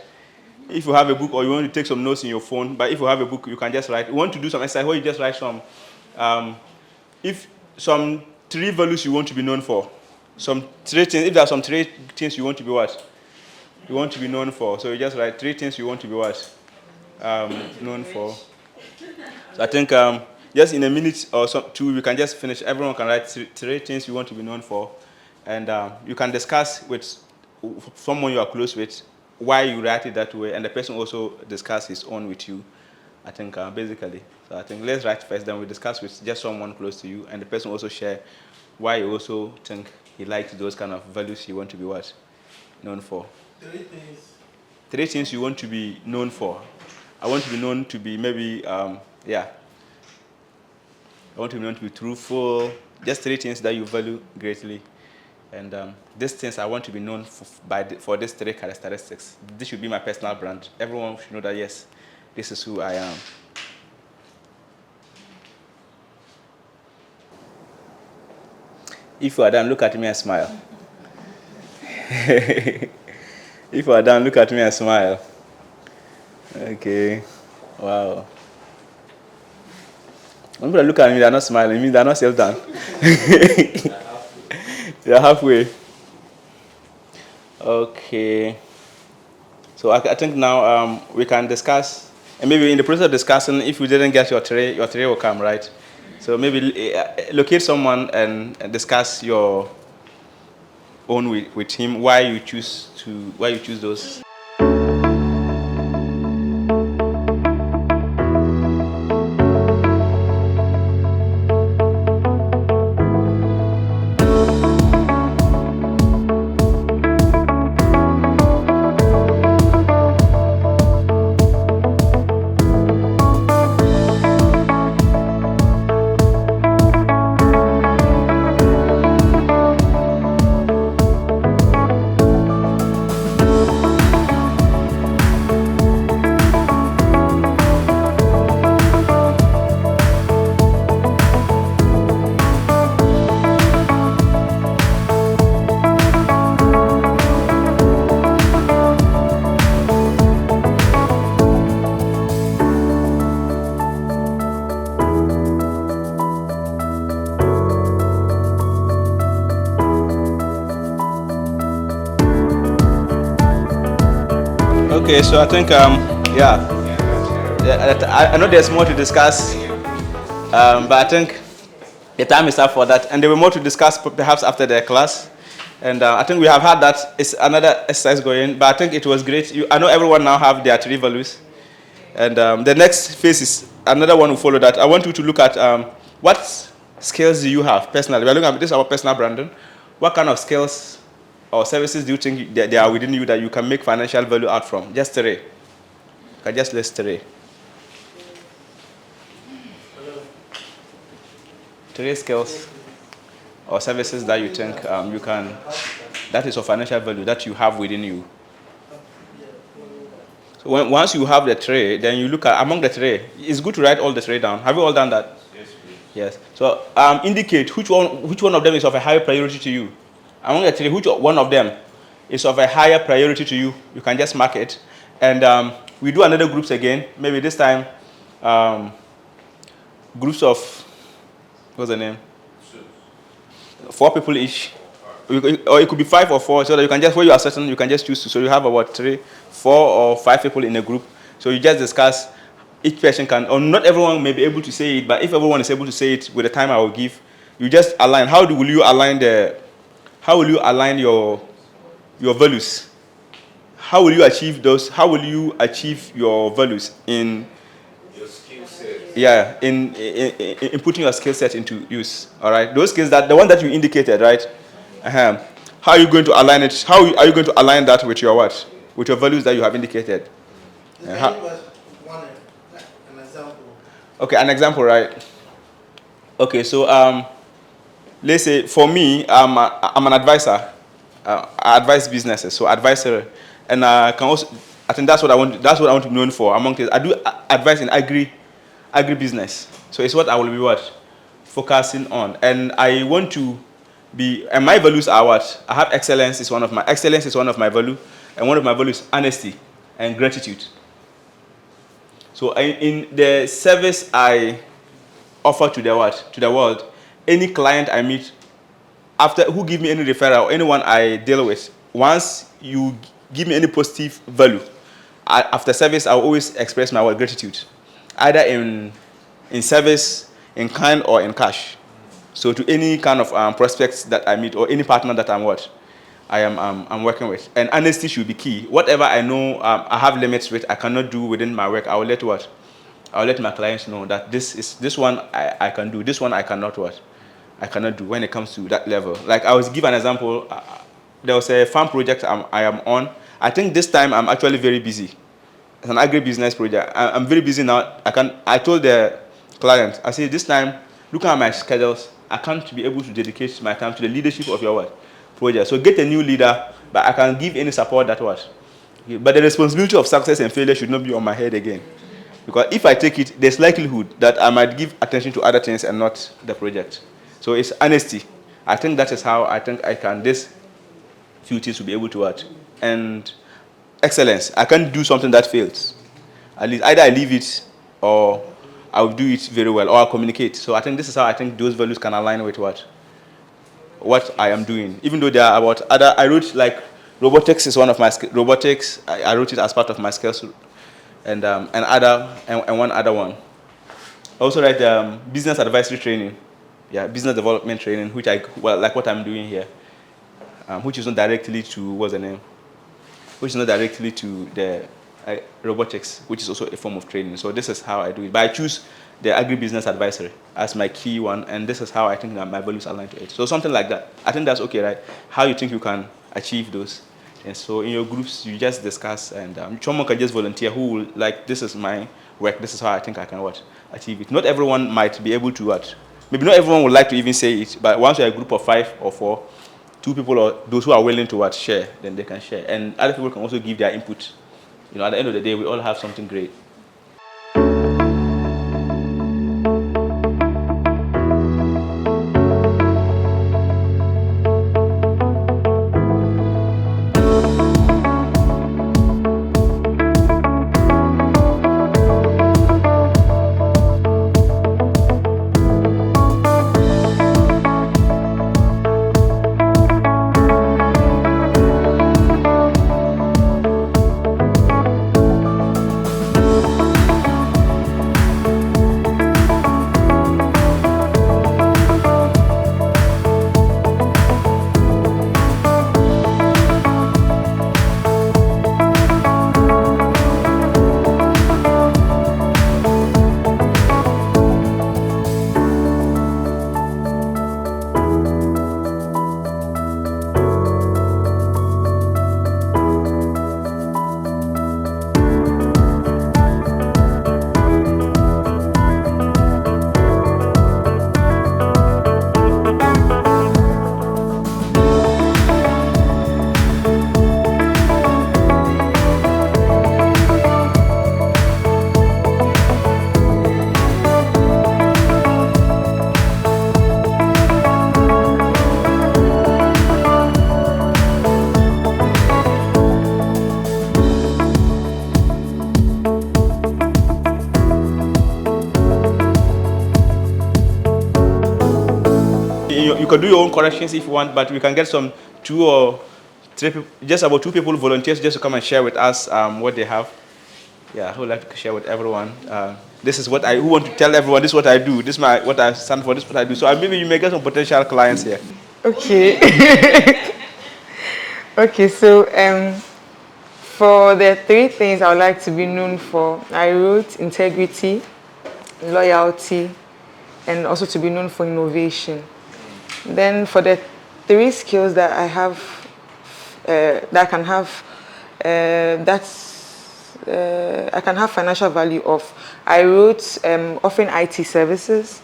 If you have a book or you want to take some notes in your phone, but if you have a book, you can just write. You want to do some exercise where you just write some, if some 3 values you want to be known for, some 3 things, if there are some 3 things you want to be what? You want to be known for. So you just write 3 things you want to be what? Known for. So I think just in a minute or 2, we can just finish. Everyone can write 3 things you want to be known for. And you can discuss with someone you are close with why you write it that way, and the person also discuss his own with you, I think, basically. So I think let's write first, then we discuss with just someone close to you, and the person also share why you also think he likes those kind of values you want to be what? Known for.
3 things.
3 things you want to be known for. I want to be known to be maybe, I want to be known to be truthful. Just 3 things that you value greatly. And these things I want to be known for these 3 characteristics. This should be my personal brand. Everyone should know that, yes, this is who I am. If you are done, look at me and smile. If you are done, look at me and smile. Okay. Wow. When people look at me, they are not smiling. It means they are not self-done. They are halfway. Okay. So I think now we can discuss, and maybe in the process of discussing, if you didn't get your tray will come, right? So maybe locate someone and discuss your own with him, why you choose those. Okay, so I think yeah, I know there's more to discuss, but I think the time is up for that, and there will be more to discuss perhaps after the class. And I think we have had that. It's another exercise going, but I think it was great. I know everyone now have their 3 values, and the next phase is another one will follow that. I want you to look at what skills do you have personally. We're looking at this our personal branding. What kind of skills or services do you think that they are within you that you can make financial value out from? Just 3. I just list 3. 3 skills or services that you think you can, that is of financial value that you have within you. So once you have the 3, then you look at among the 3. It's good to write all the 3 down. Have you all done that? Yes. Please. Yes. So indicate which one of them is of a higher priority to you. Among the 3, which one of them is of a higher priority to you? You can just mark it, and we do another groups again. Maybe this time groups of, what's the name? 4 people each, or it could be 5 or 4, so that you can just, where you are certain, you can just choose. So you have about 3, 4, or 5 people in a group. So you just discuss. Each person can, or not everyone may be able to say it, but if everyone is able to say it with the time I will give, you just align. Will you align your values? How will you achieve those? How will you achieve your values in your skill set? Yeah, in putting your skill set into use. All right, those skills, that the one that you indicated, right? How are you going to align it? How are you going to align that with your what? With your values that you have indicated? An example. Okay, an example, right? Okay, so let's say for me, I'm an advisor. I advise businesses, so advisor, and I can also. I think that's what I want. That's what I want to be known for. Among this, I do advice in agribusiness. So it's what I will be focusing on, and I want to be. And my values are what? I have excellence is one of my value, and one of my values is honesty and gratitude. So in the service I offer to the world, any client I meet, who give me any referral, anyone I deal with, once you give me any positive value, after service I will always express my gratitude, either in service, in kind, or in cash. So to any kind of prospects that I meet, or any partner that I'm working with, and honesty should be key. Whatever I know I have limits with, I cannot do within my work, I will let my clients know that this one I can do, this one I cannot do when it comes to that level. Like I was give an example. There was a farm project I am on. I think this time I'm actually very busy. It's an agribusiness project. I'm very busy now. I told the client, I said, this time, looking at my schedules, I can't be able to dedicate my time to the leadership of your project. So get a new leader, but I can give any support that But the responsibility of success and failure should not be on my head again. Because if I take it, there's likelihood that I might give attention to other things and not the project. So it's honesty. I think that is how I think I can, this few things to be able to work. And excellence. I can't do something that fails. At least either I leave it or I'll do it very well, or I'll communicate. So I think this is how I think those values can align with what I am doing. Even though there are about other, I wrote like robotics is one of my robotics. I wrote it as part of my skills, and one other one. I also write business advisory training, business development training, which like what I'm doing here, which is not directly to which is not directly to the robotics, which is also a form of training. So this is how I do it. But I choose the agribusiness advisory as my key one, and this is how I think that my values align to it. So something like that. I think that's okay, right? How you think you can achieve those. And so in your groups, you just discuss, and someone can just volunteer who will, like, this is my work, this is how I think I can achieve it. Not everyone might be able to maybe not everyone would like to even say it, but once you're a group of 5 or 4, 2 people or those who are willing to share, then they can share. And other people can also give their input. At the end of the day, we all have something great. can do your own corrections if you want, but we can get some 2 or 3 people, just about 2 people volunteers just to come and share with us what they have. Yeah, I would like to share with everyone. This is what I want to tell everyone. This is what I do. This is what I stand for. This is what I do. So maybe you may get some potential clients here.
Okay. Okay, so for the 3 things I would like to be known for, I wrote integrity, loyalty, and also to be known for innovation. Then for the 3 skills that I have, that can have, I can have financial value of, I wrote offering IT services,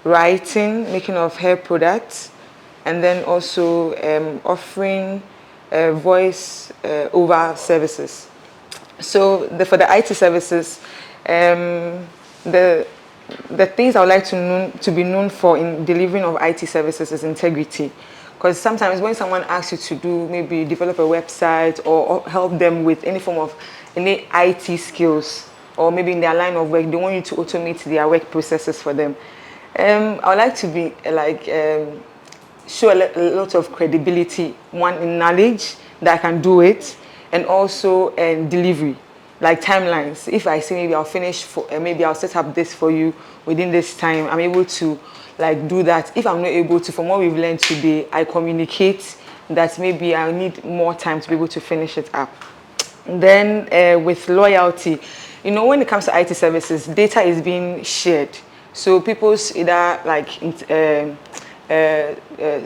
writing, making of hair products, and then also offering voice over services. So for the IT services, the things I would like to be known for in delivering of IT services is integrity. Because sometimes when someone asks you to do, maybe develop a website or help them with any form of any IT skills, or maybe in their line of work, they want you to automate their work processes for them. I would like to be show a lot of credibility, one in knowledge that I can do it, and also delivery, like timelines. If I say maybe I'll finish, maybe I'll set up this for you within this time, I'm able to like do that. If I'm not able to, from what we've learned today, I communicate that maybe I need more time to be able to finish it up. Then with loyalty, when it comes to IT services, data is being shared. So people's either like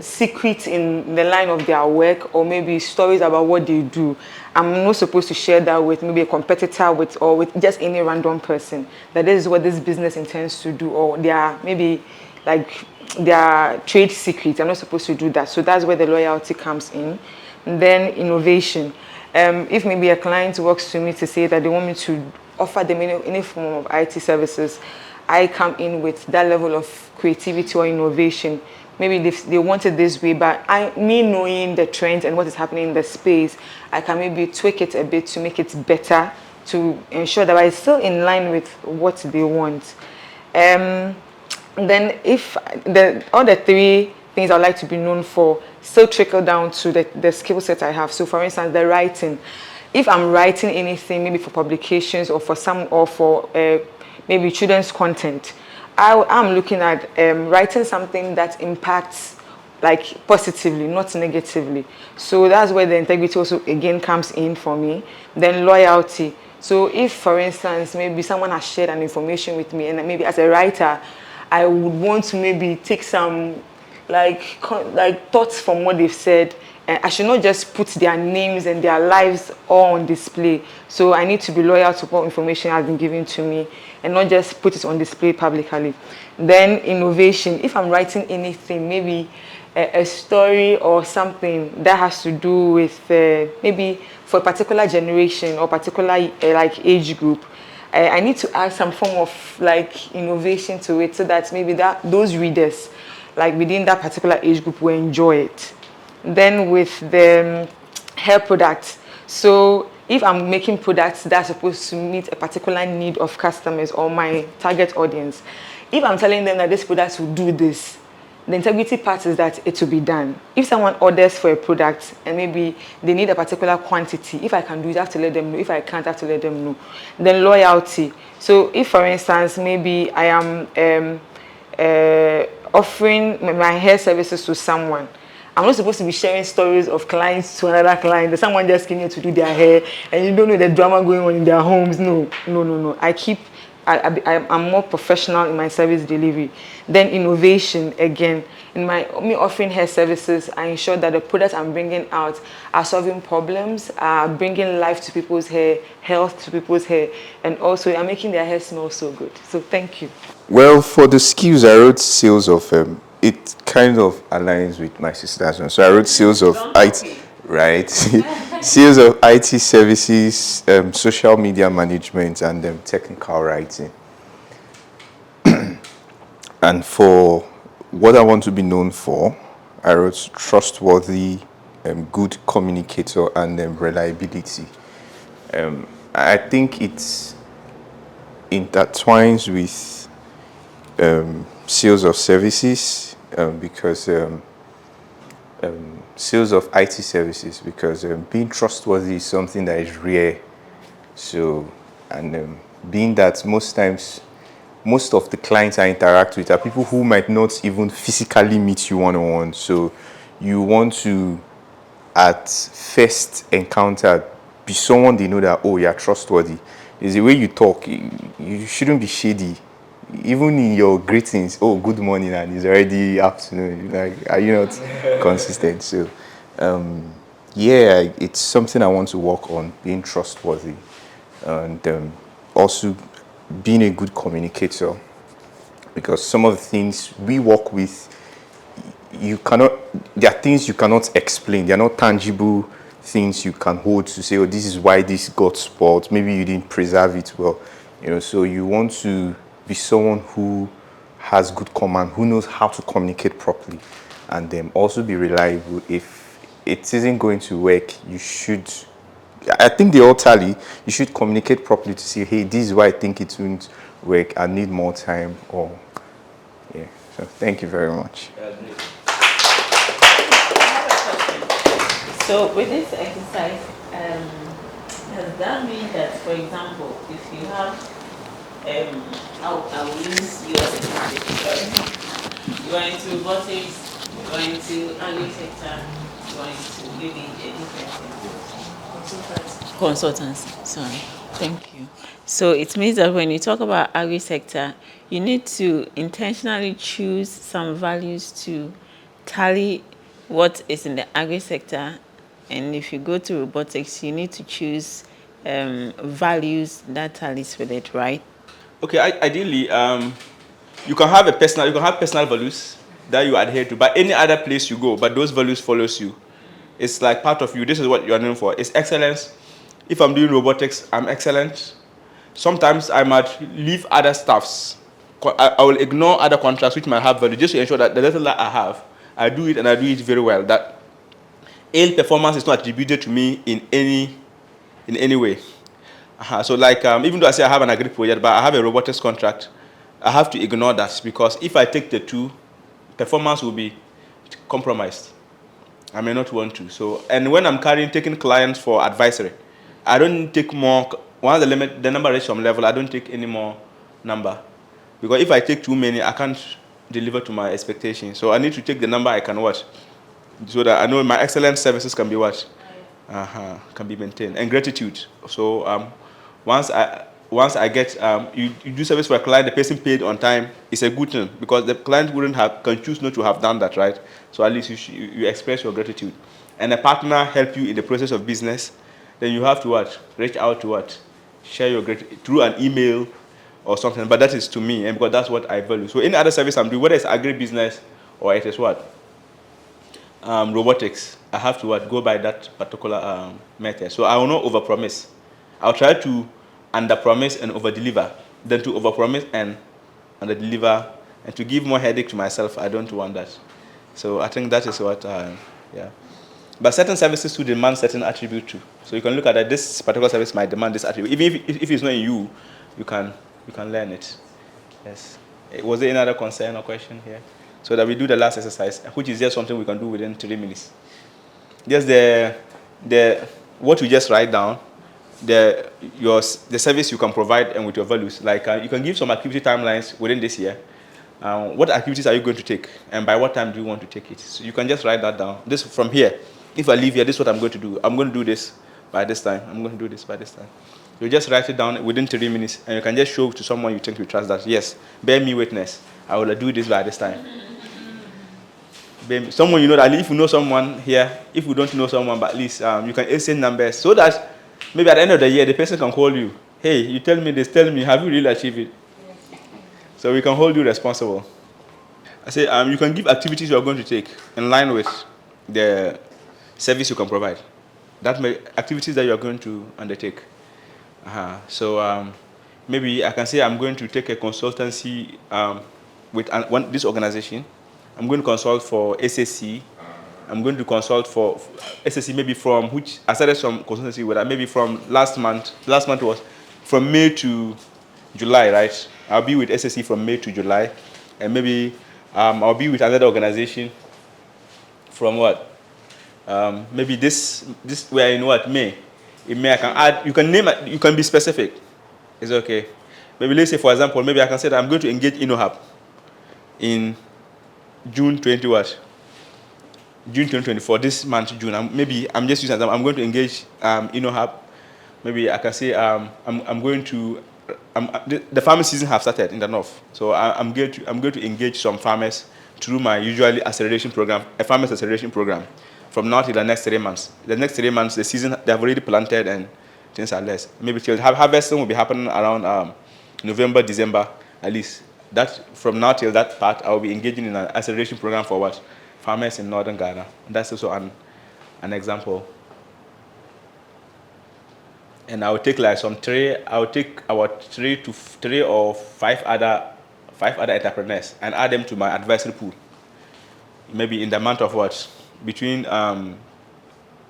secret in the line of their work, or maybe stories about what they do, I'm not supposed to share that with maybe a competitor or with just any random person, that this is what this business intends to do, or they are maybe like their trade secrets. I'm not supposed to do that. So that's where the loyalty comes in. And then innovation. If maybe a client works to me to say that they want me to offer them any form of IT services, I come in with that level of creativity or innovation. Maybe they want it this way, but me knowing the trends and what is happening in the space, I can maybe tweak it a bit to make it better, to ensure that it's still in line with what they want. Then if all the 3 things I'd like to be known for still trickle down to the skill set I have. So for instance, the writing. If I'm writing anything, maybe for publications or for maybe children's content, I'm looking at writing something that impacts like positively, not negatively. So that's where the integrity also again comes in for me. Then loyalty. So if, for instance, maybe someone has shared an information with me, and maybe as a writer, I would want to maybe take some like thoughts from what they've said. I should not just put their names and their lives all on display. So I need to be loyal to what information has been given to me and not just put it on display publicly. Then innovation. If I'm writing anything, maybe a story or something that has to do with maybe for a particular generation or particular like age group, I need to add some form of like innovation to it so that maybe those readers like within that particular age group will enjoy it. Then with the hair products, so if I'm making products that are supposed to meet a particular need of customers or my target audience, if I'm telling them that this product will do this, the integrity part is that it will be done. If someone orders for a product and maybe they need a particular quantity, if I can do it, I have to let them know. If I can't, I have to let them know. Then loyalty. So if, for instance, maybe I am offering my hair services to someone, I'm not supposed to be sharing stories of clients to another client. That someone just came here to do their hair and you don't know the drama going on in their homes. No. I'm more professional in my service delivery. Then innovation, again, in me offering hair services, I ensure that the products I'm bringing out are solving problems, are bringing life to people's hair, health to people's hair, and also I'm making their hair smell so good. So thank you.
Well, for the skills, I wrote sales of, it kind of aligns with my sister's one. So I wrote sales of IT, right? Sales of IT services, social media management, and technical writing. And for what I want to be known for, I wrote trustworthy, good communicator, and reliability. I think it intertwines with sales of services because sales of IT services, because being trustworthy is something that is rare. So, and being that most times, most of the clients I interact with are people who might not even physically meet you one-on-one. So you want to, at first encounter, be someone they know that, oh, you're trustworthy. There's the way you talk. You shouldn't be shady. Even in your greetings, oh, good morning, and it's already afternoon. Like, are you not consistent? So, yeah, it's something I want to work on, being trustworthy, and also being a good communicator, because some of the things we work with, you cannot, there are things you cannot explain. They're not tangible things you can hold to say, oh, this is why this got spoiled. Maybe you didn't preserve it well. So you want to be someone who has good command, who knows how to communicate properly, and then also be reliable. If it isn't going to work, you should, I think they all tally. You should communicate properly to say, hey, this is why I think it won't work. I need more time, or yeah. So thank you very much.
So with this exercise, does that mean that, for example, if you have, I'll use you as an example. You are into robotics, you are into agri-sector, you are into maybe a different consultancy. Sorry, thank you. So it means that when you talk about agri-sector, you need to intentionally choose some values to tally what is in the agri-sector, and if you go to robotics, you need to choose values that tallies with it, right?
Okay, ideally, you can have personal values that you adhere to, but any other place you go, but those values follows you. It's like part of you. This is what you're known for. It's excellence. If I'm doing robotics, I'm excellent. Sometimes I might leave other stuffs. I will ignore other contracts which might have value, just to ensure that the little that I have, I do it and I do it very well. That ill performance is not attributed to me in any way. So like, even though I say I have an agri project, but I have a robotics contract, I have to ignore that, because if I take the two, performance will be compromised. I may not want to. So, and when I'm taking clients for advisory, I don't take more. Once the number reaches some level, I don't take any more number, because if I take too many, I can't deliver to my expectations. So I need to take the number I can watch, so that I know my excellent services can be what, can be maintained, and gratitude. So once I get you do service for a client, the person paid on time, it's a good thing, because the client can choose not to have done that, right? So at least you express your gratitude, and a partner help you in the process of business. Then you have to what, reach out to what, share your gratitude through an email or something. But that is to me, and because that's what I value. So any other service I'm doing, whether it's agribusiness or it is what, robotics, I have to what, go by that particular method. So I will not overpromise. I'll try to underpromise and overdeliver, than to overpromise and underdeliver, and to give more headache to myself. I don't want that. So I think that is what, yeah. But certain services to demand certain attribute too. So you can look at that. This particular service might demand this attribute. Even if it's not in you, you can learn it. Yes. Was there any other concern or question here? So that we do the last exercise, which is just something we can do within 3 minutes. Just the what you just write down, the service you can provide, and with your values. Like you can give some activity timelines within this year. What activities are you going to take, and by what time do you want to take it? So you can just write that down. This from here. If I leave here, this is what I'm going to do. I'm going to do this by this time. I'm going to do this by this time. You just write it down within 3 minutes, and you can just show to someone you think you trust that, yes, bear me witness, I will do this by this time. Someone you know that, if you know someone here, if you don't know someone, but at least you can exchange numbers, so that maybe at the end of the year, the person can call you. Hey, you tell me this, tell me, have you really achieved it? So we can hold you responsible. I say you can give activities you are going to take in line with the service you can provide. That activities that you are going to undertake. So maybe I can say I'm going to take a consultancy with this organization. I'm going to consult for SSC. I'm going to consult for SSC, maybe from which I started some consultancy with. Maybe from last month. Last month was from May to July, right? I'll be with SSC from May to July, and maybe I'll be with another organization from what? Maybe this we are in what, May. In May I can add, you can name it, you can be specific. It's okay. Maybe let's say, for example, maybe I can say that I'm going to engage InnoHub in June 20 what? June 2024, this month, June. Maybe I'm just using that. I'm going to engage InnoHub. Maybe I can say I'm going to the farming season have started in the north, so I'm going to engage some farmers through my usually acceleration program, a farmers acceleration program, from now till the next 3 months. The next 3 months, the season they have already planted and things are less. Maybe till harvesting will be happening around November, December at least. That from now till that part, I will be engaging in an acceleration program for what farmers in northern Ghana. That's also an example. And I will take like I will take about three or five other entrepreneurs and add them to my advisory pool. Maybe in the month of what? Between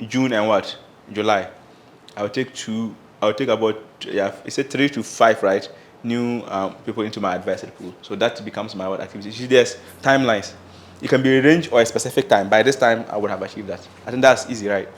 June and what? July. I will take about, it's a 3 to 5, right? New people into my advisory pool. So that becomes my activity. See, there's timelines. It can be a range or a specific time. By this time, I would have achieved that. I think that's easy, right?